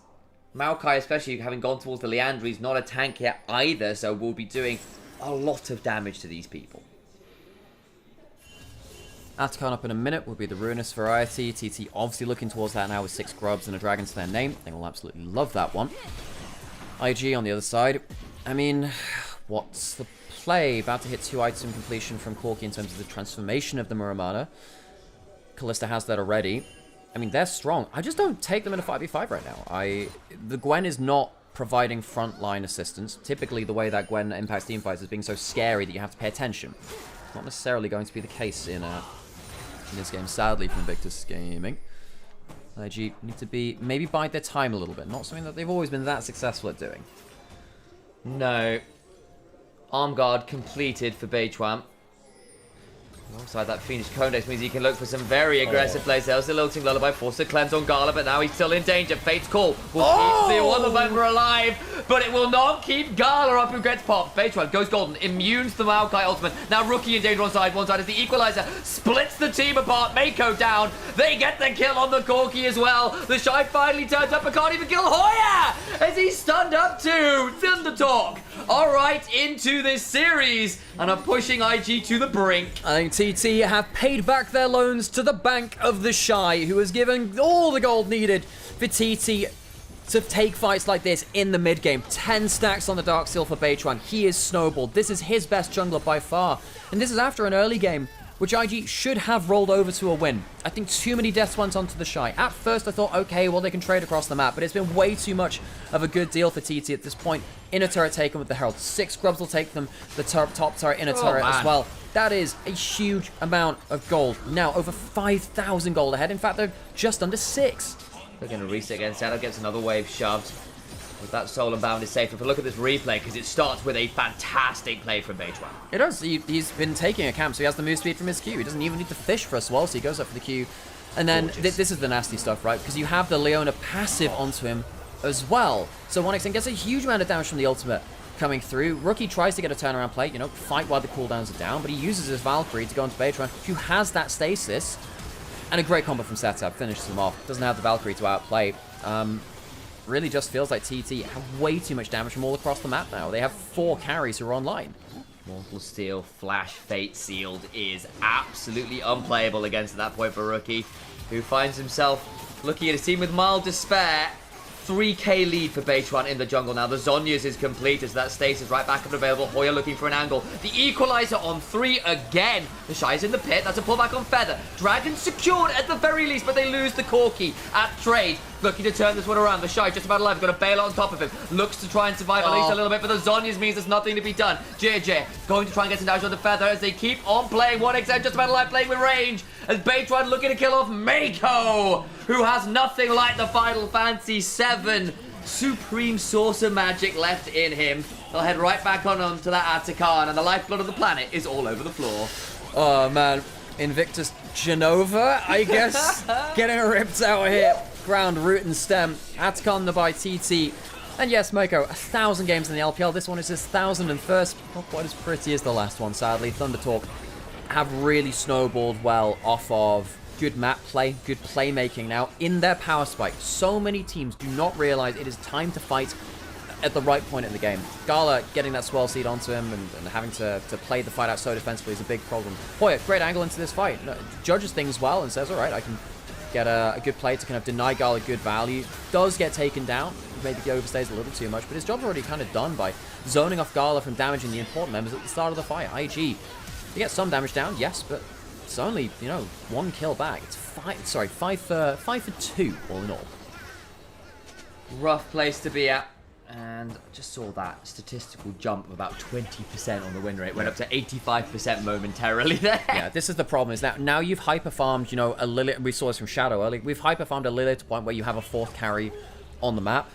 Maokai, especially having gone towards the Leandry, is not a tank yet either, so we'll be doing a lot of damage to these people. Atacon up in a minute will be the Ruinous variety. TT obviously looking towards that now with 6 grubs and a dragon to their name. They will absolutely love that one. IG on the other side. I mean, what's the play? About to hit 2 item completion from Corki in terms of the transformation of the Muramana. Kalista has that already. I mean, they're strong. I just don't take them in a 5v5 right now. The Gwen is not providing frontline assistance. Typically, the way that Gwen impacts teamfights is being so scary that you have to pay attention. It's not necessarily going to be the case in this game, sadly, from Invictus Gaming. IG need to be, maybe bide their time a little bit. Not something that they've always been that successful at doing. No. Arm guard completed for Beitwam. Alongside that Fiendish Condex means he can look for some very aggressive plays. There's the Lilting Lullaby, forced to cleanse on Gala, but now he's still in danger. Fate's Call will keep the Wonder Member alive, but it will not keep Gala up, who gets popped. Beitran goes golden, immune to the Maokai ultimate. Now Rookie in danger on side. One side is the Equalizer, splits the team apart. Mako down. They get the kill on the Corki as well. The Shy finally turns up, but can't even kill Hoya as he's stunned up too. Thunder Talk. All right, into this series, and are pushing IG to the brink. I think TT have paid back their loans to the Bank of the Shy, who has given all the gold needed for TT to take fights like this in the mid game. 10 stacks on the Dark Seal for Beitran. He is snowballed. This is his best jungler by far. And this is after an early game, which IG should have rolled over to a win. I think too many deaths went onto the Shy. At first I thought, okay, well they can trade across the map, but it's been way too much of a good deal for TT at this point. Inner turret taken with the Herald. 6 grubs will take them. The top turret, inner turret as well. That is a huge amount of gold. Now over 5,000 gold ahead. In fact, they're just under 6. They're going to reset again. Setup gets another wave shoved. But that Soul Unbound is safe. If we look at this replay, because it starts with a fantastic play from Beitran. It does. He's been taking a camp, so he has the move speed from his Q. He doesn't even need to fish for a swell, so he goes up for the Q. And then this is the nasty stuff, right? Because you have the Leona passive onto him as well. So 1xN gets a huge amount of damage from the ultimate coming through. Rookie tries to get a turnaround play, you know, fight while the cooldowns are down, but he uses his Valkyrie to go into Beitran, who has that stasis. And a great combo from Setup, finishes him off. Doesn't have the Valkyrie to outplay. Really just feels like TT have way too much damage from all across the map now. They have 4 carries who are online. Mortal Steel, Flash, Fate Sealed is absolutely unplayable against at that point for Rookie, who finds himself looking at his team with mild despair. 3k lead for Beitran in the jungle now. The Zhonya's is complete as that stasis right back up and available. Hoya looking for an angle. The Equalizer on 3 again. The Shy's in the pit. That's a pullback on Feather. Dragon secured at the very least, but they lose the Corki at trade. Looking to turn this one around. The Shy just about alive. Got a bail on top of him. Looks to try and survive at least a little bit, but the Zhonya's means there's nothing to be done. JJ going to try and get some damage on the Feather as they keep on playing. 1xN just about alive, playing with range. As Beitran looking to kill off Mako, who has nothing like the Final Fantasy VII supreme source of magic left in him. They'll head right back on to that Atakan, and the lifeblood of the planet is all over the floor. Oh man, Invictus Genova, I guess, getting ripped out here. Ground, root and stem. Atakan by TT. And yes, Mako, 1,000 games in the LPL. This one is his 1,001st. Not quite as pretty as the last one, sadly. Thunder Talk have really snowballed well off of good map play, good playmaking now in their power spike. So many teams do not realize it is time to fight at the right point in the game. Gala getting that swell seed onto him and having to play the fight out so defensively is a big problem. Hoya, great angle into this fight. Judges things well and says, all right, I can get a good play to kind of deny Gala good value. Does get taken down. Maybe he overstays a little too much, but his job's already kind of done by zoning off Gala from damaging the important members at the start of the fight. IG, you get some damage down, yes, but it's only, you know, 1 kill back. It's 5 for 2 all in all. Rough place to be at. And I just saw that statistical jump of about 20% on the win rate. Went up to 85% momentarily there. Yeah, this is the problem. Is that now you've hyper farmed, you know, a Lilith. We saw this from Shadow early. We've hyper farmed a Lilith to the point where you have a 4th carry on the map.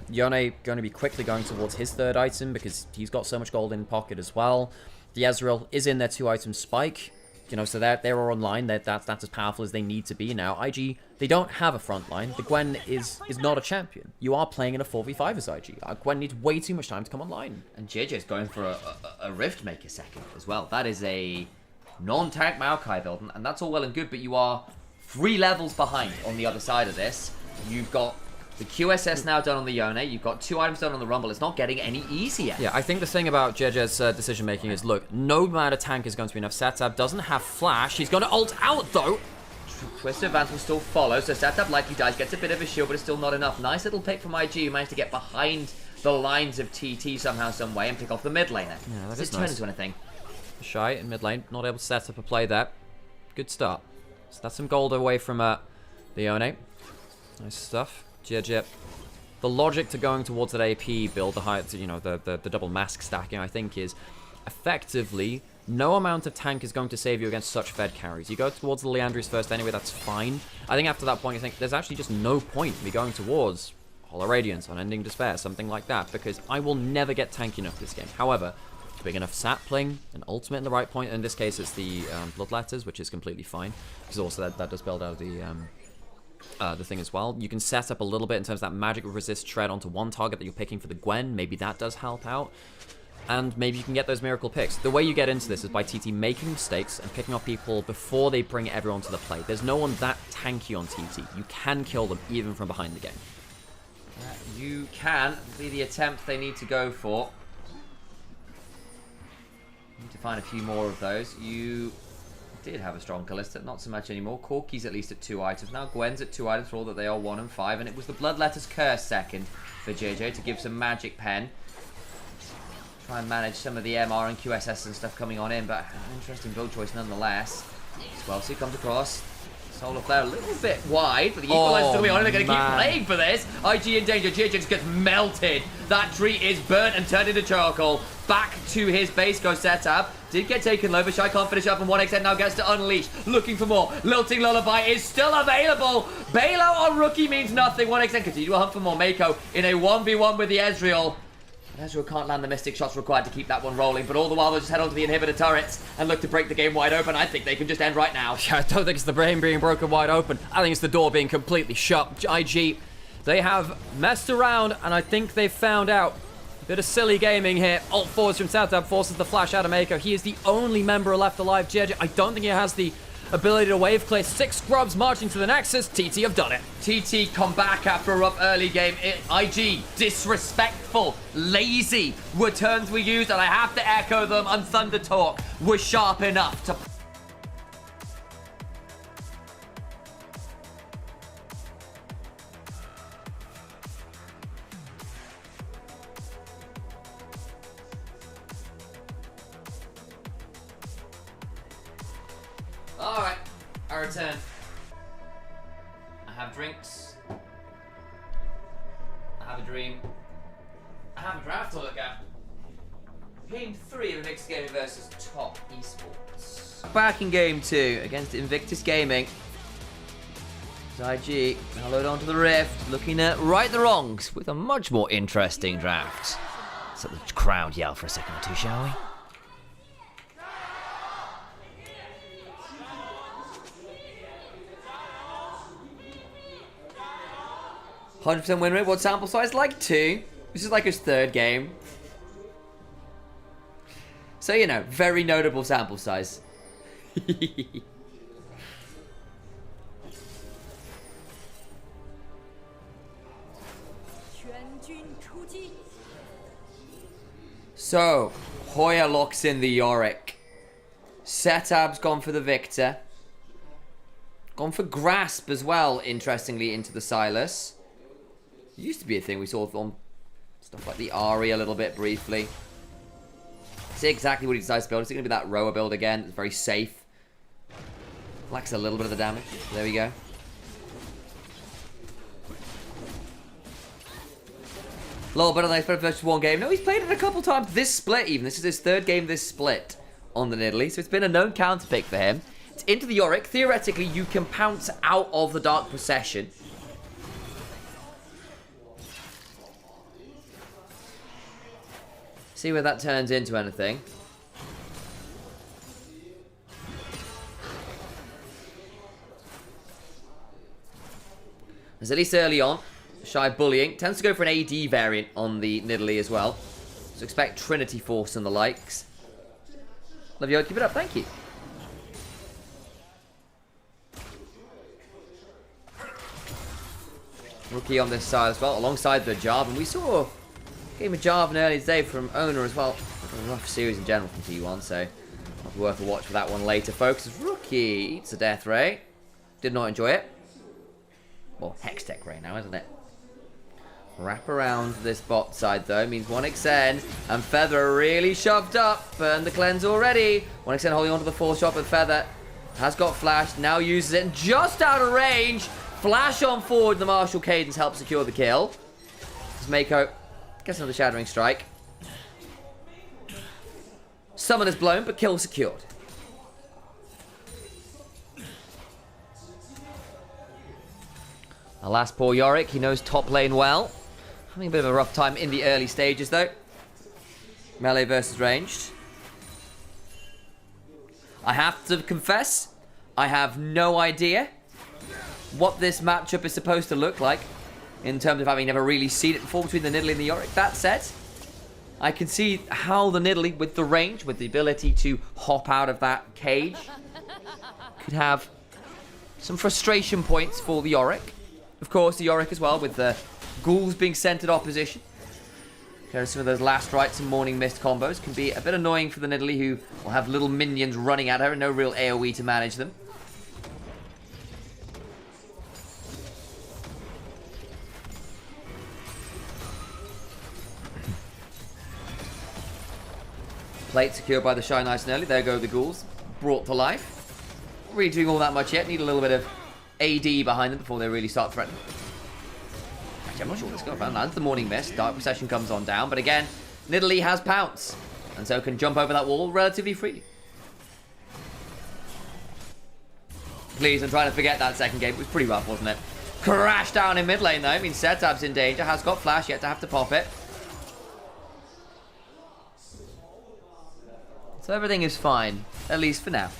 Yone going to be quickly going towards his 3rd item because he's got so much gold in pocket as well. The Ezreal is in their 2-item spike. You know, so they're online. That's as powerful as they need to be now. IG, they don't have a front line. The Gwen is not a champion. You are playing in a 4v5 as IG. Gwen needs way too much time to come online. And JJ's going for a Rift Maker second as well. That is a non-tank Maokai build, and that's all well and good, but you are 3 levels behind on the other side of this. You've got the QSS now done on the Yone. You've got 2 items done on the Rumble. It's not getting any easier. Yeah, I think the thing about JJ's decision-making is, look, no amount of tank is going to be enough. Setup doesn't have flash. He's going to ult out, though. Twisted Advance will still follow, so Setup likely dies, gets a bit of a shield, but it's still not enough. Nice little pick from IG, who managed to get behind the lines of TT somehow, some way, and pick off the mid laner. Yeah, that Does is it turn nice. into anything? Shy in mid lane, not able to set up a play there. Good start. So that's some gold away from the Yone. Nice stuff. JJ. The logic to going towards that AP build, the high, you know, the double mask stacking, I think, is effectively no amount of tank is going to save you against such fed carries. You go towards the Leandris first anyway, that's fine. I think after that point, you think there's actually just no point in me going towards Hollow Radiance, Unending Despair, something like that, because I will never get tank enough this game. However, big enough sapling, an ultimate in the right point. In this case, it's the bloodletters, which is completely fine. Because also that does build out the thing as well. You can set up a little bit in terms of that magic resist tread onto one target that you're picking for the Gwen. Maybe that does help out. And maybe you can get those miracle picks. The way you get into this is by TT making mistakes and picking off people before they bring everyone to the play. There's no one that tanky on TT. You can kill them even from behind the game. You can be the attempt they need to go for. Need to find a few more of those. You did have a strong Callista, not so much anymore. Corki's at least at 2 items now. Gwen's at 2 items for all that they are 1 and 5. And it was the Bloodletter's Curse second for JJ to give some magic pen. Try and manage some of the MR and QSS and stuff coming on in, but an interesting build choice nonetheless. Swelsie comes across. Solar Flare a little bit wide, but the Equalizer's going to be on. They're going to keep playing for this. IG in danger. JJ just gets melted. That tree is burnt and turned into charcoal. Back to his base go setup. Did get taken low, but Shy can't finish up, and 1xN now gets to unleash. Looking for more. Lilting Lullaby is still available. Balo on Rookie means nothing. 1xN continue to hunt for more. Mako in a 1v1 with the Ezreal. And Ezreal can't land the Mystic shots required to keep that one rolling, but all the while they'll just head on to the inhibitor turrets and look to break the game wide open. I think they can just end right now. Yeah, I don't think it's the brain being broken wide open. I think it's the door being completely shut. IG, they have messed around, and I think they've found out. A bit of silly gaming here. Alt forwards from Southab forces the flash out of Mako. He is the only member left alive. JJ, I don't think he has the ability to wave clear. 6 scrubs marching to the Nexus. TT have done it. TT come back after a rough early game. IG, disrespectful, lazy were terms we used, and I have to echo them. And Thunder Talk was sharp enough to... Alright, I return. I have drinks. I have a dream. I have a draft to look at. Game 3 of Invictus Gaming versus Top Esports. Back in Game 2 against Invictus Gaming. IG now load onto the Rift, looking at right the wrongs with a much more interesting draft. Let's let the crowd yell for a second or two, shall we? 100% win rate. What sample size? Like 2. This is like his 3rd game. So, you know, very notable sample size. So, Hoya locks in the Yorick. Setab's gone for the Victor. Gone for Grasp as well, interestingly, into the Silas. Used to be a thing we saw on stuff like the Ari a little bit briefly. See exactly what he decides to build. Is it going to be that rower build again? It's very safe. Lacks a little bit of the damage. There we go. A little bit of nice versus 1 game. No, he's played it a couple times this split even. This is his 3rd game this split on the Nidalee. So it's been a known counter pick for him. It's into the Yorick. Theoretically, you can pounce out of the Dark Procession. See where that turns into anything. As at least early on, Shy bullying. Tends to go for an AD variant on the Nidalee as well. So expect Trinity Force and the likes. Love you, keep it up, thank you. Rookie on this side as well, alongside the Jarvan. And we saw a game of Jarvan early today from Owner as well. A rough series in general from T1, so I'll be worth a watch for that one later, folks. As Rookie eats a death ray. Did not enjoy it. Well, Hextech ray now, isn't it? Wrap around this bot side though, means 1xN and Feather are really shoved up. Burn the cleanse already. 1xN holding onto the 4th shot, but Feather has got flash, now uses it, and just out of range. Flash on forward, the Martial Cadence helps secure the kill. As Mako gets another Shattering Strike. Summon is blown, but kill secured. Alas, poor Yorick, he knows top lane well. Having a bit of a rough time in the early stages, though. Melee versus ranged. I have to confess, I have no idea what this matchup is supposed to look like in terms of having never really seen it before between the Nidalee and the Yorick. That said, I can see how the Nidalee, with the range, with the ability to hop out of that cage, could have some frustration points for the Yorick. Of course, the Yorick as well, with the ghouls being sent at opposition. Some of those last rites and morning mist combos can be a bit annoying for the Nidalee, who will have little minions running at her and no real AoE to manage them. Plate secured by the Shy nice and early. There go the ghouls, brought to life. Not really doing all that much yet. Need a little bit of AD behind them before they really start threatening. I'm not sure what's going on. Lands the morning mist. Dark Procession comes on down. But again, Nidalee has pounce. And so can jump over that wall relatively freely. Please, I'm trying to forget that second game. It was pretty rough, wasn't it? Crash down in mid lane, though. I mean, Setup's in danger. Has got flash, yet to have to pop it. So everything is fine. At least for now.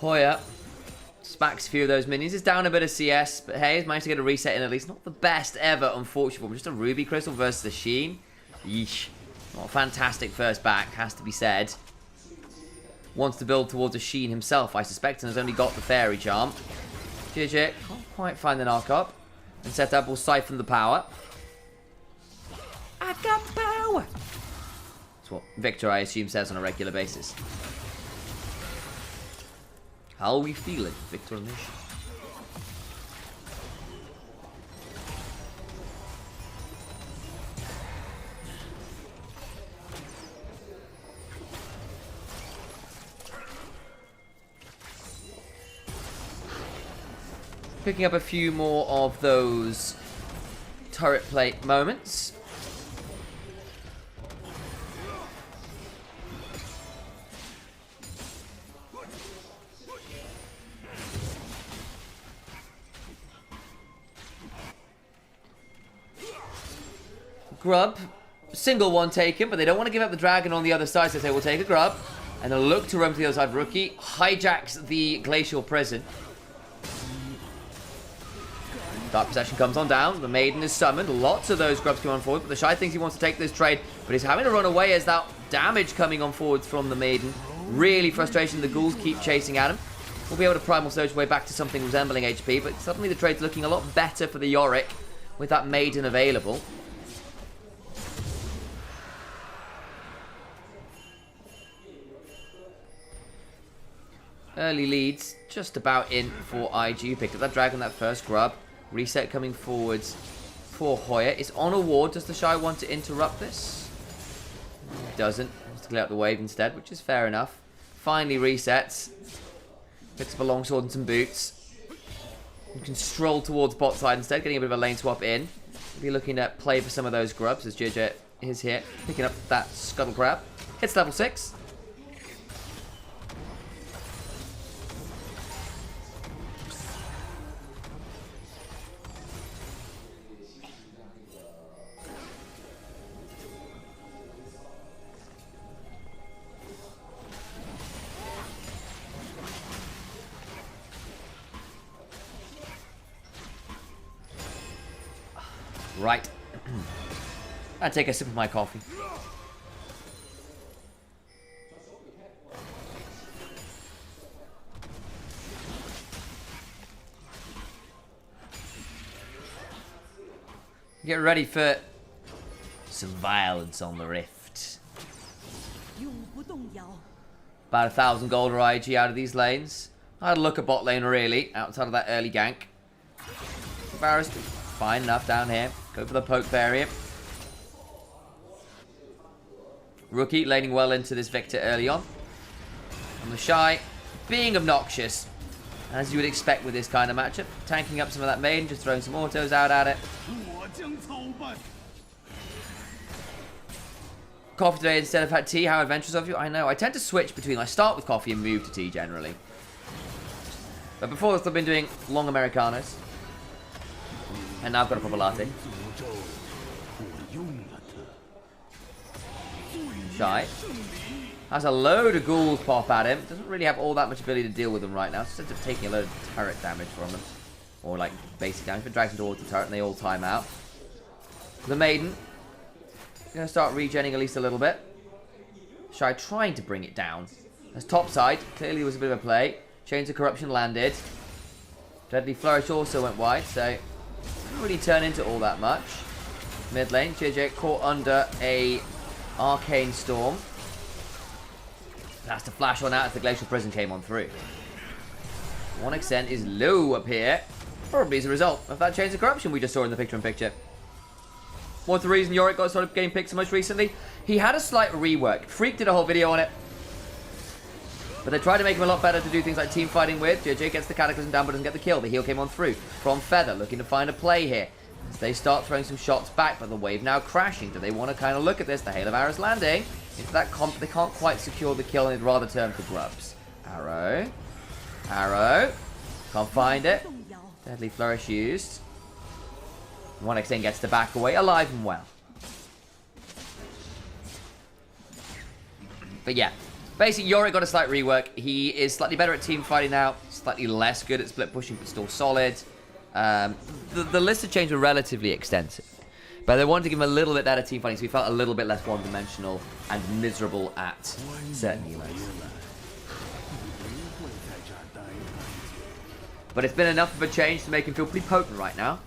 Hoya smacks a few of those minions. Is down a bit of CS, but hey, he's managed to get a reset in at least. Not the best ever, unfortunately. Just a Ruby Crystal versus the Sheen. Yeesh. Not a fantastic first back, has to be said. Wants to build towards a Sheen himself, I suspect, and has only got the Fairy Charm. JJ can't quite find the knock-up. And Setup will siphon the power. I've got power! That's what Victor, I assume, says on a regular basis. How are we feeling, Victor Nation? Picking up a few more of those turret plate moments. Grub, single one taken, but they don't want to give up the dragon on the other side, so they say we'll take a grub. And they'll look to roam to the other side. Rookie hijacks the glacial prison. Dark Possession comes on down. The Maiden is summoned. Lots of those grubs come on forward, but the Shy thinks he wants to take this trade, but he's having to run away as that damage coming on forwards from the Maiden. Really frustration. The ghouls keep chasing at him. We'll be able to Primal Surge way back to something resembling HP, but suddenly the trade's looking a lot better for the Yorick with that Maiden available. Early leads, just about in for IG. Picked up that dragon, that first grub. Reset coming forwards for Hoya. It's on a ward. Does the Shy want to interrupt this? Doesn't. Wants to clear out the wave instead, which is fair enough. Finally resets. Picks up a longsword and some boots. You can stroll towards bot side instead, getting a bit of a lane swap in. Be looking to play for some of those grubs as JJ is here. Picking up that scuttle crab. Hits level 6. Right. I'll take a sip of my coffee. Get ready for some violence on the rift. About 1,000 gold or IG out of these lanes. I'd look at bot lane, really, outside of that early gank. Varus, fine enough down here. Go for the poke variant. Rookie laning well into this Victor early on. And the Shy being obnoxious, as you would expect with this kind of matchup. Tanking up some of that main, just throwing some autos out at it. Coffee today instead of had tea. How adventurous of you. I know. I tend to switch between. I start with coffee and move to tea generally. But before this, I've been doing long Americanos. And now I've got a proper latte. Shy has a load of ghouls pop at him. Doesn't really have all that much ability to deal with them right now. Instead of taking a load of turret damage from them. Or like basic damage. But drags them towards the turret and they all time out. The Maiden. Going to start regenning at least a little bit. Shy trying to bring it down. As top side. Clearly was a bit of a play. Chains of Corruption landed. Deadly Flourish also went wide. So didn't really turn into all that much. Mid lane. JJ caught under a Arcane Storm. Has to flash on out as the Glacial Prison came on through. 1xN is low up here. Probably as a result of that Chains of Corruption we just saw in the picture-in-picture. What's the reason Yorick got started getting picked so much recently? He had a slight rework. Freak did a whole video on it. But they tried to make him a lot better to do things like team fighting with. JJ gets the Cataclysm down but doesn't get the kill. The heal came on through from Feather, looking to find a play here. As they start throwing some shots back, but the wave now crashing. Do they want to kind of look at this? The Hail of Arrows landing. Into that comp, they can't quite secure the kill and they'd rather turn for grubs. Arrow. Arrow. Can't find it. Deadly Flourish used. 1xN gets to back away, alive and well. But yeah, basically Yorick got a slight rework. He is slightly better at team fighting now, slightly less good at split pushing, but still solid. The list of changes were relatively extensive, but they wanted to give him a little bit better team fighting, so he felt a little bit less one-dimensional and miserable at certain heroes. But it's been enough of a change to make him feel pretty potent right now.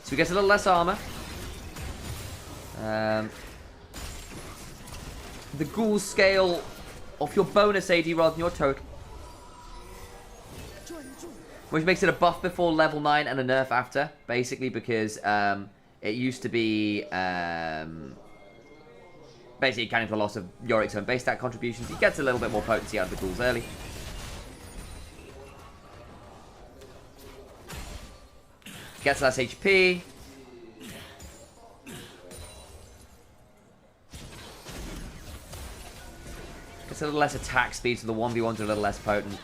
So he gets a little less armor. The ghoul scale off your bonus AD rather than your total. Which makes it a buff before level 9 and a nerf after. Basically because it used to be basically accounting for the loss of Yorick's own base stat contributions. He gets a little bit more potency out of the ghouls early. Gets less HP. Gets a little less attack speed, so the 1v1s are a little less potent.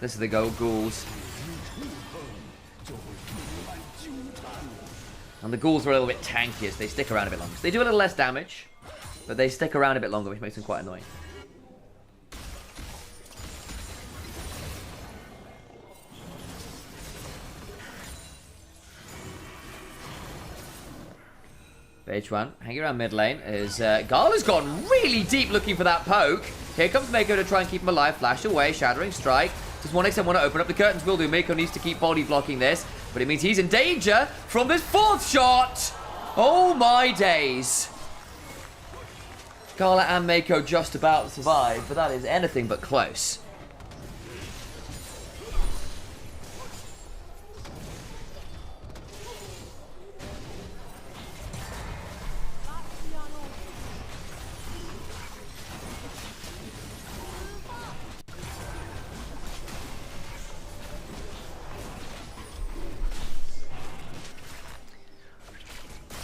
This is the ghouls. And the ghouls are a little bit tankier, so they stick around a bit longer. So they do a little less damage, but they stick around a bit longer, which makes them quite annoying. H1 hanging around mid lane as Gala's gone really deep looking for that poke. Here comes Mako to try and keep him alive. Flash away, Shattering Strike. Does 1xN want to open up the curtains? Will do. Mako needs to keep body blocking this, but it means he's in danger from this fourth shot. Oh my days. Gala and Mako just about survive, but that is anything but close.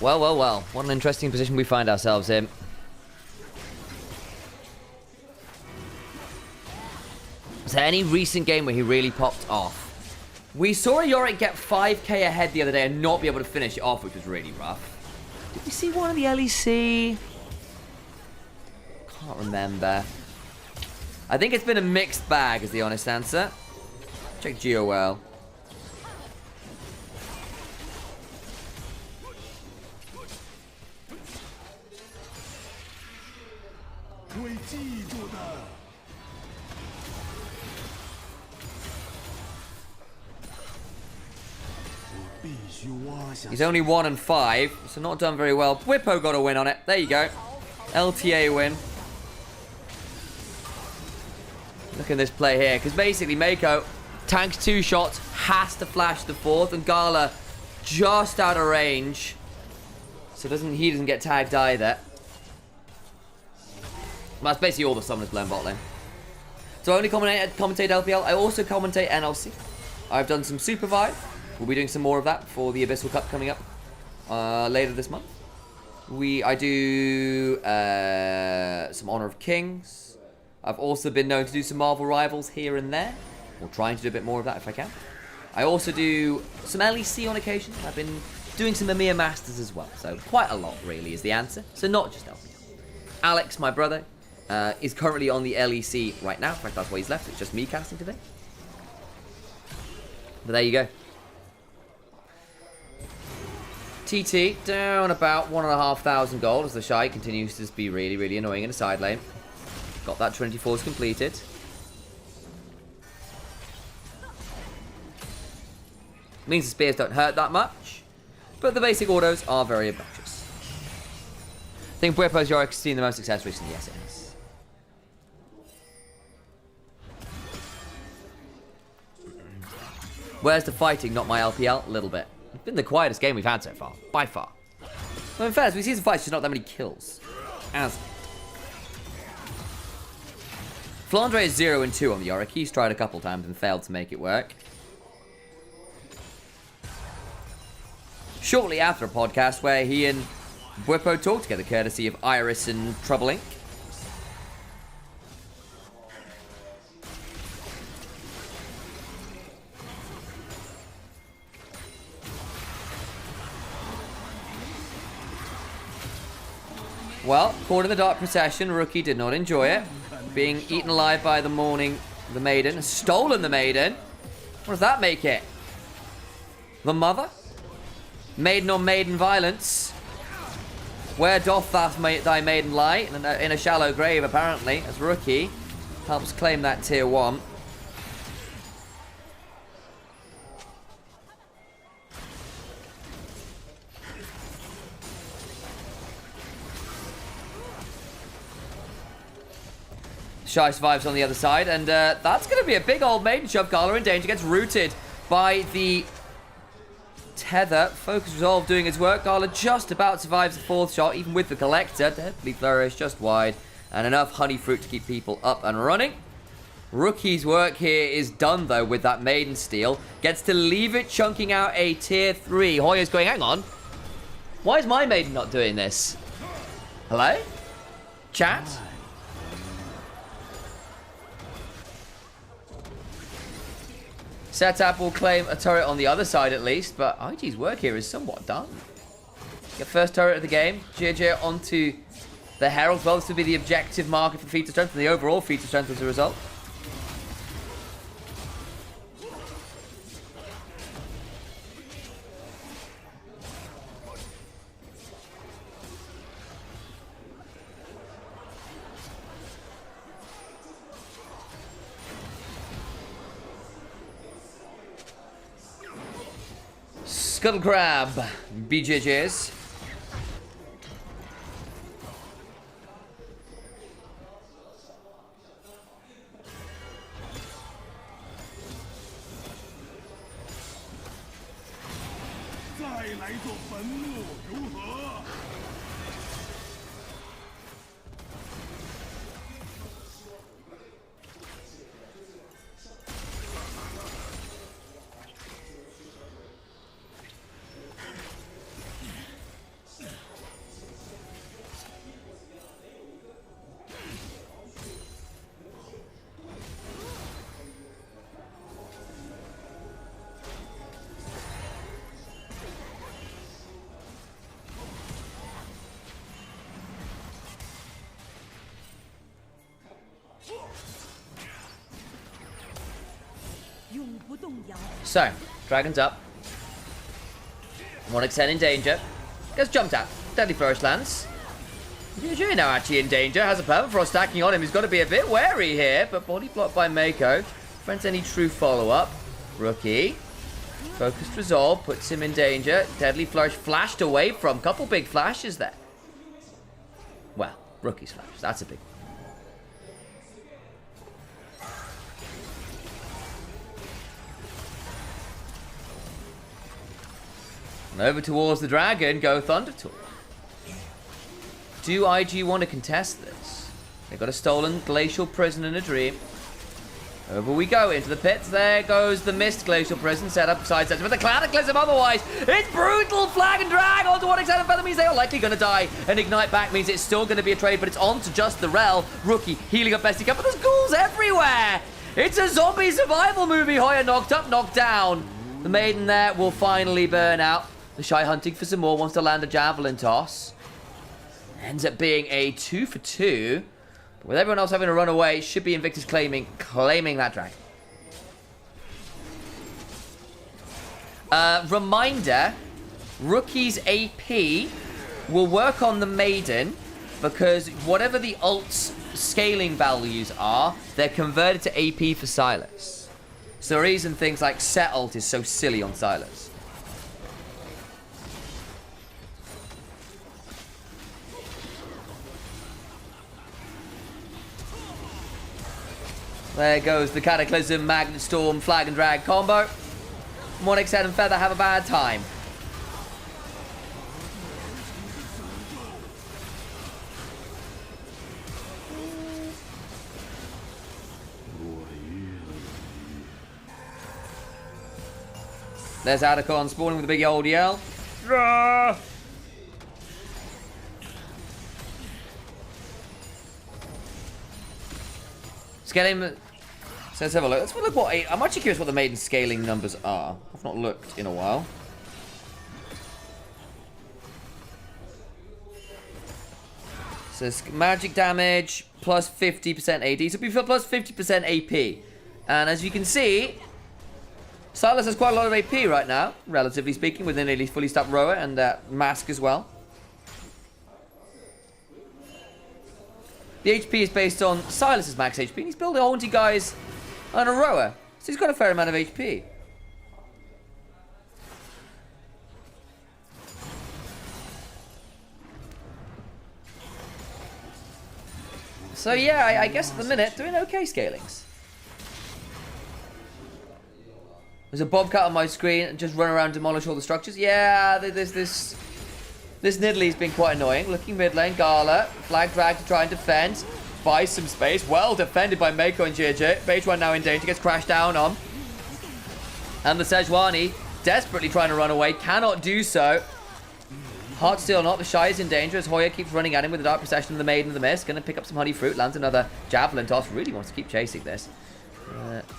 Well, well, well. What an interesting position we find ourselves in. Was there any recent game where he really popped off? We saw Yorick get 5k ahead the other day and not be able to finish it off, which was really rough. Did we see one of the LEC? Can't remember. I think it's been a mixed bag, is the honest answer. Check GOL. He's only 1 and 5, so not done very well. Whippo got a win on it. There you go. LTA win. Look at this play here, because basically Mako tanks 2 shots, has to flash the 4th, and Gala just out of range. So he doesn't get tagged either. That's basically all the summoners blend bot lane. So I only commentate LPL. I also commentate NLC. I've done some Super Vive. We'll be doing some more of that for the Abyssal Cup coming up later this month. I do some Honor of Kings. I've also been known to do some Marvel Rivals here and there. Or trying to do a bit more of that if I can. I also do some LEC on occasion. I've been doing some EMEA Masters as well. So quite a lot really is the answer. So not just LPL. Alex, my brother, is currently on the LEC right now. In fact, that's why he's left. It's just me casting today. But there you go. TT down about 1,500 gold as the Shy continues to be really, really annoying in the side lane. Got that 24s completed. Means the spears don't hurt that much, but the basic autos are very obnoxious. I think Whippo's Yorick's seen the most success recently. Yes, it has. Where's the fighting? Not my LPL. A little bit. It's been the quietest game we've had so far, by far. Well, in fairness, we see some fights, just not that many kills. As Flandre is 0 and 2 on the Yorick. He's tried a couple times and failed to make it work. Shortly after a podcast where he and Whippo talked together, courtesy of Iris and Troublink. Well, caught in the dark procession, Rookie did not enjoy it. Being eaten alive by the maiden, stolen the maiden. What does that make it? The mother? Maiden on maiden violence. Where doth thy maiden lie? In a shallow grave, apparently, as Rookie helps claim that tier 1. Shy survives on the other side, and that's going to be a big old maiden shove. Gala in danger, gets rooted by the tether. Focus Resolve doing his work. Gala just about survives the 4th shot, even with the collector. Deadly Flourish just wide, and enough honey fruit to keep people up and running. Rookie's work here is done, though, with that maiden steal. Gets to leave it chunking out a tier 3. Hoya's going, hang on. Why is my maiden not doing this? Hello? Chat? Setup will claim a turret on the other side at least, but IG's work here is somewhat done. Get first turret of the game. JJ onto the Herald. Well, this will be the objective marker for feat of strength and the overall feat of strength as a result. Scuttle Crab, BJJs. So, Dragon's up. 1x10 in danger. Gets jumped at. Deadly Flourish lands. JJ now actually in danger. Has a Permafrost stacking on him. He's got to be a bit wary here. But body blocked by Mako. Prevents any true follow-up. Rookie. Focused Resolve puts him in danger. Deadly Flourish flashed away from. Couple big flashes there. Well, Rookie's flash. That's a big one. And over towards the dragon go Thundertorch. Do IG want to contest this? They got a stolen Glacial Prison in a dream. Over we go into the pits. There goes the missed Glacial Prison set up side set with the Cataclysm. Otherwise, it's brutal. Flag and drag onto one extent. Feather means they are likely going to die. And Ignite back means it's still going to be a trade, but it's on to just the Rel. Rookie healing up best he can, but there's ghouls everywhere. It's a zombie survival movie. Hoya knocked up, knocked down. The Maiden there will finally burn out. The Shy hunting for some more, wants to land a Javelin toss. Ends up being a 2 for 2. But with everyone else having to run away, should be Invictus claiming that dragon. Reminder, Rookie's AP will work on the Maiden because whatever the ult's scaling values are, they're converted to AP for Sylas. So the reason things like set ult is so silly on Sylas. There goes the Cataclysm, Magnet Storm, Flag and Drag combo. Monix Head and Feather have a bad time. There's Atacon spawning with a big old yell. Let's get him. So let's have a look. Let's look what. I'm actually curious what the Maiden scaling numbers are. I've not looked in a while. So magic damage plus 50% AD. So we feel plus 50% AP. And as you can see, Sylas has quite a lot of AP right now, relatively speaking, with a nearly fully stacked rower and mask as well. The HP is based on Sylas's max HP, and he's building Haunty guys on a rower. So he's got a fair amount of HP. So yeah, I guess at the minute, doing okay scalings. There's a Bobcat on my screen and just run around and demolish all the structures. Yeah, this Nidalee been quite annoying. Looking mid lane, Gala, flag drag to try and defend. Buys some space. Well defended by Mako and JJ. Beige one now in danger, gets crashed down on. And the Sejuani, desperately trying to run away, cannot do so. Heart still not, the Shy is in danger as Hoya keeps running at him with the Dark Procession and the Maiden of the Mist. Gonna pick up some Honey Fruit, lands another Javelin Toss. Really wants to keep chasing this.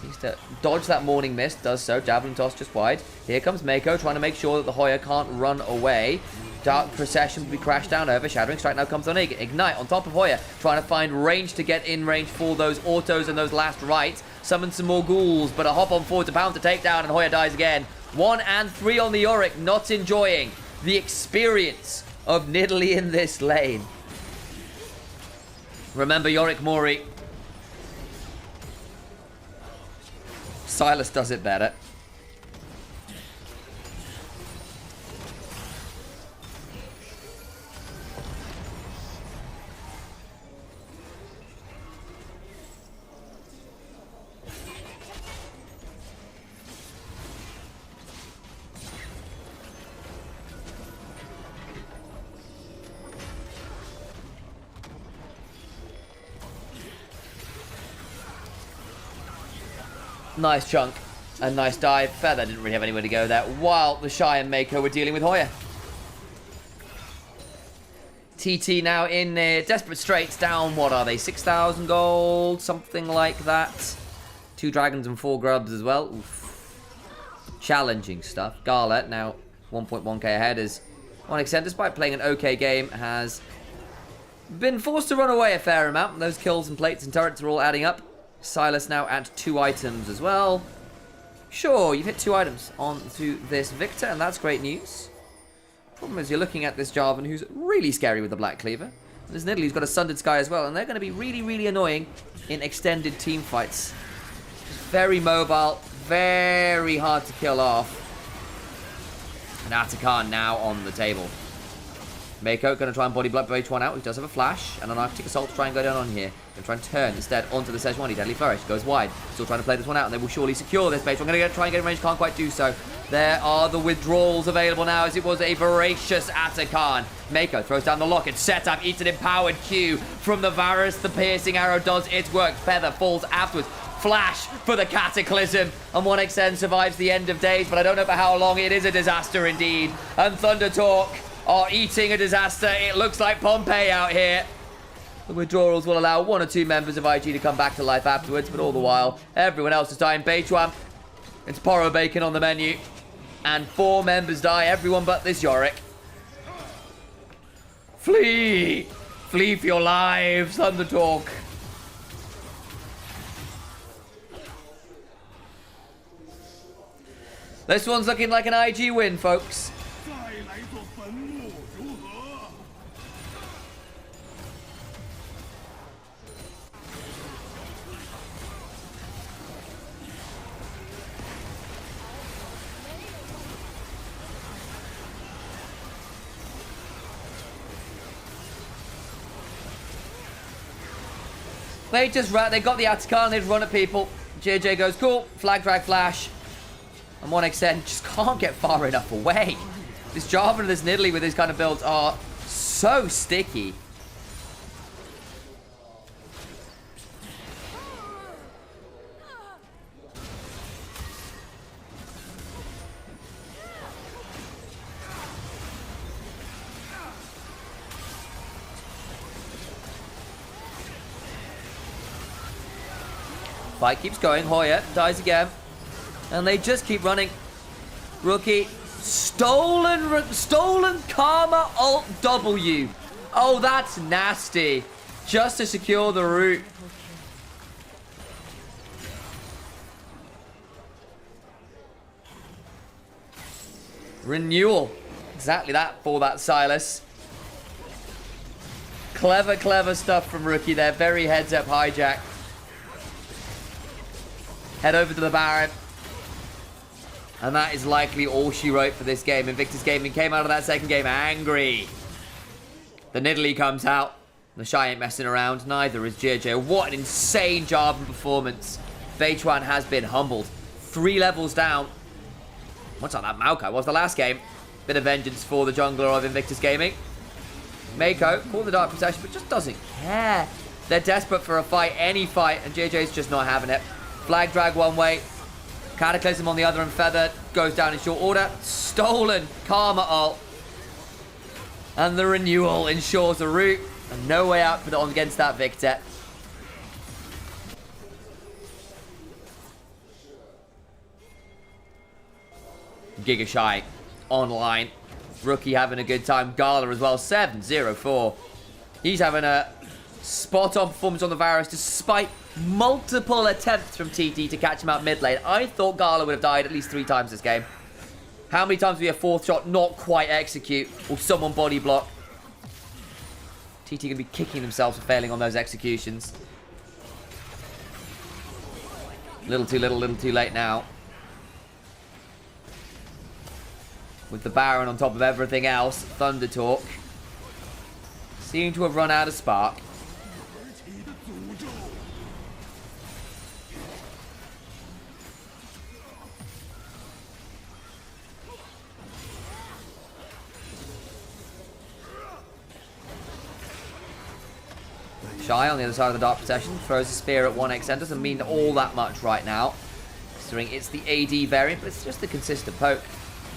Needs to dodge that Morning Mist, does so. Javelin Toss just wide. Here comes Mako trying to make sure that the Hoya can't run away. Dark Procession will be crashed down over. Shattering Strike now comes on Ignite on top of Hoya, trying to find range to get in range for those autos and those last rights. Summon some more ghouls, but a hop on forward to pound to take down, and Hoya dies again. 1 and 3 on the Yorick, not enjoying the experience of Nidalee in this lane. Remember Yorick Mori. Sylas does it better. Nice chunk and nice dive. Feather didn't really have anywhere to go there, while the Shy and Mako were dealing with Hoya. TT now in desperate straits, down, what are they, 6,000 gold, something like that. 2 dragons and 4 grubs as well. Oof. Challenging stuff. Gala now 1.1k ahead as Onyx, despite playing an okay game, has been forced to run away a fair amount. Those kills and plates and turrets are all adding up. Sylas now at 2 items as well. Sure, you've hit 2 items onto this Victor, and that's great news. Problem is, you're looking at this Jarvan, who's really scary with the Black Cleaver. And this Nidalee, who's got a Sundered Sky as well, and they're going to be really, really annoying in extended team fights. Very mobile, very hard to kill off. And Atakan now on the table. Mako going to try and body block H1 out. He does have a flash and an Arctic Assault to try and go down on here. Going to try and turn instead onto the Sejuani. Deadly Flourish goes wide. Still trying to play this one out, and they will surely secure this base. I'm going to try and get in range. Can't quite do so. There are the withdrawals available now, as it was a voracious Atakan. Mako throws down the lock. It's set up. Eats an empowered Q from the Varus. The piercing arrow does its work. Feather falls afterwards. Flash for the Cataclysm, and 1xN survives the end of days, but I don't know for how long. It is a disaster indeed, and Thunder Talk are eating a disaster. It looks like Pompeii out here. The withdrawals will allow 1 or 2 members of IG to come back to life afterwards, but all the while, everyone else is dying. Beichuan, it's Poro Bacon on the menu, and 4 members die, everyone but this Yorick. Flee! Flee for your lives, Thunder Talk. This one's looking like an IG win, folks. They got the Atakan, they'd run at people. JJ goes, cool, flag drag flash. And 1xN just can't get far enough away. This Jarvan and this Nidalee with these kind of builds are so sticky. Fight keeps going. Hoya dies again. And they just keep running. Rookie. Stolen Karma Alt W. Oh, that's nasty. Just to secure the route. Renewal. Exactly that for that Silas. Clever, clever stuff from Rookie there. Very heads up hijack. Head over to the Baron. And that is likely all she wrote for this game. Invictus Gaming came out of that second game angry. The Nidalee comes out. The Shy ain't messing around. Neither is JJ. What an insane Jarvan performance. Beichuan has been humbled. 3 levels down. What's on that Maokai? Was the last game. Bit of vengeance for the jungler of Invictus Gaming. Mako, caught the Dark Possession, but just doesn't care. They're desperate for a fight, any fight, and JJ's just not having it. Flag drag one way. Cataclysm on the other, and Feather goes down in short order. Stolen Karma ult. And the renewal ensures a route. And no way out for the against that Victor. Giga Shy online. Rookie having a good time. Gala as well. 7-0-4. He's having a spot-on performance on the Varus despite multiple attempts from TT to catch him out mid lane. I thought Gala would have died at least 3 times this game. How many times do we have 4th shot not quite execute or someone body block? TT going to be kicking themselves for failing on those executions. Little too late now. With the Baron on top of everything else, Thunder Talk seem to have run out of spark. Shy on the other side of the Dark Possession throws a spear at 1xN. Doesn't mean all that much right now, considering it's the AD variant, but it's just a consistent poke.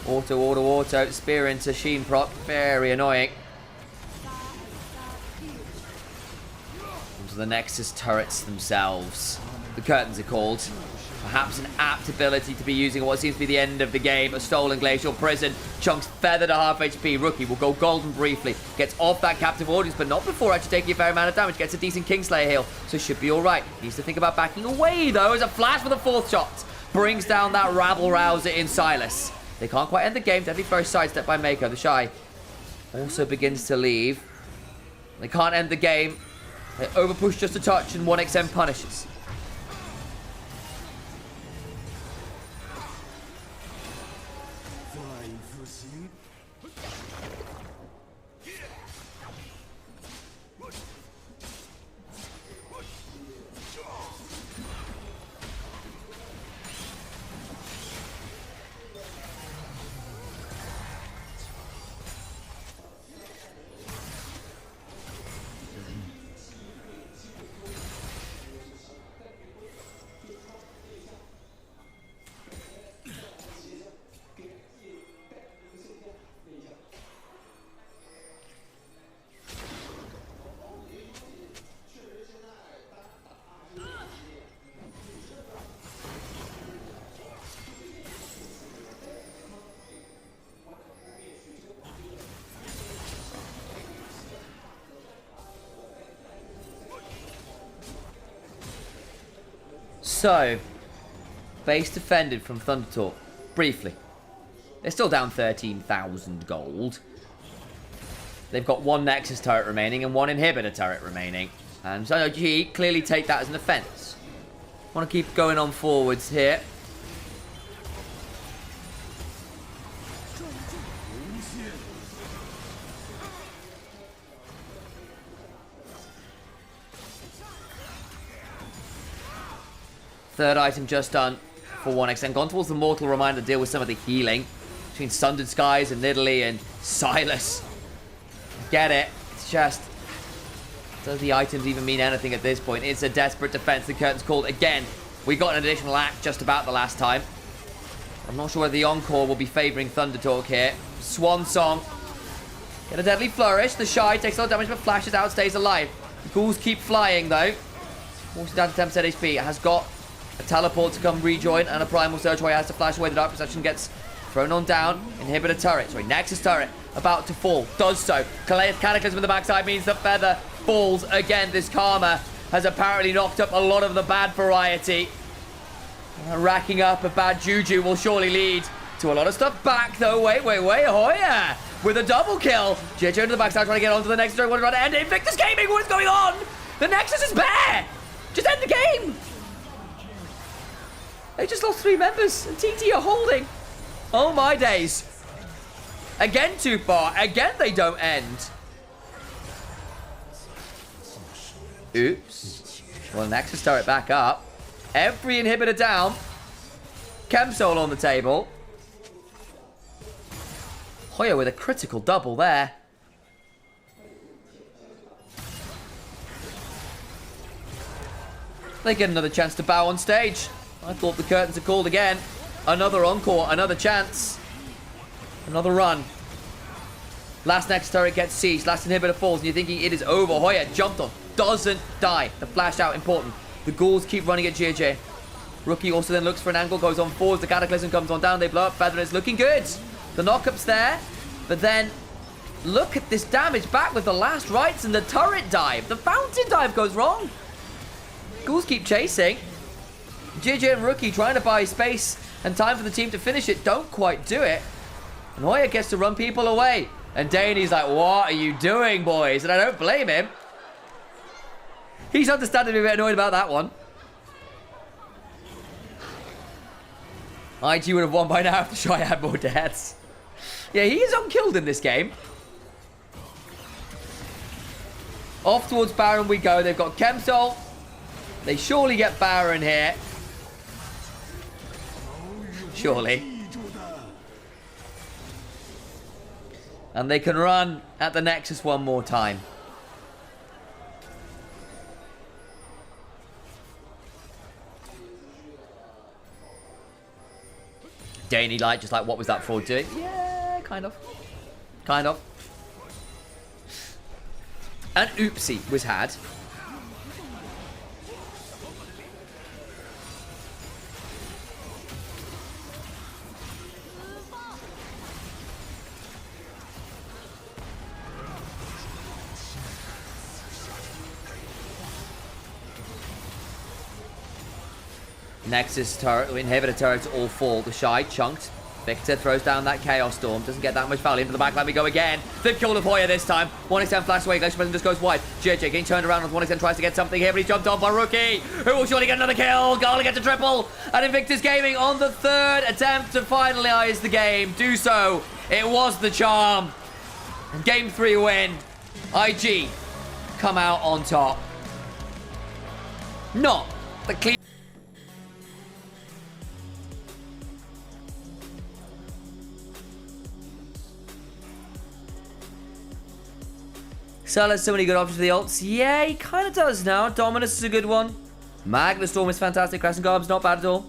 Auto. Spear into Sheen proc. Very annoying. Onto the Nexus turrets themselves. The curtains are called. Perhaps an apt ability to be using what seems to be the end of the game. A stolen Glacial Prison. Chunks feathered at half HP. Rookie will go golden briefly. Gets off that captive audience, but not before actually taking a fair amount of damage. Gets a decent Kingslayer heal, so should be alright. Needs to think about backing away, though, as a flash for the 4th shot. Brings down that rabble rouser in Silas. They can't quite end the game. Deadly first sidestep by Mako. The Shy also begins to leave. They can't end the game. They overpush just a touch, and 1xN punishes. So, base defended from Thunder Talk. Briefly. They're still down 13,000 gold. They've got one Nexus turret remaining and one inhibitor turret remaining. And so G clearly take that as an offense. Want to keep going on forwards here. Third item just done for one extent. Gone towards the Mortal Reminder to deal with some of the healing between Sundered Skies and Nidalee and Silas. Get it. It's just... does the items even mean anything at this point? It's a desperate defense. The curtain's called again. We got an additional act just about the last time. I'm not sure whether the Encore will be favouring Thunder Talk here. Swan Song. Get a deadly flourish. The Shy takes a lot of damage but flashes out, stays alive. The Ghouls keep flying though. Also down to 10% HP. It has got a teleport to come rejoin and a primal surge where he has to flash away. The Dark Perception gets thrown on down. Inhibitor turret. Sorry, Nexus turret about to fall. Does so. Cataclysm in the backside means the feather falls again. This Karma has apparently knocked up a lot of the bad variety. Racking up a bad juju will surely lead to a lot of stuff back though. Wait. Hoya with a double kill. JJ into the backside trying to get onto the Nexus turret. Trying to end it. Invictus Gaming, what is going on? The Nexus is bare. Just end the game. They just lost 3 members and TT are holding. Oh my days. Again too far. Again they don't end. Oops. Well, Nexus turret back up. Every inhibitor down. Chem Soul on the table. Hoya with a critical double there. They get another chance to bow on stage. I thought the curtains are called again. Another encore, another chance. Another run. Last Nexus turret gets seized. Last inhibitor falls and you're thinking it is over. Hoya jumped on. Doesn't die. The flash out important. The Ghouls keep running at JJ. Rookie also then looks for an angle, goes on forwards. The Cataclysm comes on down. They blow up. Feather is looking good. The knockup's there. But then look at this damage back with the last rights and the turret dive. The fountain dive goes wrong. Ghouls keep chasing. JJ and Rookie trying to buy space and time for the team to finish it. Don't quite do it. And Hoya gets to run people away. And Daney's like, what are you doing, boys? And I don't blame him. He's understandably a bit annoyed about that one. IG would have won by now if the Shy had more deaths. Yeah, he is unkilled in this game. Off towards Baron we go. They've got Chemsol. They surely get Baron here. Surely. And they can run at the Nexus one more time. Daney Light just like, what was that fraud doing? Yeah, kind of. Kind of. An oopsie was had. Nexus turret, inhibitor turrets all fall. The Shy chunked. Victor throws down that Chaos Storm. Doesn't get that much value into the back. Let me go again. The kill of Hoya this time. 1x10 flash away. Glacier President just goes wide. JJ getting turned around with 1x10 tries to get something here, but he's jumped off by Rookie, who will surely get another kill. Gala gets a triple. And Invictus Gaming on the 3rd attempt to finalize the game. Do so. It was the charm. Game 3 win. IG come out on top. Not the clean. Sal has so many good options for the ults. Yeah, he kind of does now. Dominus is a good one. Magna Storm is fantastic. Crescent Garb's not bad at all.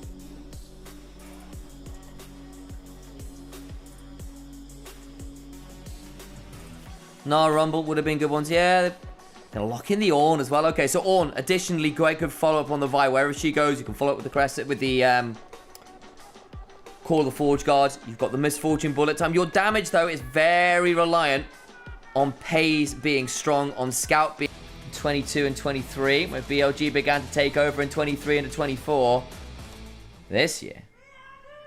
Nah, Rumble would have been good ones. Yeah, they're lock in the Ornn as well. Okay, so Ornn, additionally, great good follow up on the Vi. Wherever she goes, you can follow up with the Crescent, with the Call of the Forge Guard. You've got the Misfortune Bullet Time. Your damage, though, is very reliant on Pays being strong, on Scout being... 22 and 23, when BLG began to take over in 23 and 24. This year,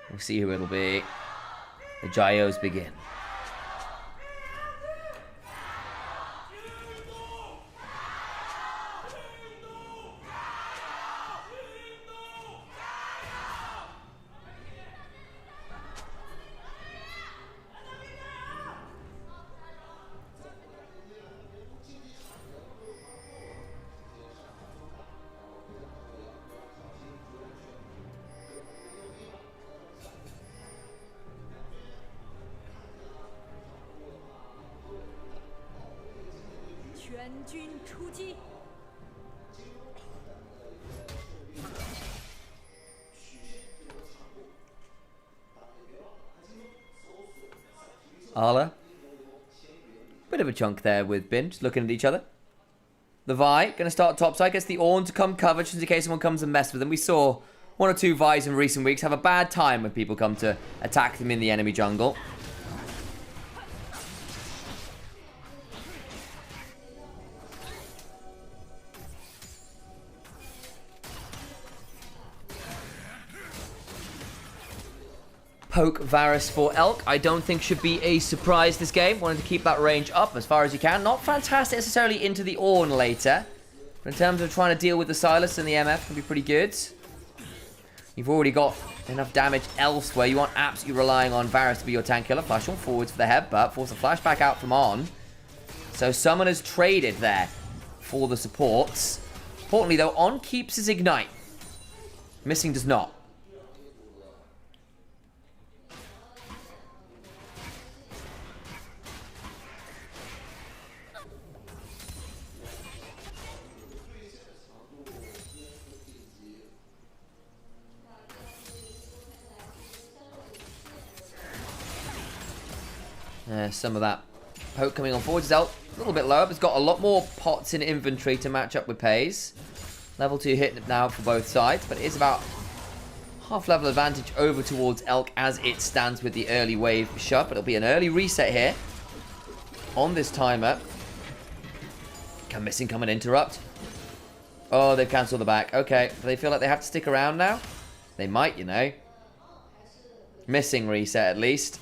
we'll see who it'll be. The Gyos begin. Arla. Bit of a chunk there with Bin, just looking at each other. The Vi, going to start topside, gets the Ornn to come cover just in case someone comes and mess with them. We saw one or two Vi's in recent weeks have a bad time when people come to attack them in the enemy jungle. Poke Varus for Elk, I don't think should be a surprise this game. Wanted to keep that range up as far as you can. Not fantastic necessarily into the Ornn later. But in terms of trying to deal with the Sylas and the MF, can be pretty good. You've already got enough damage elsewhere. You aren't absolutely relying on Varus to be your tank killer. Flash on forwards for the headbutt. Force a flashback out from On. So someone has traded there for the supports. Importantly though, On keeps his Ignite. Missing does not. Some of that poke coming on forward. Zelt a little bit lower, but it's got a lot more pots in inventory to match up with Pays. Level 2 hit now for both sides, but it is about half level advantage over towards Elk as it stands with the early wave shut. But it'll be an early reset here on this timer. Can Missing come and interrupt? Oh, they've cancelled the back. Okay, do they feel like they have to stick around now? They might, you know. Missing reset at least.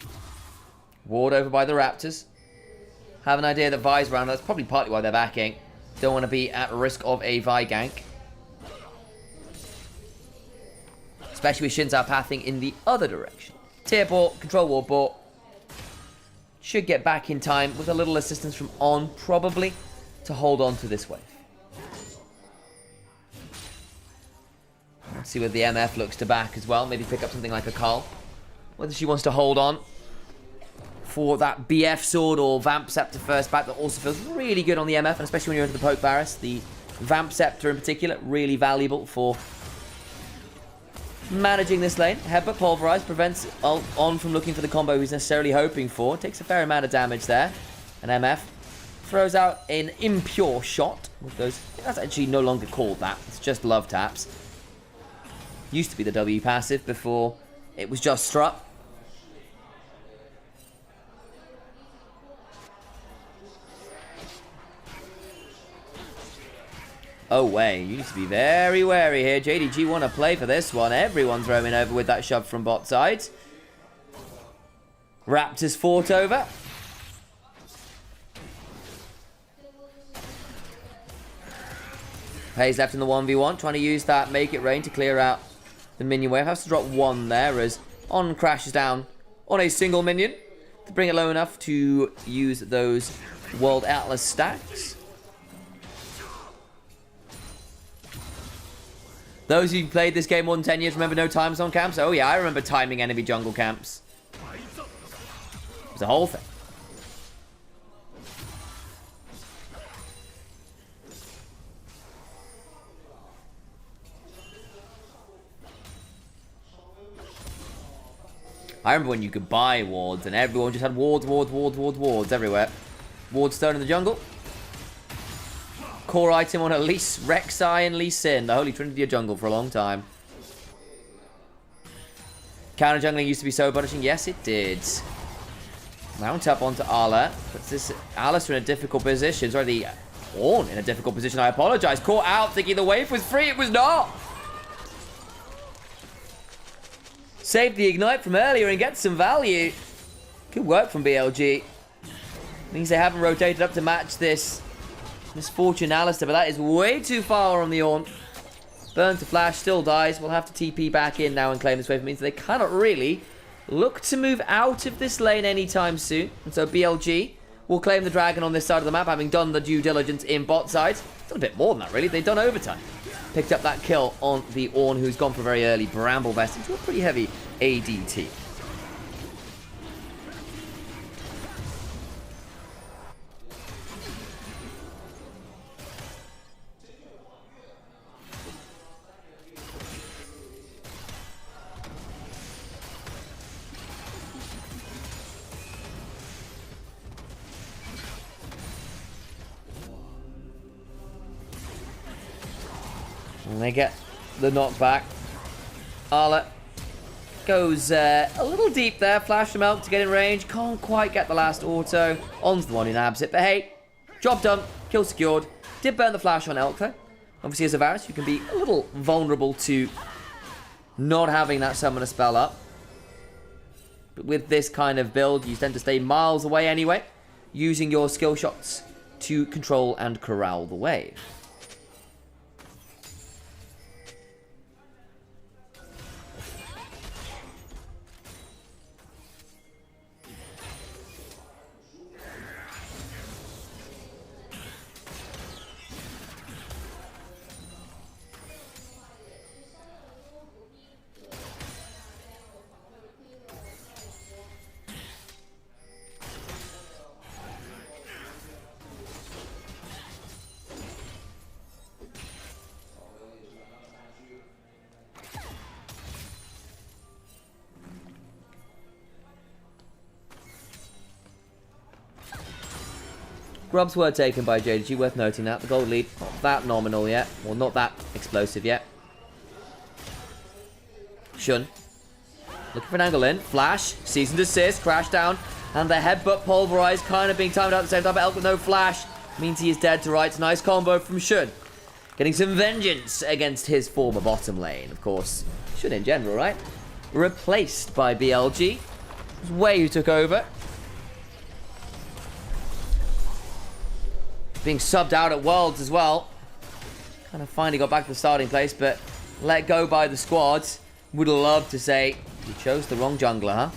Ward over by the Raptors. Have an idea that Vi's around. That's probably partly why they're backing. Don't want to be at risk of a Vi gank. Especially with Shinzao pathing in the other direction. Tier bot, control ward bot. Should get back in time with a little assistance from On, probably, to hold on to this wave. Let's see where the MF looks to back as well. Maybe pick up something like a Carl. Whether she wants to hold on for that BF sword or Vamp Scepter first back that also feels really good on the MF, and especially when you're into the Poke Varus. The Vamp Scepter in particular, really valuable for managing this lane. Headbutt Pulverize prevents On from looking for the combo he's necessarily hoping for. Takes a fair amount of damage there. And MF throws out an impure shot with those. That's actually no longer called that. It's just love taps. Used to be the W passive before it was just Strut. Oh, wait, you need to be very wary here. JDG want to play for this one. Everyone's roaming over with that shove from bot side. Raptors fought over. Pays left in the 1v1, trying to use that Make It Rain to clear out the minion wave. Has to drop one there as On crashes down on a single minion to bring it low enough to use those World Atlas stacks. Those who played this game more than 10 years remember no time zone camps? Oh yeah, I remember timing enemy jungle camps. It was a whole thing. I remember when you could buy wards and everyone just had wards everywhere. Ward stone in the jungle. Core item on at least Rek'Sai and Lee Sin, the holy trinity of jungle for a long time. Counter jungling used to be so punishing. Yes, it did. Mount up onto Arla. Puts this Alistair in a difficult position. Sorry, the Ornn in a difficult position, I apologize. Caught out, thinking the wave was free. It was not. Saved the ignite from earlier and gets some value. Good work from BLG. Means they haven't rotated up to match this Fortune Alistair, but that is way too far on the Ornn. Burn to flash, still dies. We'll have to TP back in now and claim this wave. It means they cannot really look to move out of this lane anytime soon. And so BLG will claim the dragon on this side of the map, having done the due diligence in bot side. Done a bit more than that, really. They've done overtime. Picked up that kill on the Ornn, who's gone for very early Bramble Vest into a pretty heavy ADT. And they get the knockback. Arla goes a little deep there. Flash from Elk to get in range. Can't quite get the last auto. On's the one who nabs it. But hey, job done. Kill secured. Did burn the flash on Elk though. Obviously as a Varus, you can be a little vulnerable to not having that summoner spell up. But with this kind of build, you tend to stay miles away anyway, using your skill shots to control and corral the wave. Grubs were taken by JDG, worth noting that. The gold lead, not that nominal yet. Well, not that explosive yet. Shun. Looking for an angle in. Flash. Seasoned assist. Crash down. And the headbutt pulverized. Kind of being timed out at the same time. But Elk with no flash. Means he is dead to rights. Nice combo from Shun. Getting some vengeance against his former bottom lane. Of course, Shun in general, right? Replaced by BLG. It was Wei who took over. Being subbed out at Worlds as well. Kind of finally got back to the starting place, but let go by the squads. Would love to say he chose the wrong jungler, huh?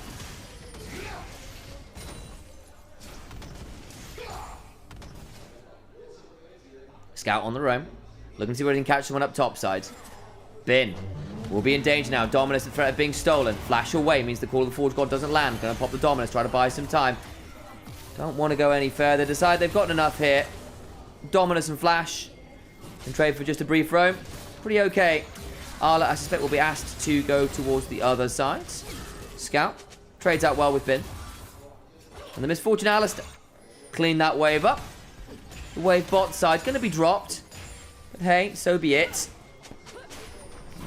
Scout on the roam. Looking to see whether he can catch someone up top side. Bin will be in danger now. Dominus, the threat of being stolen. Flash away means the call of the Forge God doesn't land. Gonna pop the Dominus, try to buy some time. Don't want to go any further. Decide they've got enough here. Dominus and Flash can trade for just a brief roam. Pretty okay. Arla, I suspect, will be asked to go towards the other side. Scout trades out well with Bin. And the Misfortune Alistair. Clean that wave up. The wave bot side going to be dropped. But hey, so be it.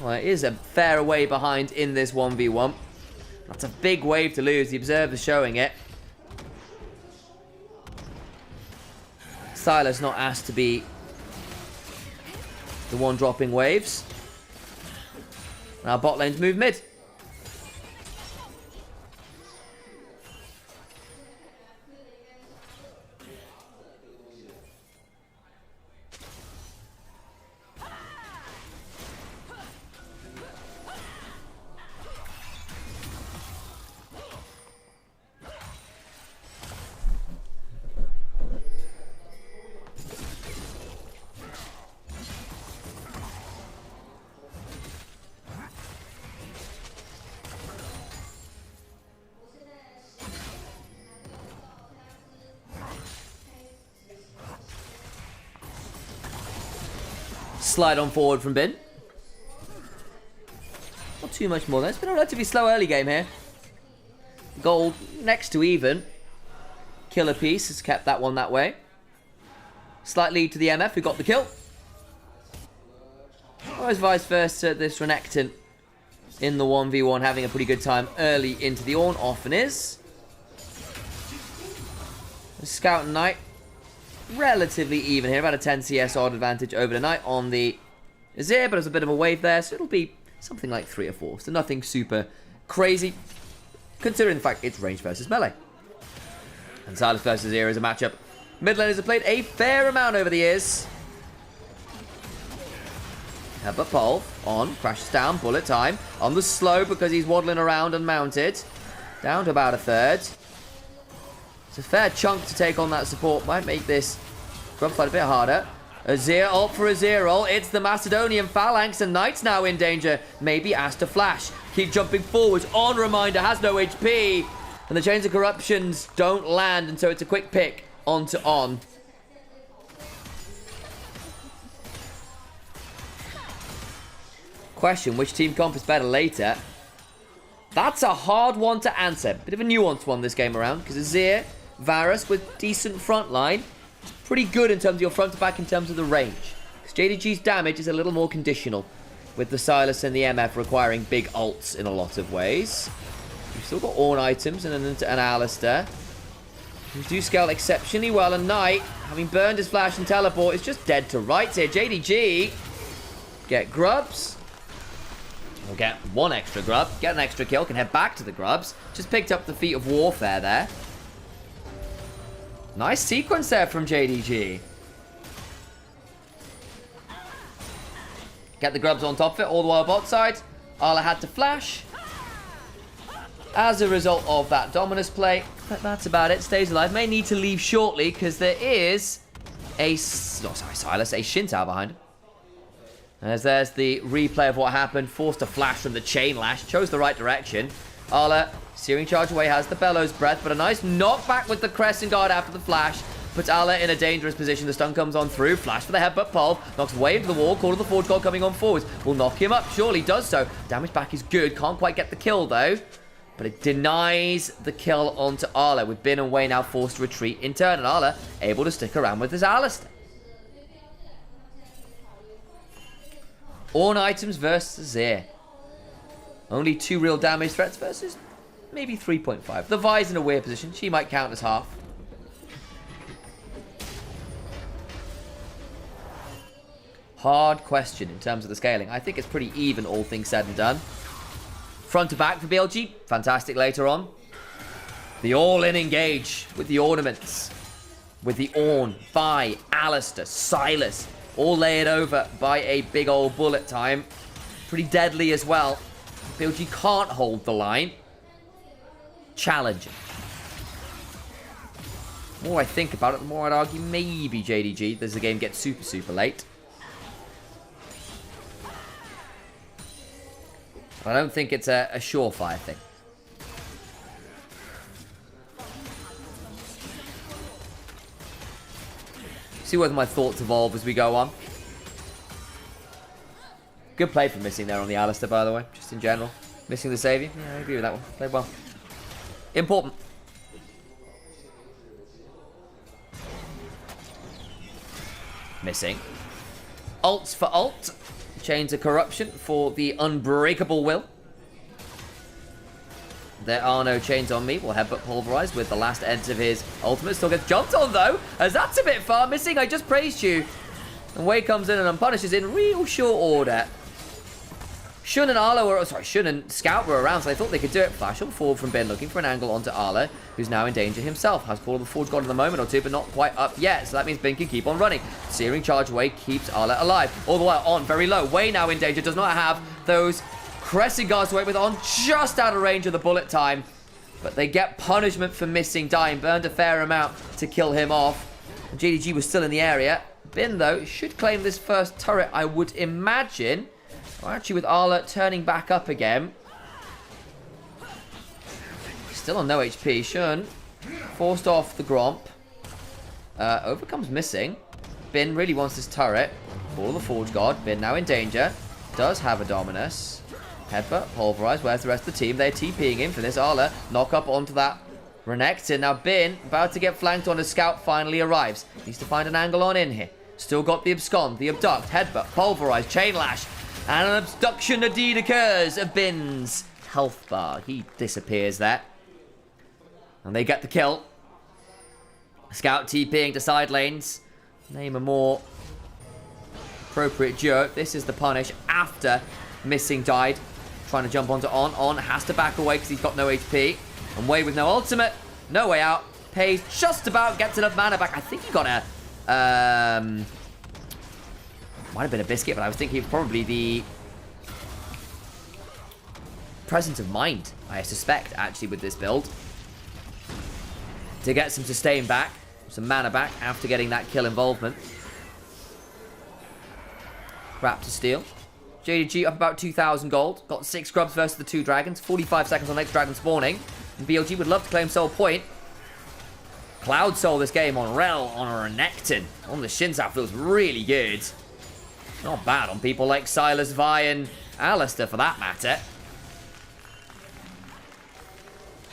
Well, it is a fair way behind in this 1v1. That's a big wave to lose. The Observer's showing it. Silas not asked to be the one dropping waves. Now bot lane's move mid. Slide on forward from Bin. Not too much more though. It's been a relatively slow early game here. Gold next to even. Killer piece has kept that one that way. Slight lead to the MF who got the kill. Always vice versa, this Renekton in the 1v1 having a pretty good time early into the Ornn. Often is. The Scout and Knight relatively even here. About a 10 CS odd advantage over the night on the Azir, but there's a bit of a wave there, so it'll be something like 3 or 4. So nothing super crazy, considering the fact it's range versus melee. And Sylas versus Azir is a matchup mid laners have played a fair amount over the years. But Paul on, crashes down, bullet time. On the slow because he's waddling around unmounted. Down to about a third. It's a fair chunk to take on that support. Might make this grub fight a bit harder. Azir ult for Azir ult. It's the Macedonian phalanx, and Knight's now in danger. Maybe asked to flash. Keep jumping forwards. On reminder, has no HP. And the Chains of Corruptions don't land, and so it's a quick pick onto On. Question, which team comp is better later? That's a hard one to answer. Bit of a nuanced one this game around, because Azir, Varus with decent front line, is pretty good in terms of your front to back in terms of the range. Because JDG's damage is a little more conditional, with the Sylas and the MF requiring big ults in a lot of ways. We've still got Ornn items and an Alistair, who do scale exceptionally well, and Knight, having burned his flash and teleport, is just dead to rights here. JDG, get grubs. We'll get one extra grub, get an extra kill, can head back to the grubs. Just picked up the feat of warfare there. Nice sequence there from JDG. Get the grubs on top of it, all the while bot side. Arla had to flash. As a result of that Dominus play, but that's about it. Stays alive. May need to leave shortly because there is Sylas, a Shin'Tao behind him. As there's the replay of what happened. Forced to flash from the chain lash. Chose the right direction. Arla, searing charge away, has the Bellows Breath, but a nice knockback with the Crescent Guard after the flash. Puts Arla in a dangerous position. The stun comes on through. Flash for the headbutt pole. Knocks way into the wall. Call of the Forge God coming on forwards. Will knock him up. Surely does so. Damage back is good. Can't quite get the kill though. But it denies the kill onto Arla, with Bin and Wei now forced to retreat in turn. And Arla able to stick around with his Alistair. Ornn items versus Azir. Only 2 real damage threats versus maybe 3.5. The Vi's in a weird position. She might count as half. Hard question in terms of the scaling. I think it's pretty even, all things said and done. Front to back for BLG. Fantastic later on. The all-in engage with the ornaments. With the Ornn, Vi, Alistair, Sylas. All layered over by a big old bullet time. Pretty deadly as well. BLG can't hold the line. Challenging. The more I think about it, the more I'd argue maybe JDG as the game gets super, super late. But I don't think it's a surefire thing. See whether my thoughts evolve as we go on. Good play for missing there on the Alistair, by the way, just in general. Missing the Saviour. Yeah, I agree with that one. Played well. Important. Missing. Ults for ult. Chains of Corruption for the Unbreakable Will. There are no chains on me. Will headbutt Pulverize with the last ends of his ultimate. Still gets jumped on though, as that's a bit far. Missing, I just praised you. And Wei comes in and unpunishes in real short order. Shun and Arla were, Shun and Scout were around, so they thought they could do it. Flash on forward from Ben, looking for an angle onto Arla, who's now in danger himself. Has Call of the Forge God in a moment or two, but not quite up yet. So that means Ben can keep on running. Searing charge away keeps Arla alive. All the way on, very low. Wei now in danger, does not have those Crescent Guards to wait with on, just out of range of the bullet time. But they get punishment for missing, dying. Burned a fair amount to kill him off. JDG was still in the area. Bin, though, should claim this first turret, I would imagine. Well, actually, with Arla turning back up again. Still on no HP. Shun forced off the Gromp. Overcomes missing. Bin really wants this turret. For the Forge God. Bin now in danger. Does have a Dominus. Headbutt, Pulverize. Where's the rest of the team? They're TPing in for this. Arla knock up onto that Renekton. Now Bin, about to get flanked on as Scout finally arrives. Needs to find an angle on in here. Still got the Abscond, the Abduct, Headbutt, Pulverize, Chain Lash. And an abduction indeed occurs of Bin's health bar. He disappears there. And they get the kill. Scout TPing to side lanes. Name a more appropriate duo. This is the punish after missing died. Trying to jump onto On. On has to back away because he's got no HP. And Wade with no ultimate. No way out. Pays just about, gets enough mana back. I think he got a... might have been a biscuit, but I was thinking probably the... presence of mind, I suspect, actually, with this build. To get some sustain back. Some mana back after getting that kill involvement. Raptor steal. JDG up about 2,000 gold. Got 6 scrubs versus the 2 dragons. 45 seconds on next dragon spawning. And BLG would love to claim soul point. Cloud soul this game on Rel, on a Renekton. On the Shinzao feels really good. Not bad on people like Silas, Vi, and Alistair for that matter.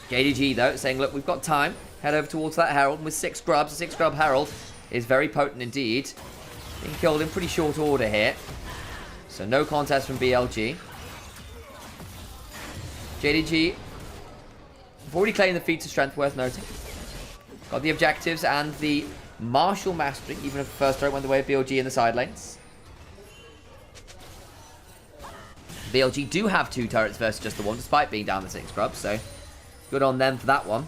JDG though, saying, look, we've got time. Head over towards that Herald. And with 6 scrubs, a 6 scrub Herald is very potent indeed. Being killed in pretty short order here. So no contest from BLG. JDG have already claimed the feats of strength, worth noting. Got the objectives and the martial mastery, even if the first turret went the way of BLG in the side lanes. BLG do have 2 turrets versus just the 1, despite being down the 6 scrubs, so good on them for that one.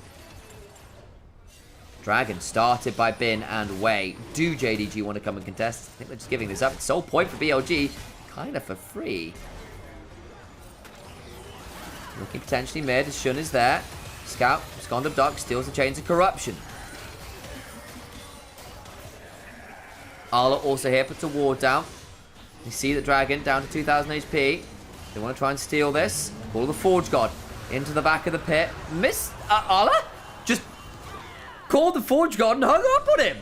Dragon started by Bin and Wei. Do JDG want to come and contest? I think they're just giving this up. It's sole point for BLG, kind of for free. Looking potentially mid, Shun is there. Scout, Skond Abduct, steals the Chains of Corruption. Arla also here, puts a ward down. You see the Dragon down to 2,000 HP. They want to try and steal this. Call the Forge God into the back of the pit. Miss Arla? Just called the Forge God and hung up on him.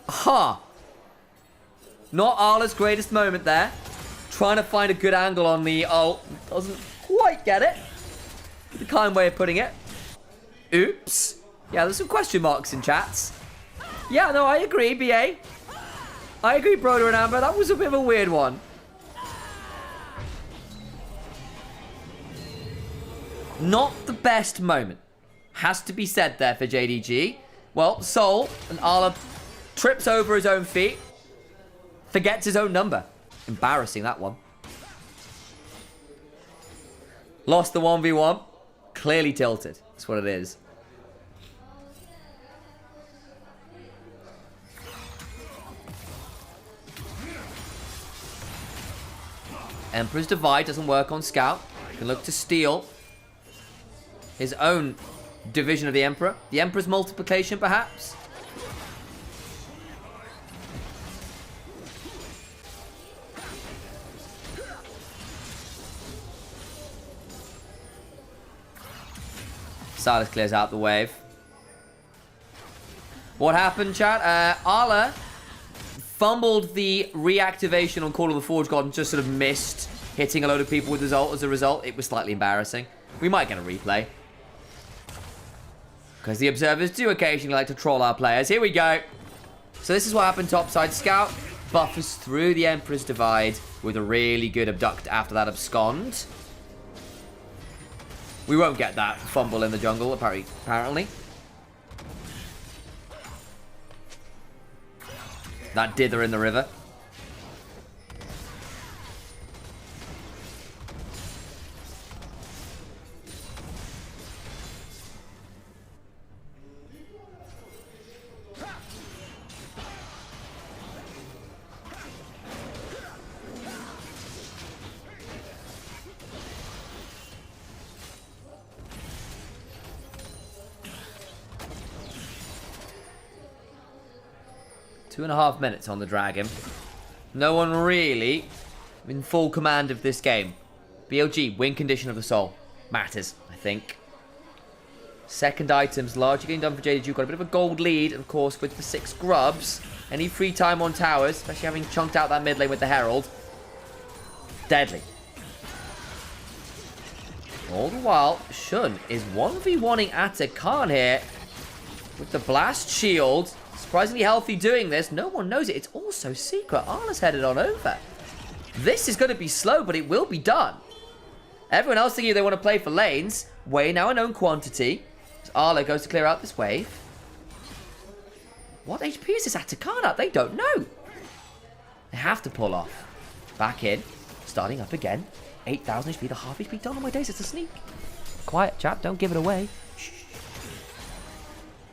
Huh. Not Arla's greatest moment there. Trying to find a good angle on the ult. Doesn't quite get it. The kind way of putting it. Oops. Yeah, there's some question marks in chats. Yeah, no, I agree, BA. I agree, Broder and Amber. That was a bit of a weird one. Not the best moment. Has to be said there for JDG. Well, Soul and Arla trips over his own feet. Forgets his own number. Embarrassing, that one. Lost the 1v1. Clearly tilted. That's what it is. Emperor's Divide doesn't work on Scout. Can look to steal his own division of the Emperor. The Emperor's Multiplication, perhaps? Silas clears out the wave. What happened, chat? Arla fumbled the reactivation on Call of the Forge God and just sort of missed hitting a load of people with his ult as a result. It was slightly embarrassing. We might get a replay. Because the observers do occasionally like to troll our players. Here we go. So this is what happened topside. Scout buffers through the Emperor's Divide with a really good abduct after that abscond. We won't get that fumble in the jungle, apparently. That dither in the river. Two and a half minutes on the Dragon. No one really in full command of this game. BLG, win condition of the soul. Matters, I think. Second items largely getting done for JDG. Got a bit of a gold lead, of course, with the 6 grubs. Any free time on towers, especially having chunked out that mid lane with the Herald. Deadly. All the while, Shun is 1v1ing Atakan here with the blast shield. Surprisingly healthy doing this. No one knows it. It's also secret. Arla's headed on over. This is going to be slow, but it will be done. Everyone else thinking they want to play for lanes. Way now a known quantity. As Arlo goes to clear out this wave. What HP is this Atakan at? They don't know. They have to pull off. Back in. Starting up again. 8,000 HP. The half HP done. Oh my days, it's a sneak. Quiet, chat. Don't give it away. Shh.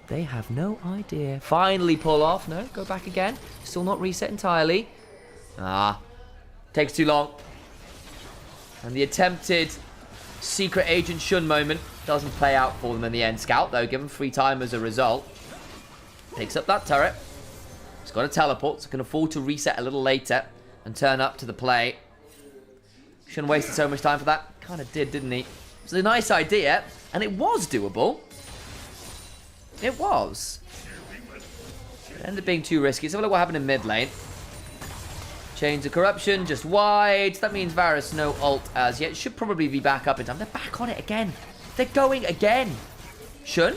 They have no idea. Finally pull off. No, go back again. Still not reset entirely. Takes too long. And the attempted secret agent Shun moment doesn't play out for them in the end. Scout, though, given free time as a result. Picks up that turret. He's got a teleport, so can afford to reset a little later and turn up to the play. Shouldn't have wasted so much time for that. Kind of did, didn't he? It was a nice idea, and it was doable. It was. It ended up being too risky. Let's have a look what happened in mid lane. Chains of Corruption, just wide. That means Varus no ult as yet. Should probably be back up in time. They're back on it again. They're going again. Shun?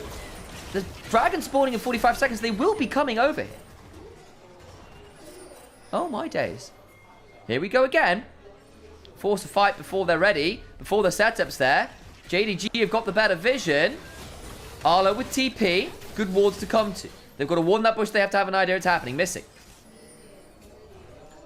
The dragon spawning in 45 seconds. They will be coming over here. Oh my days. Here we go again. Force a fight before they're ready. Before the setup's there. JDG have got the better vision. Arlo with TP. Good wards to come to. They've got to warn that bush. They have to have an idea it's happening. Missing.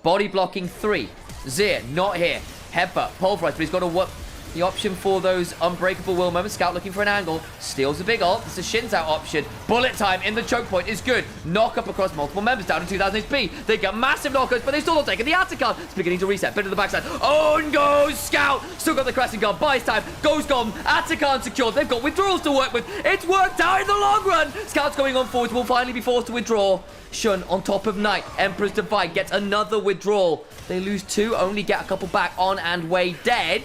Body blocking 3. Zir, not here. Headbutt, pulverize, but he's got to whoop the option for those unbreakable will moments. Scout looking for an angle. Steals a big ult. It's a Shin's out option. Bullet time in the choke point is good. Knock up across multiple members down to 2000 HP. They get massive knockouts, but they still not taking the Atakan. It's beginning to reset. Bit of the backside. On goes Scout. Still got the Crescent Guard. Buys time. Goes gone. Atakan secured. They've got withdrawals to work with. It's worked out in the long run. Scout's going on forward. Will finally be forced to withdraw. Shun on top of Knight. Emperor's Divide gets another withdrawal. They lose 2. Only get a couple back on and way dead.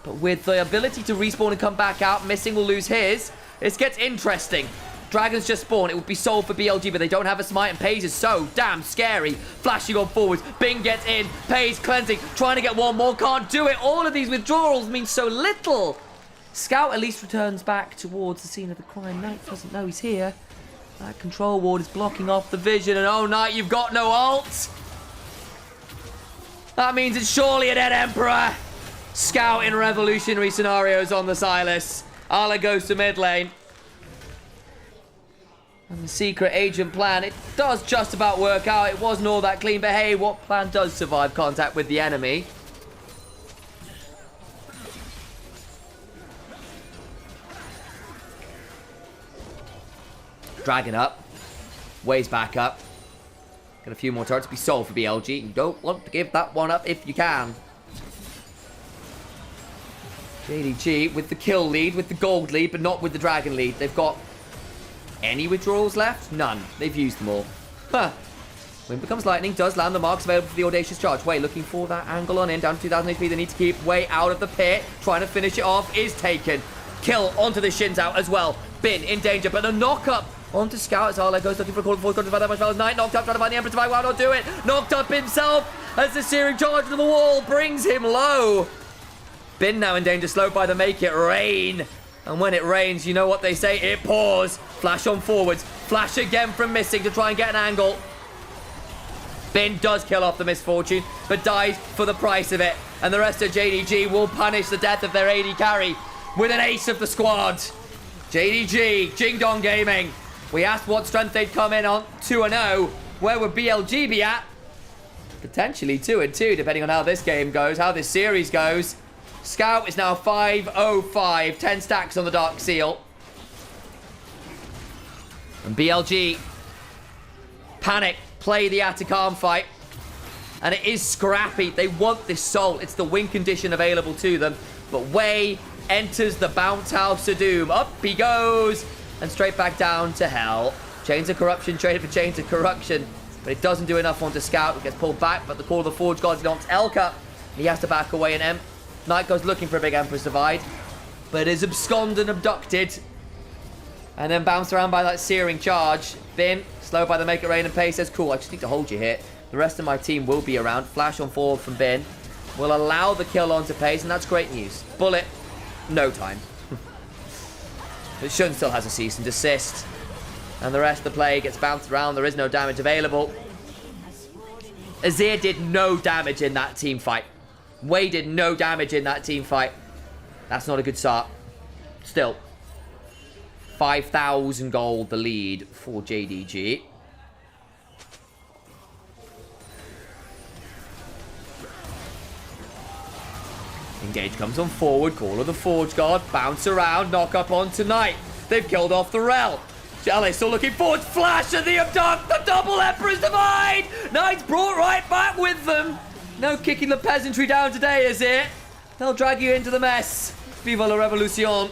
But with the ability to respawn and come back out, Missing will lose his. This gets interesting. Dragons just spawn. It would be sold for BLG, but they don't have a smite, and Pays is so damn scary. Flashing on forwards. Bing gets in. Pays cleansing. Trying to get one more. Can't do it. All of these withdrawals mean so little. Scout at least returns back towards the scene of the crime. Knight doesn't know he's here. That control ward is blocking off the vision, and oh, Knight, you've got no ult. That means it's surely a dead Emperor. Scout in revolutionary scenarios on the Silas. Arla goes to mid lane. And the secret agent plan, it does just about work out. It wasn't all that clean, but hey, what plan does survive contact with the enemy? Dragon up. Waves back up. Got a few more turrets to be sold for BLG. You don't want to give that one up if you can. JDG with the kill lead, with the gold lead, but not with the dragon lead. They've got any withdrawals left? None. They've used them all. Huh. Wind becomes lightning, does land the marks available for the audacious charge. Way looking for that angle on in, down to 2000 HP. They need to keep way out of the pit. Trying to finish it off is taken. Kill onto the Shins out as well. Bin in danger, but a knock up onto Scout as Arlo goes looking for a call. Can't find that much as Knight knocked up, trying to find the Emperor Divide. Why not do it? Knocked up himself as the searing charge to the wall brings him low. Bin now in danger, slowed by the Make It Rain. And when it rains, you know what they say, it pours. Flash on forwards. Flash again from Missing to try and get an angle. Bin does kill off the Misfortune, but dies for the price of it. And the rest of JDG will punish the death of their AD carry with an ace of the squad. JDG, Jing Dong Gaming. We asked what strength they'd come in on, 2-0. Where would BLG be at? Potentially 2-2, depending on how this game goes, how this series goes. Scout is now 5-0-5. 10 stacks on the Dark Seal. And BLG panic, play the Atakan fight. And it is scrappy. They want this soul. It's the win condition available to them. But Wei enters the bounce house of doom. Up he goes. And straight back down to hell. Chains of Corruption, traded for Chains of Corruption. But it doesn't do enough onto Scout. It gets pulled back. But the Call of the Forge Gods knocks Elka. He has to back away, and Knight goes looking for a big Emperor's Divide, but is absconded and abducted. And then bounced around by that searing charge. Bin, slowed by the Make It Rain, and Pace says, cool, I just need to hold you here. The rest of my team will be around. Flash on forward from Bin. Will allow the kill onto Pace, and that's great news. Bullet, no time. But Shun still has a cease and desist. And the rest of the play gets bounced around. There is no damage available. Azir did no damage in that team fight. Wei did no damage in that team fight. That's not a good start. Still, 5,000 gold the lead for JDG. Engage comes on forward. Call of the Forge Guard. Bounce around. Knock up on tonight. They've killed off the Rel. LA still looking forward. Flash and the abduct. The double Emperor's Divide. Knight's brought right back with them. No kicking the peasantry down today, is it? They'll drag you into the mess. Viva la Revolution.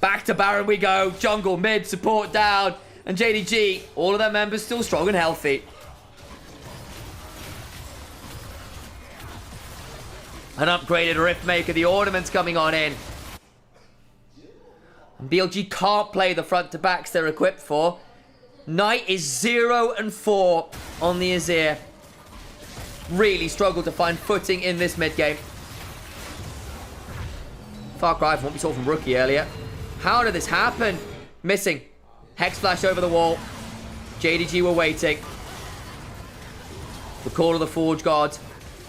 Back to Baron we go. Jungle, mid, support down. And JDG, all of their members still strong and healthy. An upgraded Rift Maker. The ornaments coming on in. And BLG can't play the front to backs they're equipped for. Knight is 0-4 on the Azir. Really struggled to find footing in this mid game. Far cry from what we saw from Rookie earlier. How did this happen? Missing. Hex flash over the wall. JDG were waiting. The call of the Forge Guard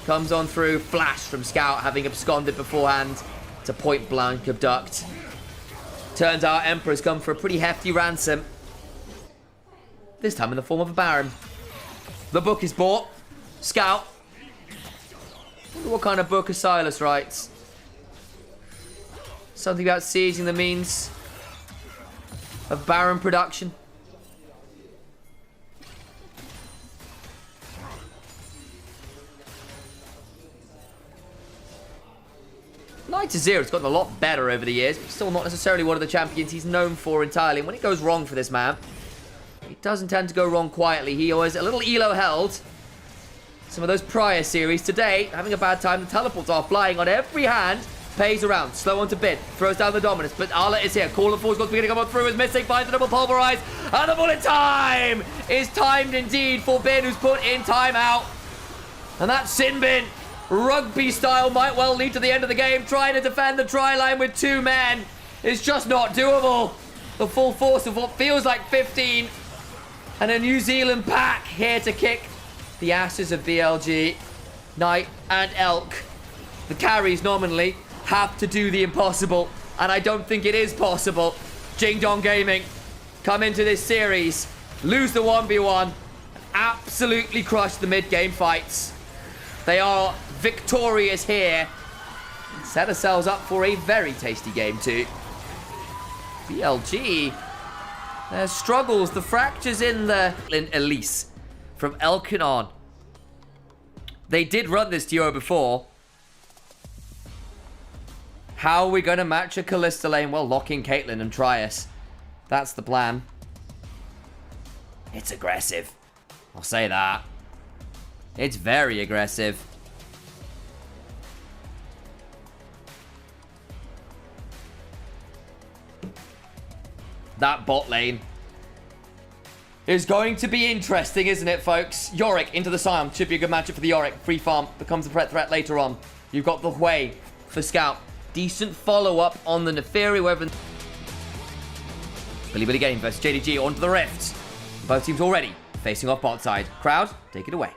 comes on through. Flash from Scout, having absconded beforehand to point blank abduct. Turns out Emperor's come for a pretty hefty ransom. This time in the form of a Baron. The book is bought. Scout. Wonder what kind of book Silas writes. Something about seizing the means of Baron production. Knight Azir has gotten a lot better over the years, but still not necessarily one of the champions he's known for entirely. And when it goes wrong for this man, it doesn't tend to go wrong quietly. He always a little elo held. Some of those prior series today, having a bad time. The teleports are flying on every hand. Pays around, slow onto bid, throws down the dominance, but Arla is here. Call of Force God's beginning to come up through, is missing, finds the double pulverize, and the bullet time is timed indeed for Bin, who's put in timeout. And that Sin Bin, rugby style, might well lead to the end of the game. Trying to defend the try line with 2 men is just not doable. The full force of what feels like 15, and a New Zealand pack here to kick the asses of BLG, Knight and Elk. The carries nominally have to do the impossible, and I don't think it is possible. Jing Dong Gaming come into this series, lose the 1v1, absolutely crush the mid-game fights. They are victorious here. Set ourselves up for a very tasty game too. BLG, their struggles, the fractures in the Elise from Elkanon. They did run this duo before. How are we going to match a Kalista lane? Well, lock in Caitlyn and Trias. That's the plan. It's aggressive. I'll say that. It's very aggressive. That bot lane is going to be interesting, isn't it, folks? Yorick into the Scion. Should be a good matchup for the Yorick. Free farm becomes a threat later on. You've got the Hui for Scout. Decent follow-up on the Neferi weapon. Billy game versus JDG onto the Rift. Both teams already facing off bot side. Crowd, take it away.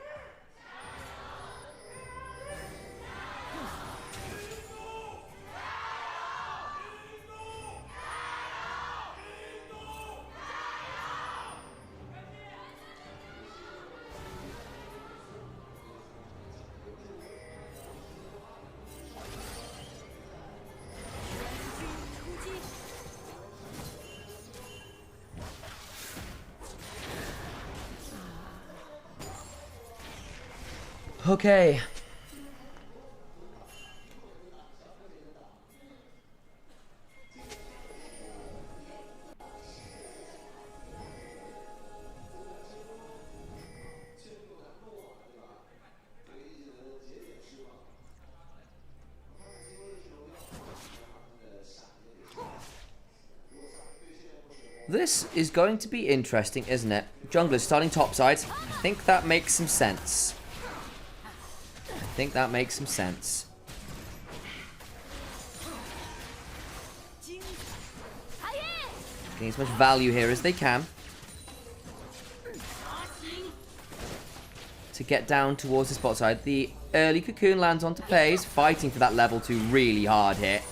Okay. This is going to be interesting, isn't it? Jungler's starting topside. I think that makes some sense. Getting as much value here as they can to get down towards the spot side. The Early Cocoon lands onto Pace, fighting for that level 2 really hard hit.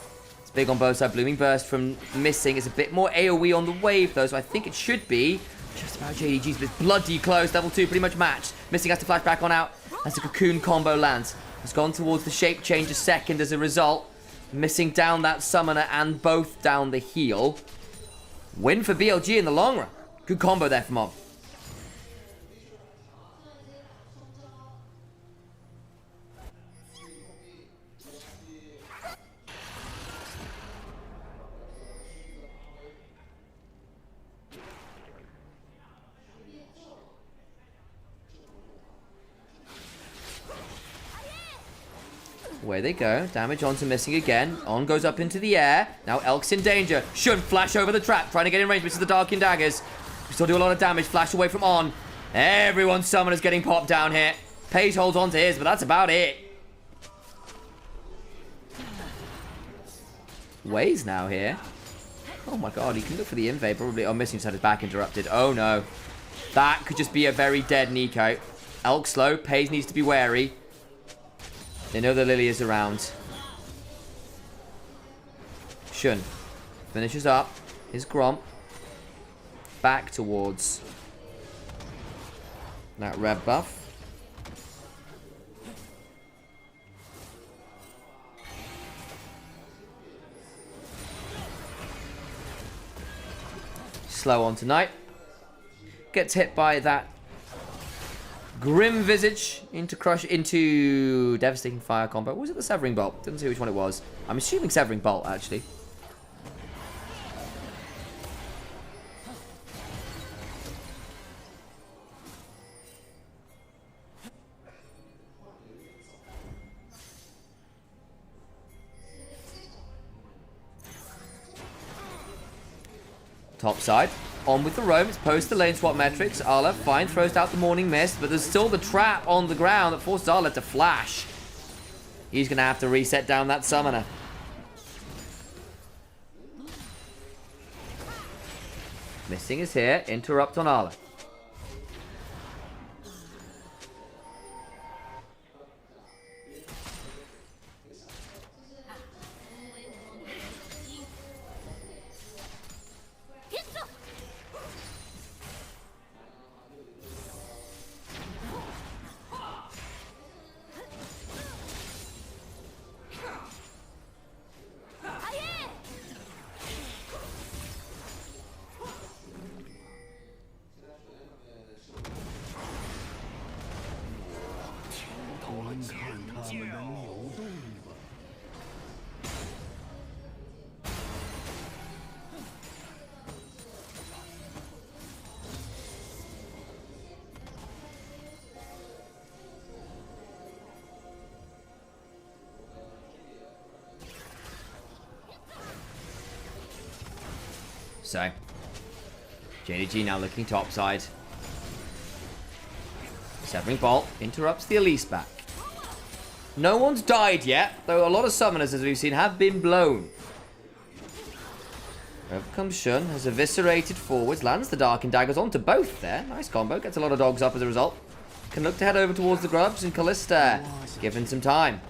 It's big on both sides. Blooming Burst from Missing. It's a bit more AoE on the wave, though, so I think it should be just about JDG's, but it's bloody close. Level 2 pretty much matched. Missing has to flash back on out as the Cocoon combo lands. Has gone towards the Shape Change a second as a result. Missing down that Summoner and both down the heal. Win for BLG in the long run. Good combo there from Mob. Away they go. Damage onto Missing again. On goes up into the air. Now Elk's in danger. Should flash over the trap. Trying to get in range. Misses the Darkin Daggers. We still do a lot of damage. Flash away from On. Everyone's Summoner's getting popped down here. Paige holds on to his, but that's about it. Way's now here. Oh my god, he can look for the invade. Probably. Oh, Missing just had his back interrupted. Oh no. That could just be a very dead Nico. Elk slow. Paige needs to be wary. They know the Lily is around. Shun finishes up his Gromp. Back towards that red buff. Slow on tonight. Gets hit by that Grim Visage into Devastating Fire combo. Was it the Severing Bolt? Didn't see which one it was. I'm assuming Severing Bolt, actually. Top side. On with the roams, post the lane swap metrics. Arla, fine, throws out the Morning Mist, but there's still the trap on the ground that forces Arla to flash. He's going to have to reset down that Summoner. Missing is here. Interrupt on Arla. So, JDG now looking topside. Severing Bolt interrupts the Elise back. No one's died yet, though a lot of summoners, as we've seen, have been blown. Over comes Shun, has eviscerated forwards, lands the Darkin Daggers onto both there. Nice combo, gets a lot of dogs up as a result. Can look to head over towards the Grubs, and Callista given some time.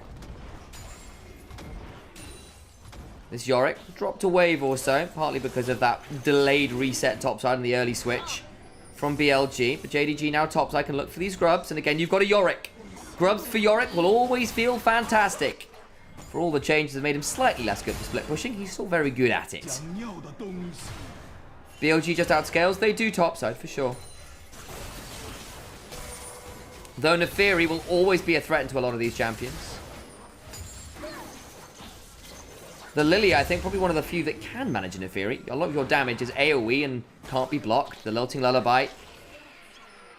This Yorick dropped a wave or so, partly because of that delayed reset topside and the early switch from BLG. But JDG now topside can look for these Grubs. And again, you've got a Yorick. Grubs for Yorick will always feel fantastic. For all the changes that made him slightly less good for split pushing, he's still very good at it. BLG just outscales. They do topside for sure. Though Neferi will always be a threat to a lot of these champions. The Lily, I think, probably one of the few that can manage a Neferi. A lot of your damage is AoE and can't be blocked. The Lilting Lullaby.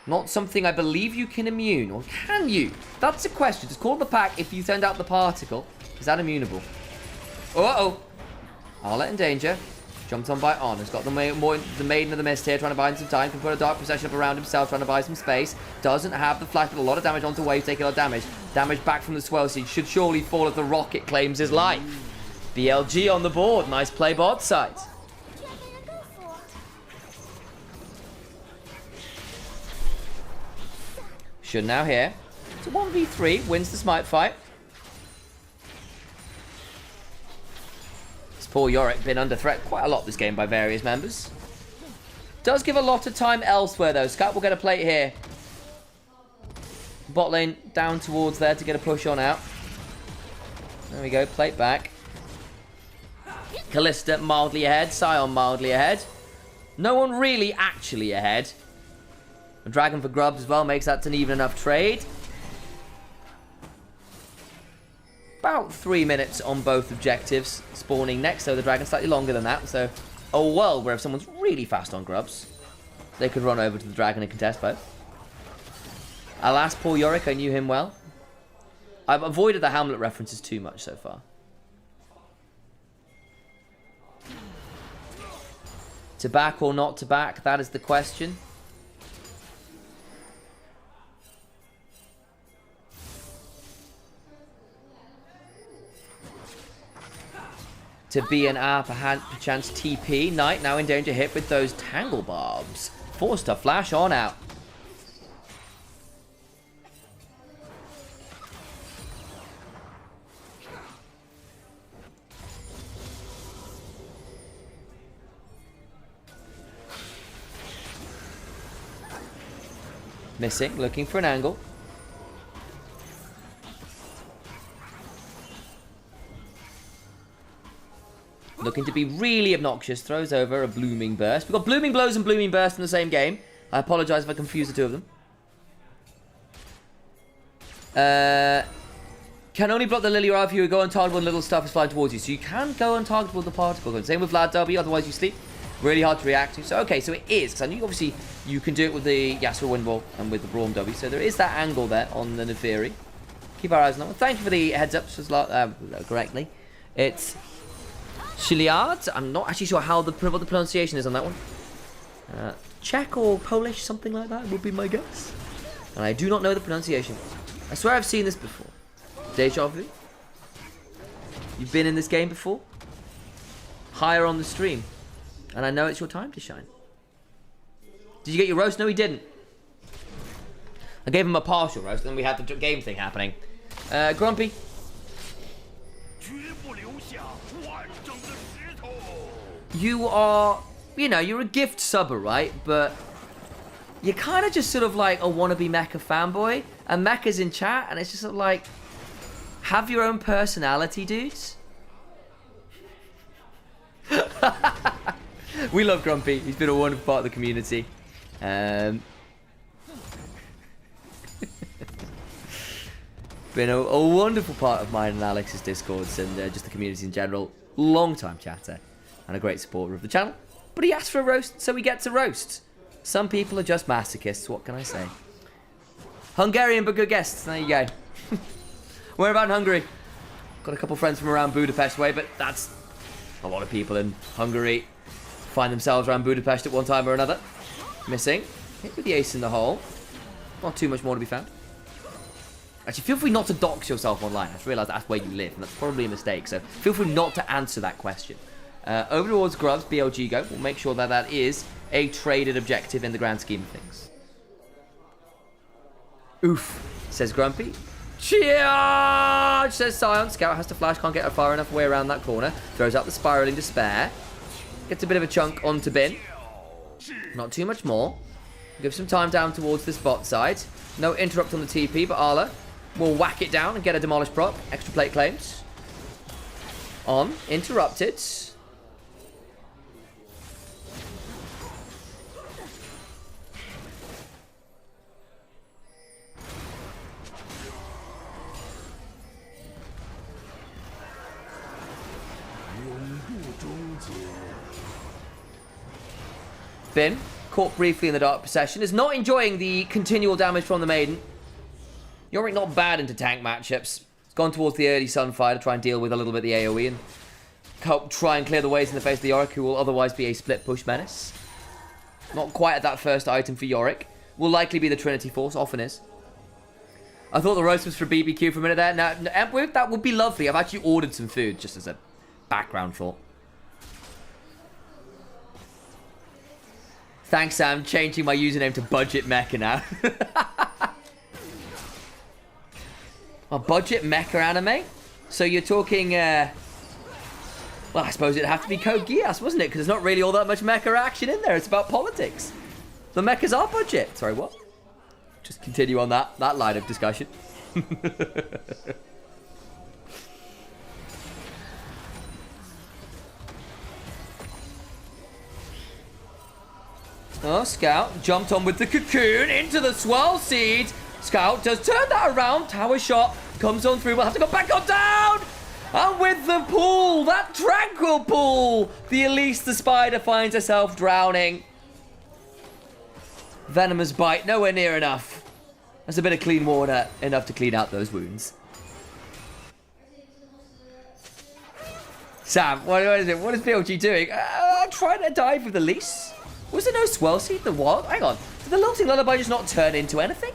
Not something I believe you can immune. Or can you? That's a question. Just call the pack if you send out the particle. Is that immunable? Uh-oh. Arla in danger. Jumped on by On. Has got the Maiden of the Mist here, trying to buy him some time. Can put a Dark Procession up around himself, trying to buy some space. Doesn't have the flash, but a lot of damage onto Wave, taking a lot of damage. Damage back from the Swell Seed. Should surely fall if the Rocket claims his life. BLG on the board. Nice play bot side. Should now here. It's a 1v3, wins the smite fight. This poor Yorick been under threat quite a lot this game by various members. Does give a lot of time elsewhere though. Scat will get a plate here. Bot lane down towards there to get a push on out. There we go, plate back. Callista mildly ahead, Sion mildly ahead. No one really actually ahead. A dragon for grubs as well makes that an even enough trade. About 3 minutes on both objectives. Spawning next, so the dragon slightly longer than that. So a world where if someone's really fast on grubs, they could run over to the dragon and contest both. Alas, poor Yorick, I knew him well. I've avoided the Hamlet references too much so far. To back or not to back, that is the question. To be an R, perchance TP. Knight now in danger hit with those tangle barbs. Forced to flash on out. Missing, looking for an angle. Looking to be really obnoxious. Throws over a Blooming Burst. We've got Blooming Blows and Blooming Burst in the same game. I apologise if I confuse the two of them. Can only block the Lily Rod if you go untargetable when little stuff is flying towards you. So you can go untargetable with the particle. Same with Vlad W, otherwise you sleep. Really hard to react to. So, okay, so it is. Because I knew, obviously, you can do it with the Yasuo Wind Wall and with the Braum W. So there is that angle there on the Neferi. Keep our eyes on that one. Thank you for the heads up, correctly. It's Chiliard. I'm not actually sure how what the pronunciation is on that one. Czech or Polish, something like that would be my guess. And I do not know the pronunciation. I swear I've seen this before. Deja vu? You've been in this game before? Higher on the stream. And I know it's your time to shine. Did you get your roast? No, he didn't. I gave him a partial roast, and then we had the game thing happening. Grumpy. You are, you know, you're a gift subber, right? But you're kind of just sort of like a wannabe Mecha fanboy. And Mecha's in chat, and it's just sort of like, have your own personality, dudes. We love Grumpy. He's been a wonderful part of the community. Been a wonderful part of mine and Alex's Discords and just the community in general. Long-time chatter and a great supporter of the channel. But he asked for a roast, so we get to roast. Some people are just masochists, what can I say? Hungarian but good guests, there you go. Where about in Hungary? Got a couple friends from around Budapest way, but that's a lot of people in Hungary find themselves around Budapest at one time or another. Missing. Hit with the ace in the hole. Not too much more to be found. Actually, feel free not to dox yourself online. I just realised that's where you live, and that's probably a mistake, so feel free not to answer that question. Over towards Grubs, BLG go. We'll make sure that that is a traded objective in the grand scheme of things. Oof, says Grumpy. Charge, says Sion. Scout has to flash, can't get far enough away around that corner. Throws out the Spiraling Despair. Gets a bit of a chunk onto Bin. Not too much more. Give some time down towards this bot side. No interrupt on the TP, but Arla will whack it down and get a demolished prop. Extra plate claims. On. Interrupted. Bin, caught briefly in the Dark Procession, is not enjoying the continual damage from the Maiden. Yorick not bad into tank matchups. He's gone towards the early Sunfire to try and deal with a little bit of the AoE and help try and clear the ways in the face of the Yorick, who will otherwise be a split push menace. Not quite at that first item for Yorick. Will likely be the Trinity Force, often is. I thought the roast was for BBQ for a minute there. Now, that would be lovely. I've actually ordered some food, just as a background thought. Thanks, Sam. Changing my username to Budget Mecha now. A budget mecha anime? So you're talking, well, I suppose it'd have to be Code Geass, wasn't it? Because there's not really all that much mecha action in there. It's about politics. The mechas are budget. Sorry, what? Just continue on that line of discussion. Oh, Scout jumped on with the cocoon into the swirl seed. Scout does turn that around. Tower shot comes on through. We'll have to go back on down. And with the pool, that tranquil pool, the Elise the spider finds herself drowning. Venomous bite, nowhere near enough. There's a bit of clean water, enough to clean out those wounds. Sam, what is it? What is BLG doing? Trying to dive with Elise. Was there no swell seed? There was? Hang on. Did the Lilting Lullaby just not turn into anything?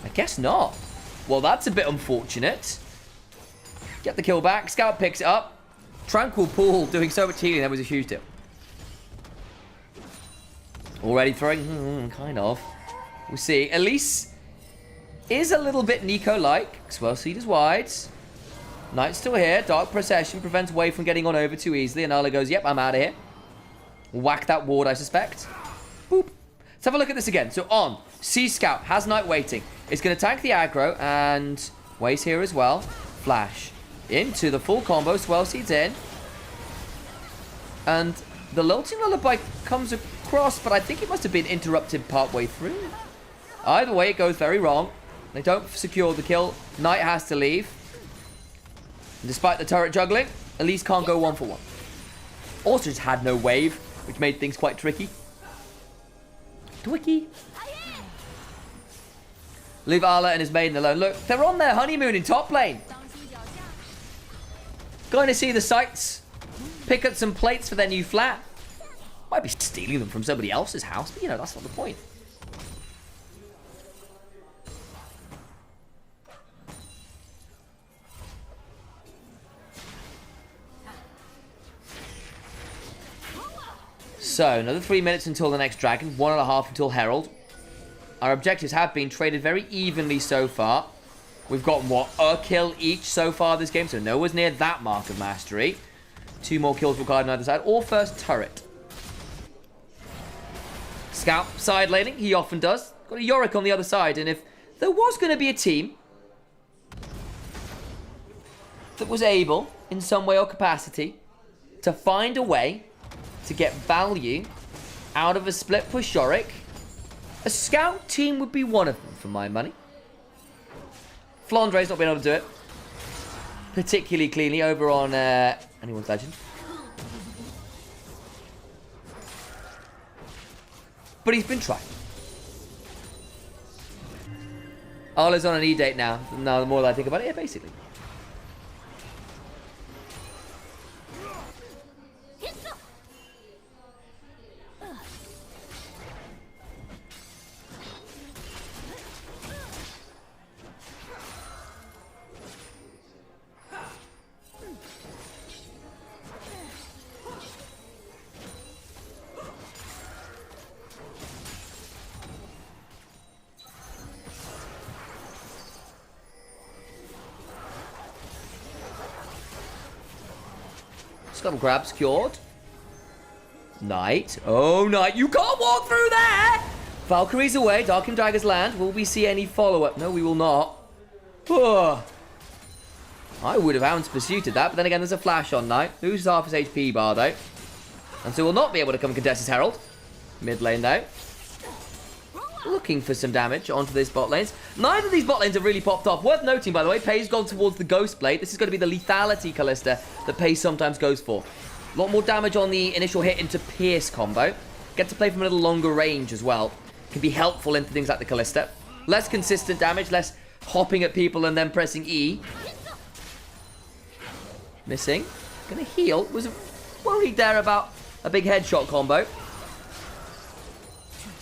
I guess not. Well, that's a bit unfortunate. Get the kill back. Scout picks it up. Tranquil Pool doing so much healing. That was a huge deal. Already throwing? Kind of. We'll see. Elise is a little bit Nico-like. Swell seed is wide. Knight's still here. Dark Procession prevents Wave from getting on over too easily. And Arla goes, yep, I'm out of here. Whack that ward, I suspect. Boop. Let's have a look at this again. So on, Sea Scout has Knight waiting. It's going to tank the aggro, and Wave's here as well. Flash into the full combo. Swell Seed's in. And the Lilting Lullaby comes across, but I think it must have been interrupted partway through. Either way, it goes very wrong. They don't secure the kill. Knight has to leave. And despite the turret juggling, Elise can't go 1-for-1. Also just had no wave, which made things quite tricky. Twicky. Leave Arla and his maiden alone. Look, they're on their honeymoon in top lane. Going to see the sights. Pick up some plates for their new flat. Might be stealing them from somebody else's house, but you know, that's not the point. So, another 3 minutes until the next dragon, 1.5 until Herald. Our objectives have been traded very evenly so far. We've got, what, a kill each so far this game, so nowhere's near that mark of mastery. 2 more kills required on either side, or first turret. Scout side laning, he often does. Got a Yorick on the other side, and if there was going to be a team that was able, in some way or capacity, to find a way to get value out of a split push Yorick, a Scout team would be one of them, for my money. Flandre's not been able to do it particularly cleanly over on Anyone's Legend. But he's been trying. Arla's on an E-date now. Now, the more that I think about it, yeah, basically. Scuttle grab secured. Knight. Oh, Knight. You can't walk through there. Valkyrie's away. Darkin Daggers land. Will we see any follow-up? No, we will not. Oh. I would have Hound's pursued that, but then again, there's a flash on Knight. Loses half his HP bar, though. And so will not be able to come contest his Herald. Mid lane, though. Looking for some damage onto these bot lanes. Neither of these bot lanes have really popped off. Worth noting, by the way, Pei's gone towards the Ghost Blade. This is going to be the lethality Callista that Pei sometimes goes for. A lot more damage on the initial hit into Pierce combo. Get to play from a little longer range as well. Can be helpful into things like the Callista. Less consistent damage, less hopping at people and then pressing E. Missing. Gonna heal. Was worried there about a big headshot combo.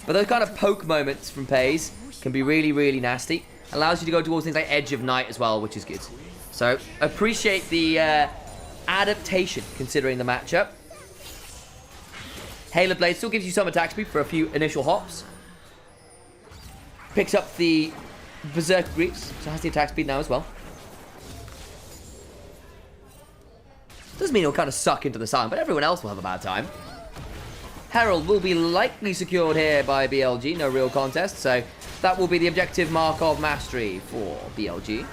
But those kind of poke moments from Pei's can be really, really nasty. Allows you to go towards things like Edge of Night as well, which is good. So, appreciate the adaptation, considering the matchup. Halo Blade still gives you some attack speed for a few initial hops. Picks up the Berserk Greaves, so has the attack speed now as well. Doesn't mean he'll kind of suck into the sun, but everyone else will have a bad time. Herald will be likely secured here by BLG, no real contest, so that will be the objective mark of mastery for BLG.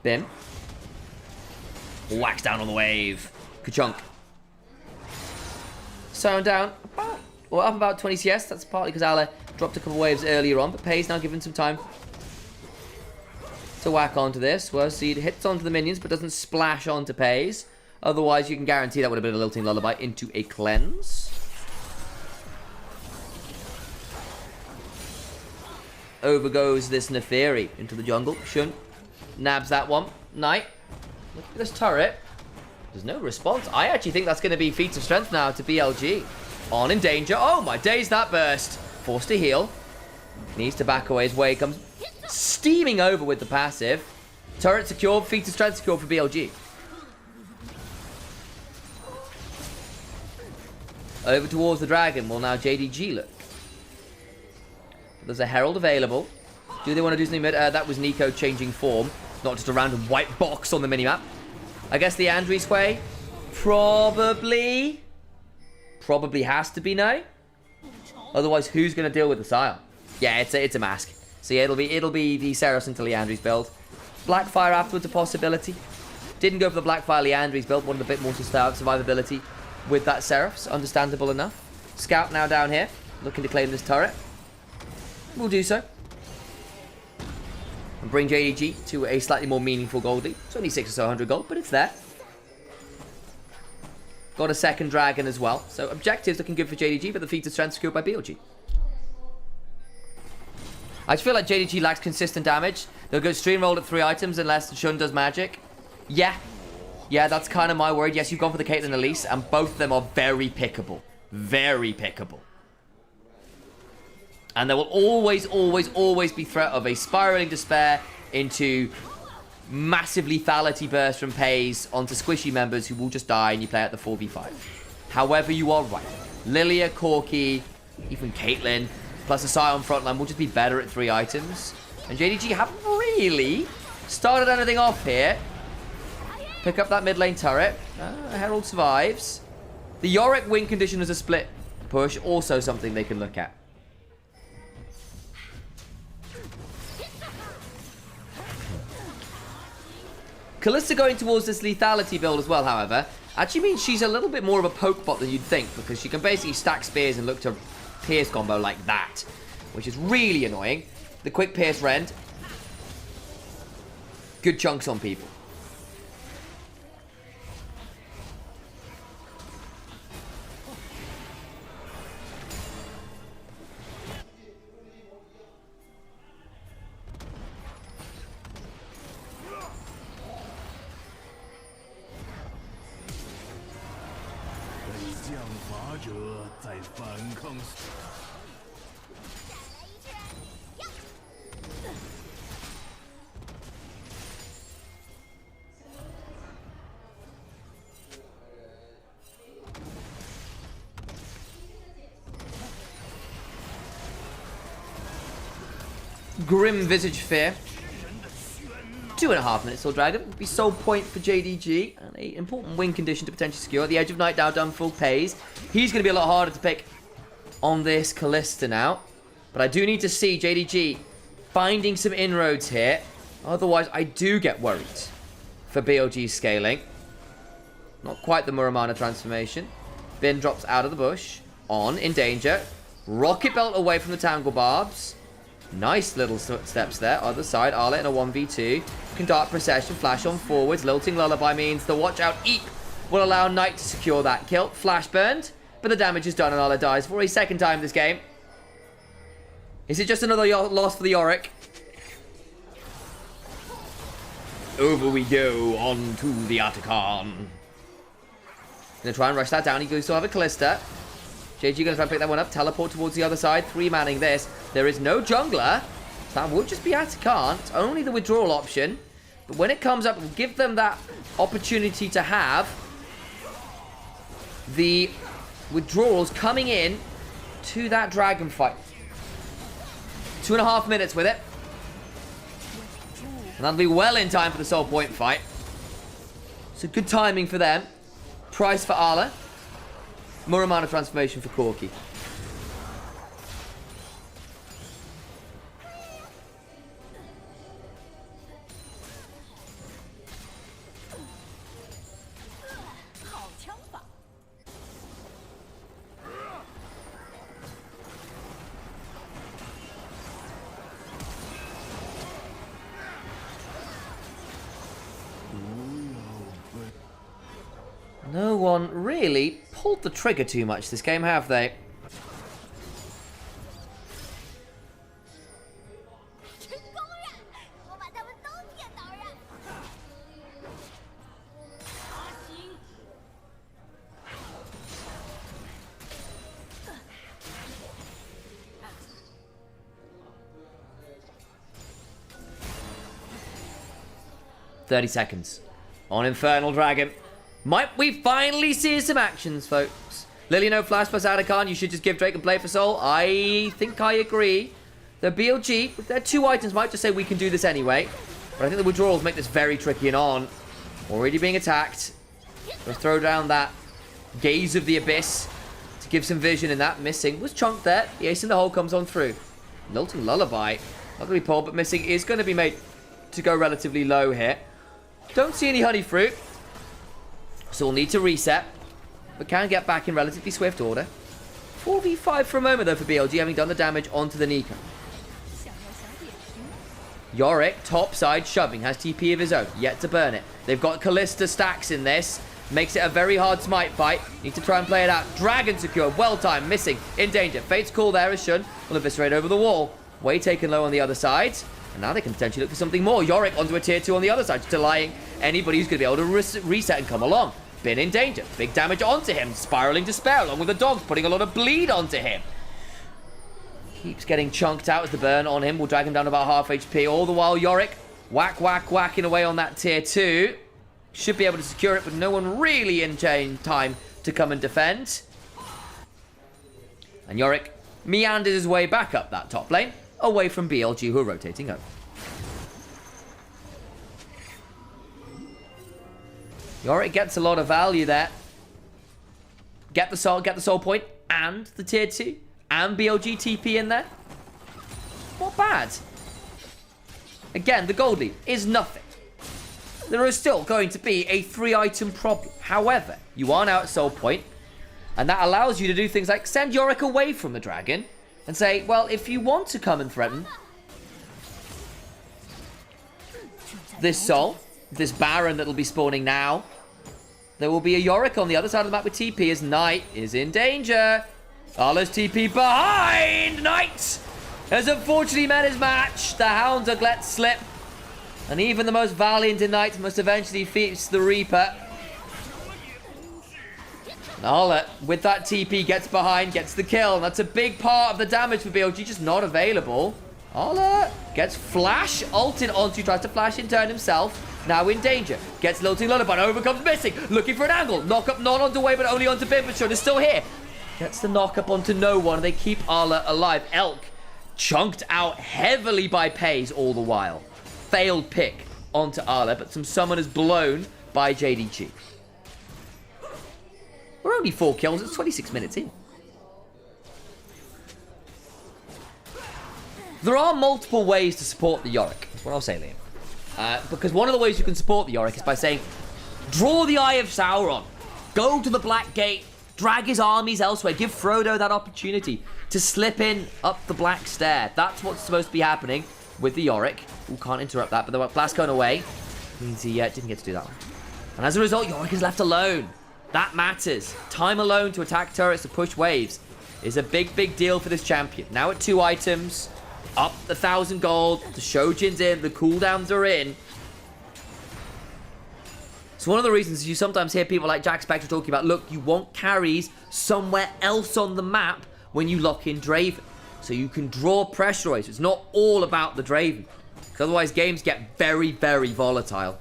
Bim. Whacks down on the wave. Ka-chunk. Sound down. Well, up about 20 CS. That's partly because Ala dropped a couple waves earlier on, but Pay's now given some time to whack onto this. Well, Seed hits onto the minions, but doesn't splash onto Pay's. Otherwise, you can guarantee that would have been a lilting lullaby into a cleanse. Over goes this Neferi into the jungle. Shun nabs that one. Knight. Look at this turret. There's no response. I actually think that's going to be feats of strength now to BLG. On in danger. Oh my days, that burst. Forced to heal. Needs to back away. His way comes steaming over with the passive. Turret secured. Feats of strength secured for BLG. Over towards the dragon will now JDG look. There's a Herald available. Do they want to do something? That was Nico changing form. Not just a random white box on the minimap. I guess the Andres way probably has to be no. Otherwise, who's going to deal with the Sire? Yeah, it's a mask. So yeah, it'll be the Seros into Leandri's build. Blackfire afterwards a possibility. Didn't go for the Blackfire Leandri's build. Wanted a bit more survivability with that Seraphs. Understandable enough. Scout now down here, looking to claim this turret. We'll do so. And bring JDG to a slightly more meaningful gold lead. It's only 600 or so 100 gold, but it's there. Got a second dragon as well. So objectives looking good for JDG, but the feat of strength secured by BLG. I just feel like JDG lacks consistent damage. They'll go stream rolled at 3 items unless Shun does magic. Yeah, that's kind of my word. Yes, you've gone for the Caitlyn Elise, and both of them are very pickable. Very pickable. And there will always, always, always be threat of a spiraling despair into massive lethality burst from Pays onto squishy members who will just die and you play at the 4v5. However, you are right. Lilia, Corki, even Caitlyn, plus a Scion frontline will just be better at 3 items. And JDG haven't really started anything off here. Pick up that mid lane turret. Herald survives. The Yorick win condition as a split push, also something they can look at. Kalista going towards this lethality build as well, however, actually means she's a little bit more of a poke bot than you'd think, because she can basically stack spears and look to pierce combo like that, which is really annoying. The quick pierce rend. Good chunks on people. Grim Visage Fear. 2.5 minutes till Dragon. Will be soul point for JDG. And an important win condition to potentially secure. The Edge of Night now done full Pays. He's going to be a lot harder to pick on this Kalista now. But I do need to see JDG finding some inroads here. Otherwise, I do get worried for BLG scaling. Not quite the Muramana transformation. Bin drops out of the bush. On, in danger. Rocket Belt away from the Tangle Barbs. Nice little steps there. Other side, Arlet in a 1v2. Can dart procession, flash on forwards. Lilting Lullaby means the watch out Eep will allow Knight to secure that kill. Flash burned, but the damage is done and Arlet dies for a second time this game. Is it just another loss for the Yorick? Over we go, on to the Atakan. Gonna try and rush that down. He goes to have a Kalista. JG gonna try and pick that one up. Teleport towards the other side. 3-manning this. There is no jungler. That would just be Atakan. It's only the withdrawal option. But when it comes up, we'll give them that opportunity to have the withdrawals coming in to that dragon fight. 2.5 minutes with it. And that'll be well in time for the soul point fight. So good timing for them. Price for Arla. More amount of transformation for Corki. No one really pulled the trigger too much this game, have they? "30 seconds on Infernal Dragon. Might we finally see some actions, folks? Lily, no flash plus Adakan. You should just give Drake and play for Soul. I think I agree. The BLG, with their 2 items, might just say we can do this anyway. But I think the withdrawals make this very tricky. And On already being attacked. Let's throw down that Gaze of the Abyss to give some vision. And that missing was chunked there. The ace in the hole comes on through. Lilting Lullaby. Not going to be pulled, but missing is going to be made to go relatively low here. Don't see any honey fruit. So we'll need to reset, but can get back in relatively swift order. 4v5 for a moment, though, for BLG, having done the damage onto the Nico. Yorick, topside, shoving, has TP of his own, yet to burn it. They've got Callista stacks in this, makes it a very hard smite fight. Need to try and play it out. Dragon secure, well timed, missing, in danger. Fate's call there as Shun will eviscerate over the wall. Way taken low on the other side. And now they can potentially look for something more. Yorick onto a tier 2 on the other side, just delaying anybody who's going to be able to reset and come along. Been in danger. Big damage onto him. Spiraling despair along with the dogs, putting a lot of bleed onto him. Keeps getting chunked out as the burn on him will drag him down about half HP. All the while, Yorick whacking away on that tier 2. Should be able to secure it, but no one really in time to come and defend. And Yorick meanders his way back up that top lane, away from BLG, who are rotating over. Yorick gets a lot of value there. Get the soul point, and the tier 2, and BLG TP in there. Not bad. Again, the gold lead is nothing. There is still going to be a 3-item problem. However, you are now at soul point, and that allows you to do things like send Yorick away from the dragon, and say, well, if you want to come and threaten this soul, this Baron that'll be spawning now, there will be a Yorick on the other side of the map with TP as Knight is in danger. Arla's TP behind. Knight has unfortunately met his match. The Hounds are let slip. And even the most valiant in Knight must eventually face the Reaper. Arla, with that TP, gets behind, gets the kill. And that's a big part of the damage for BLG, just not available. Arla gets flash ulted onto, tries to flash in turn himself. Now in danger. Gets Lilting Lullaby, overcomes missing. Looking for an angle. Knock up not onto way, but only onto Bim. But is still here. Gets the knock up onto no one. They keep Arla alive. Elk chunked out heavily by Pays all the while. Failed pick onto Arla, but some summoners blown by JDG. We're only 4 kills. It's 26 minutes in. There are multiple ways to support the Yorick. That's what I'll say, Liam. Because one of the ways you can support the Yorick is by saying, draw the Eye of Sauron, go to the Black Gate, drag his armies elsewhere, give Frodo that opportunity to slip in up the Black Stair. That's what's supposed to be happening with the Yorick. Ooh, can't interrupt that, but the blast going away means he didn't get to do that one. And as a result, Yorick is left alone. That matters. Time alone to attack turrets, to push waves, is a big, big deal for this champion. Now at 2 items, up 1,000 gold, the Shojin's in, the cooldowns are in. So one of the reasons you sometimes hear people like Jack Spectre talking about, look, you want carries somewhere else on the map when you lock in Draven. So you can draw pressure away. So it's not all about the Draven. Because otherwise games get very, very volatile.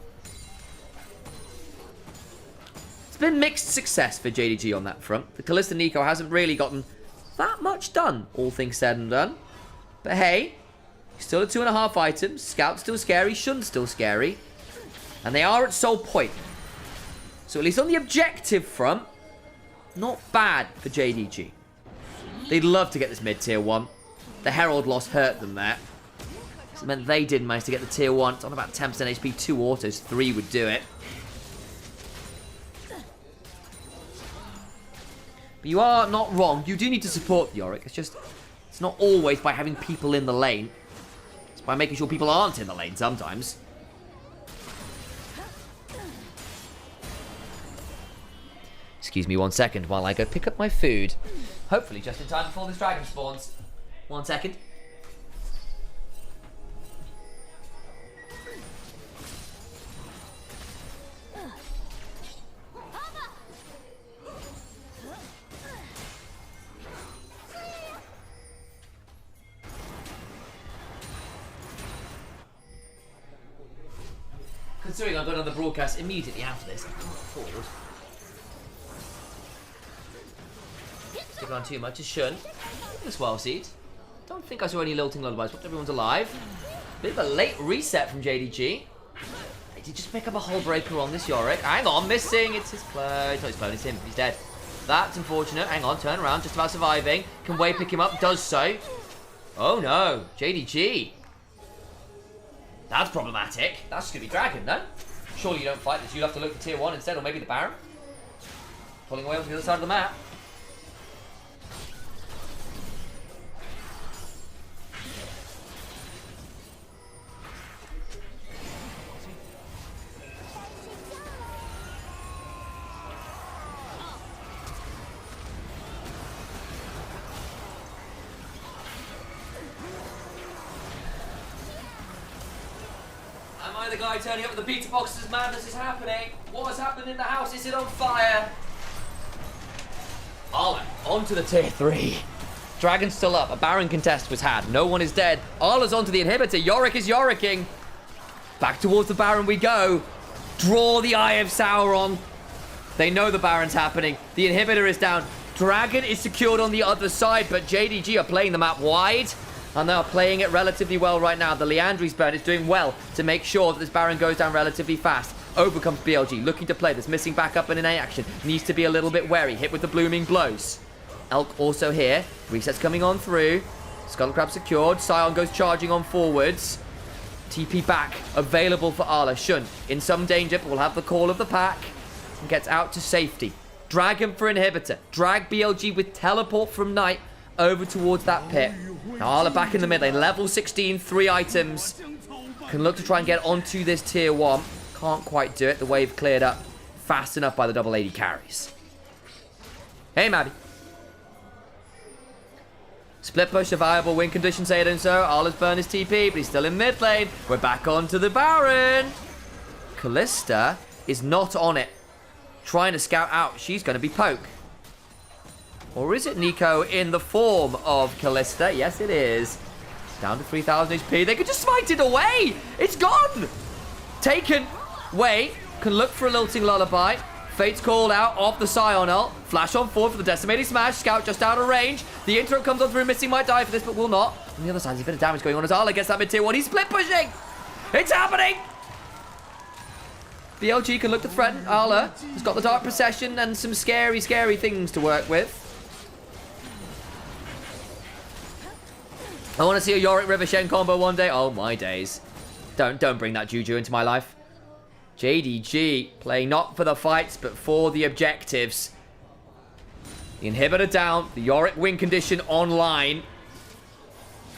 It's been mixed success for JDG on that front. The Callista Nico hasn't really gotten that much done, all things said and done. But hey, still at 2.5 items. Scout's still scary. Shun's still scary. And they are at soul point. So at least on the objective front, not bad for JDG. They'd love to get this mid-tier 1. The Herald loss hurt them there. So it meant they didn't manage to get the tier 1. It's on about 10% HP, 2 autos, 3 would do it. But you are not wrong. You do need to support the Yorick. It's not always by having people in the lane. It's by making sure people aren't in the lane sometimes. Excuse me 1 second while I go pick up my food. Hopefully just in time before this dragon spawns. 1 second. Considering I'm going on the broadcast immediately after this, I can't afford. Stick on too much. It's Shun. This well seed. Don't think I saw any lilting lullabies, but everyone's alive. Bit of a late reset from JDG. They did just pick up a hull breaker on this Yorick. Hang on, missing. It's his clone. It's not his clone, it's him. He's dead. That's unfortunate. Hang on, turn around. Just about surviving. Can Wei pick him up? Does so. Oh no, JDG. That's problematic. That's going to be Dragon, no? Surely you don't fight this. You'll have to look for tier 1 instead, or maybe the Baron. Pulling away onto the other side of the map. The guy turning up with the pizza boxes, madness is happening. What has happened in the house? Is it on fire? Arla, onto the tier 3. Dragon's still up. A Baron contest was had. No one is dead. Arla's onto the inhibitor. Yorick is Yoricking. Back towards the Baron we go. Draw the Eye of Sauron. They know the Baron's happening. The inhibitor is down. Dragon is secured on the other side, but JDG are playing the map wide. And they are playing it relatively well right now. The Leandry's burn is doing well to make sure that this Baron goes down relatively fast. Over comes BLG, looking to play this, missing backup and in action. Needs to be a little bit wary, hit with the blooming blows. Elk also here, resets coming on through. Scuttle Crab secured, Scion goes charging on forwards. TP back, available for Arla. Shun in some danger, but will have the call of the pack. And gets out to safety. Dragon for inhibitor. Drag BLG with teleport from Knight over towards that pit. Now Arla back in the mid lane, level 16, 3 items. Can look to try and get onto this tier 1. Can't quite do it. The wave cleared up fast enough by the double AD carries. Hey, Maddie. Split push, a viable win condition, say it and so. Arla's burn his TP, but he's still in mid lane. We're back onto the Baron. Kalista is not on it. Trying to scout out. She's going to be poke. Or is it Nico in the form of Kalista? Yes, it is. Down to 3,000 HP. They could just smite it away. It's gone. Taken. Wait. Can look for a lilting lullaby. Fate's called out off the Scion ult. Flash on forward for the decimating smash. Scout just out of range. The intro comes on through. Missing might die for this, but will not. On the other side, there's a bit of damage going on as Arla gets that mid tier 1. He's split pushing. It's happening. BLG can look to threaten. Arla has got the Dark Procession and some scary, scary things to work with. I want to see a Yorick River Shen combo one day. Oh my days. Don't bring that juju into my life. JDG playing not for the fights, but for the objectives. The inhibitor down. The Yorick win condition online.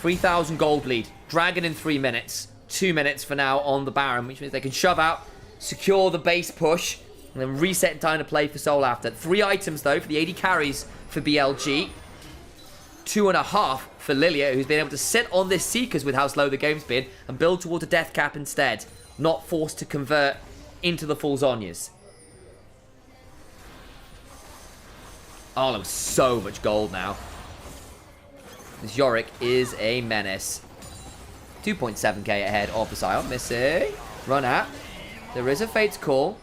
3,000 gold lead. Dragon in 3 minutes. 2 minutes for now on the Baron, which means they can shove out, secure the base push, and then reset in time to play for Soul after. 3 items though for the AD carries for BLG. 2.5 for Lilia, who's been able to sit on this Seekers with how slow the game's been and build towards a death cap instead. Not forced to convert into the full Zonyas. Oh, there's so much gold now. This Yorick is a menace. 2.7k ahead of the Scion. Missing. Run out. There is a Fate's Call.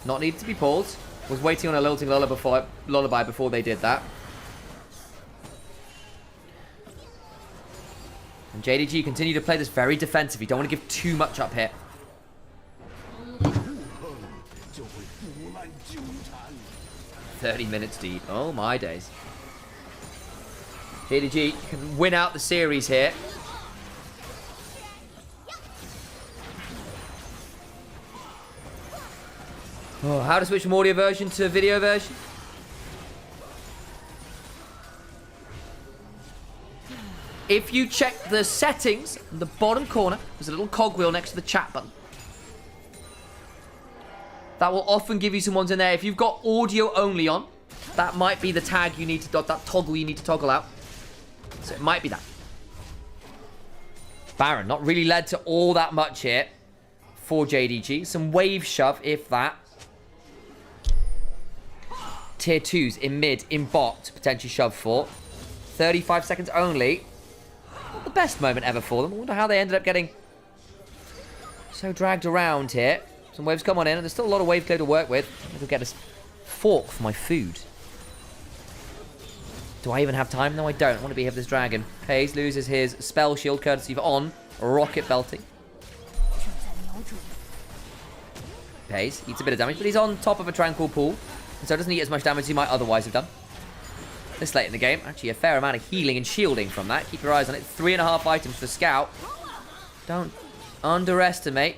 Not needed to be pulled. Was waiting on a lilting lullaby before they did that. And JDG continue to play this very defensive. You don't want to give too much up here. 30 minutes deep. Oh my days. JDG can win out the series here. Oh, how to switch from audio version to video version? If you check the settings in the bottom corner, there's a little cogwheel next to the chat button. That will often give you some ones in there. If you've got audio only on, that might be the tag you need to, that toggle you need to toggle out. So it might be that. Baron, not really led to all that much here for JDG. Some wave shove, if that. Tier 2s in mid, in bot to potentially shove for. 35 seconds only. Not the best moment ever for them. I wonder how they ended up getting so dragged around here. Some waves come on in, and there's still a lot of wave clear to work with. I could get a fork for my food. Do I even have time? No, I don't. I want to be here for this dragon. Hayes loses his spell shield courtesy of On. Rocket belting. Hayes eats a bit of damage, but he's on top of a tranquil pool. And so doesn't eat as much damage as he might otherwise have done. This late in the game, actually a fair amount of healing and shielding from that. Keep your eyes on it. 3.5 items for Scout. Don't underestimate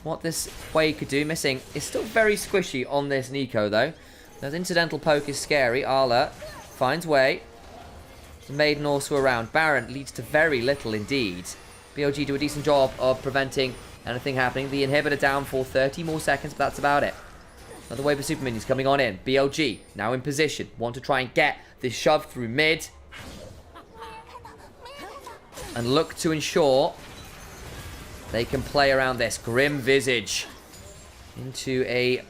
what this Wade could do. Missing is still very squishy on this Nico, though. That incidental poke is scary. Arla finds way. The Maiden also around. Baron leads to very little indeed. BLG do a decent job of preventing anything happening. The inhibitor down for 30 more seconds, but that's about it. Another wave of super minions coming on in. BLG now in position. Want to try and get this shove through mid. And look to ensure they can play around this. Grim Visage into a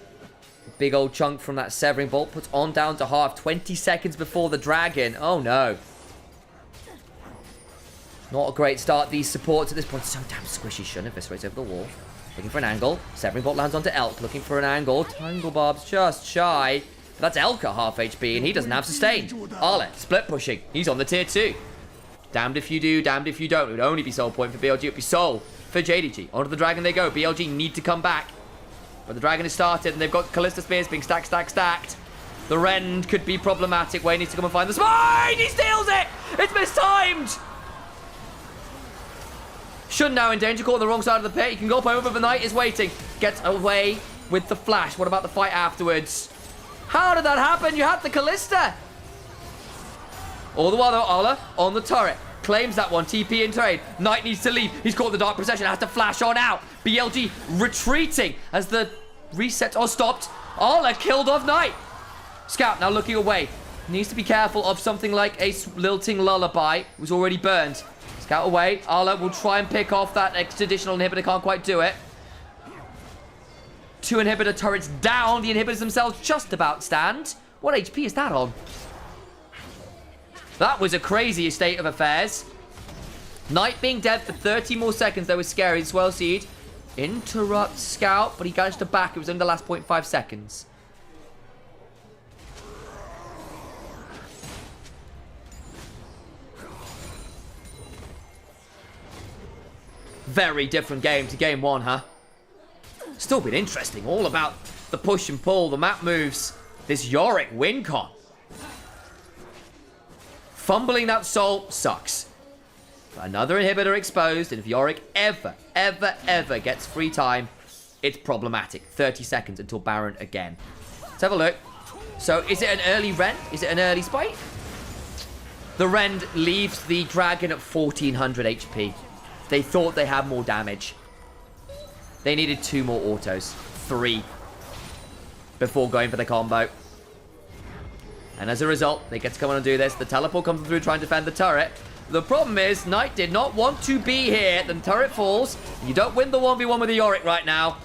big old chunk from that Severing Bolt. Puts On down to half. 20 seconds before the Dragon. Oh no. Not a great start. These supports at this point. So damn squishy. Shouldn't eviscerate over the wall. Looking for an angle. Severing Bolt lands onto Elk. Looking for an angle. Tangle Barb's just shy. But that's Elk at half HP, and he doesn't have sustain. Arlet, split pushing. He's on the tier 2. Damned if you do, damned if you don't. It would only be soul point for BLG. It would be soul for JDG. Onto the Dragon they go. BLG need to come back. But the Dragon has started, and they've got Callista Spears being stacked, stacked, stacked. The Rend could be problematic. Wayne needs to come and find the spine. He steals it. It's mistimed. Shun now in danger, caught on the wrong side of the pit. He can go up over, but the Knight is waiting. Gets away with the flash. What about the fight afterwards? How did that happen? You had the Callista. All the while, though, Arla on the turret. Claims that one. TP in trade. Knight needs to leave. He's caught the Dark Procession. Has to flash on out. BLG retreating as the reset or stopped. Arla killed off Knight. Scout now looking away. Needs to be careful of something like a lilting lullaby. It was already burned. Scout away. Arla will try and pick off that additional inhibitor. Can't quite do it. 2 inhibitor turrets down. The inhibitors themselves just about stand. What HP is that on? That was a crazy state of affairs. Knight being dead for 30 more seconds, though, was scary. The Swell Seed interrupts Scout, but he managed to back. It was in the last 0.5 seconds. Very different game to game 1, huh? Still been interesting. All about the push and pull, the map moves. This Yorick win con. Fumbling that soul sucks. But another inhibitor exposed, and if Yorick ever gets free time, it's problematic. 30 seconds until Baron again. Let's have a look. So, is it an early Rend? Is it an early spike? The Rend leaves the Dragon at 1400 HP. They thought they had more damage. They needed 2 more autos. 3. Before going for the combo. And as a result, they get to come on and do this. The teleport comes through, trying to defend the turret. The problem is, Knight did not want to be here. The turret falls. You don't win the 1v1 with the Yorick right now.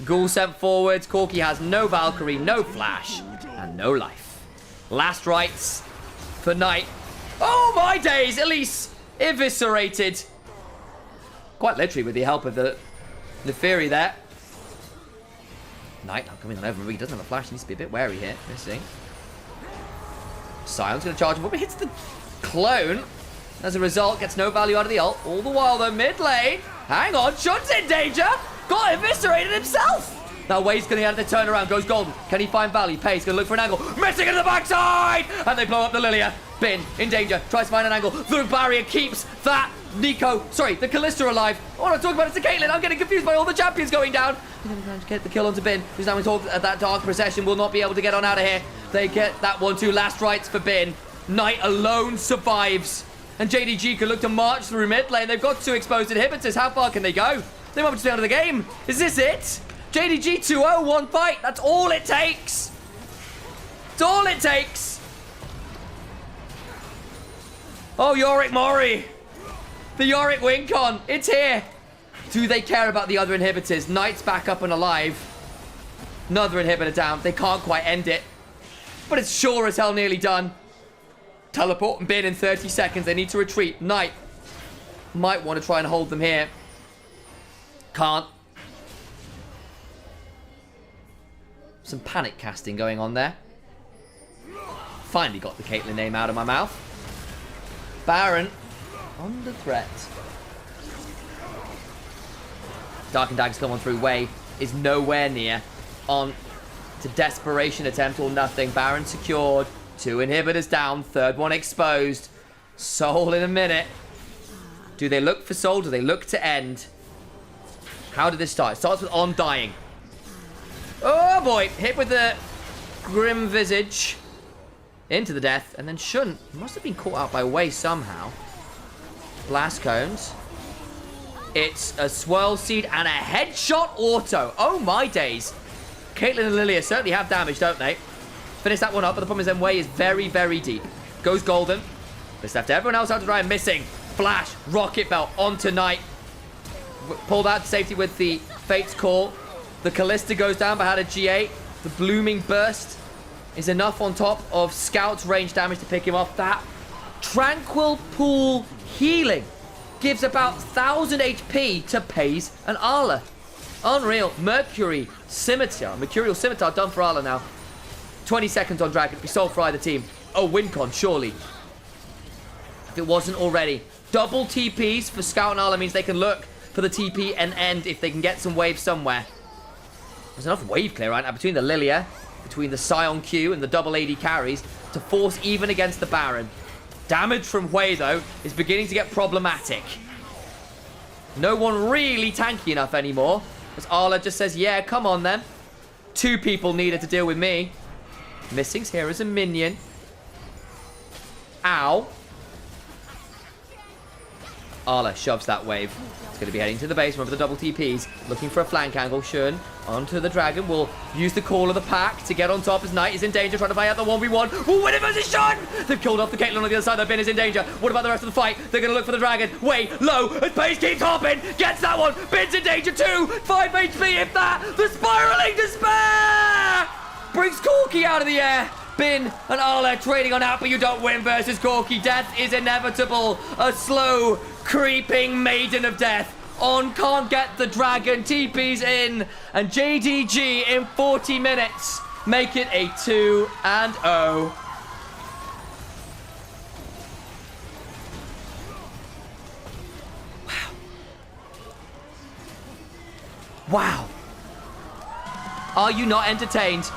Ghoul sent forwards. Corki has no Valkyrie, no flash, and no life. Last rites for Knight. Oh my days! Elise eviscerated. Quite literally with the help of the Fury there. Knight not coming on over. He doesn't have a flash. He needs to be a bit wary here. Missing. Sion's going to charge him, but hits the clone. As a result, gets no value out of the ult. All the while, though, mid lane. Hang on, Shun's in danger. Got eviscerated himself. Now Wade's going to get the turnaround. Goes golden. Can he find value? Pace going to look for an angle. Missing into the backside. And they blow up the Lilia. Bin in danger. Tries to find an angle. The barrier keeps that the Kalista alive. What I'm talking about is the Caitlyn. I'm getting confused by all the champions going down. They're going to get the kill onto Bin, who's now in talk at that dark procession. Will not be able to get on out of here. They get that 1-2 last rites for Bin. Knight alone survives. And JDG can look to march through mid lane. They've got 2 exposed inhibitors. How far can they go? They might just be out of the game. Is this it? JDG 2-0, 1 fight. That's all it takes. That's all it takes. Oh, Yorick Mori. The Yorick Wincon. It's here. Do they care about the other inhibitors? Knight's back up and alive. Another inhibitor down. They can't quite end it. But it's sure as hell nearly done. Teleport and bin in 30 seconds. They need to retreat. Knight might want to try and hold them here. Can't. Some panic casting going on there. Finally got the Caitlyn name out of my mouth. Baron under threat. Dark and Daggers come on through. Way is nowhere near. On to desperation attempt or nothing. Baron secured. 2 inhibitors down. 3rd one exposed. Soul in a minute. Do they look for Soul? Do they look to end? How did this start? It starts with On dying. Oh boy. Hit with the Grim Visage. Into the death. And then Shun must have been caught out by Way somehow. Blast cones. It's a swirl seed and a headshot auto. Oh my days. Caitlyn and Lilia certainly have damage, don't they? Finish that one up, but the problem is then Way is very, very deep. Goes golden. This left everyone else out to dry and missing. Flash, rocket belt onto Knight. Pulled out to safety with the Fate's Call. The Kalista goes down but had a G8. The Blooming Burst is enough on top of Scout's range damage to pick him off. That Tranquil Pool healing gives about 1000 HP to Paze and Arla. Unreal. Mercurial Scimitar done for Arla now. 20 seconds on Dragon. We sold for either team. Oh, Wincon, surely. If it wasn't already. Double TPs for Scout and Arla means they can look for the TP and end if they can get some wave somewhere. There's enough wave clear right now between the Lilia, between the Scion Q and the double AD carries to force even against the Baron. Damage from Wei, though, is beginning to get problematic. No one really tanky enough anymore. As Arla just says, yeah, come on then. 2 people needed to deal with me. Missing's here as a minion. Ow. Arla shoves that wave. It's going to be heading to the base. Remember the double TPs. Looking for a flank angle. Shun onto the Dragon. Will use the call of the pack to get on top as Knight is in danger. Trying to play out the 1v1. Will win it versus Shun! They've killed off the Caitlyn on the other side. Their bin is in danger. What about the rest of the fight? They're going to look for the Dragon. Way low as Pace keeps hopping. Gets that one. Bin's in danger too. 5 HP if that. The spiraling despair! Brings Corki out of the air. Bin and Arla trading on out, but you don't win versus Corki. Death is inevitable. A slow, creeping maiden of death. On can't get the Dragon. TP's in. And JDG in 40 minutes make it a 2-0. Wow. Are you not entertained?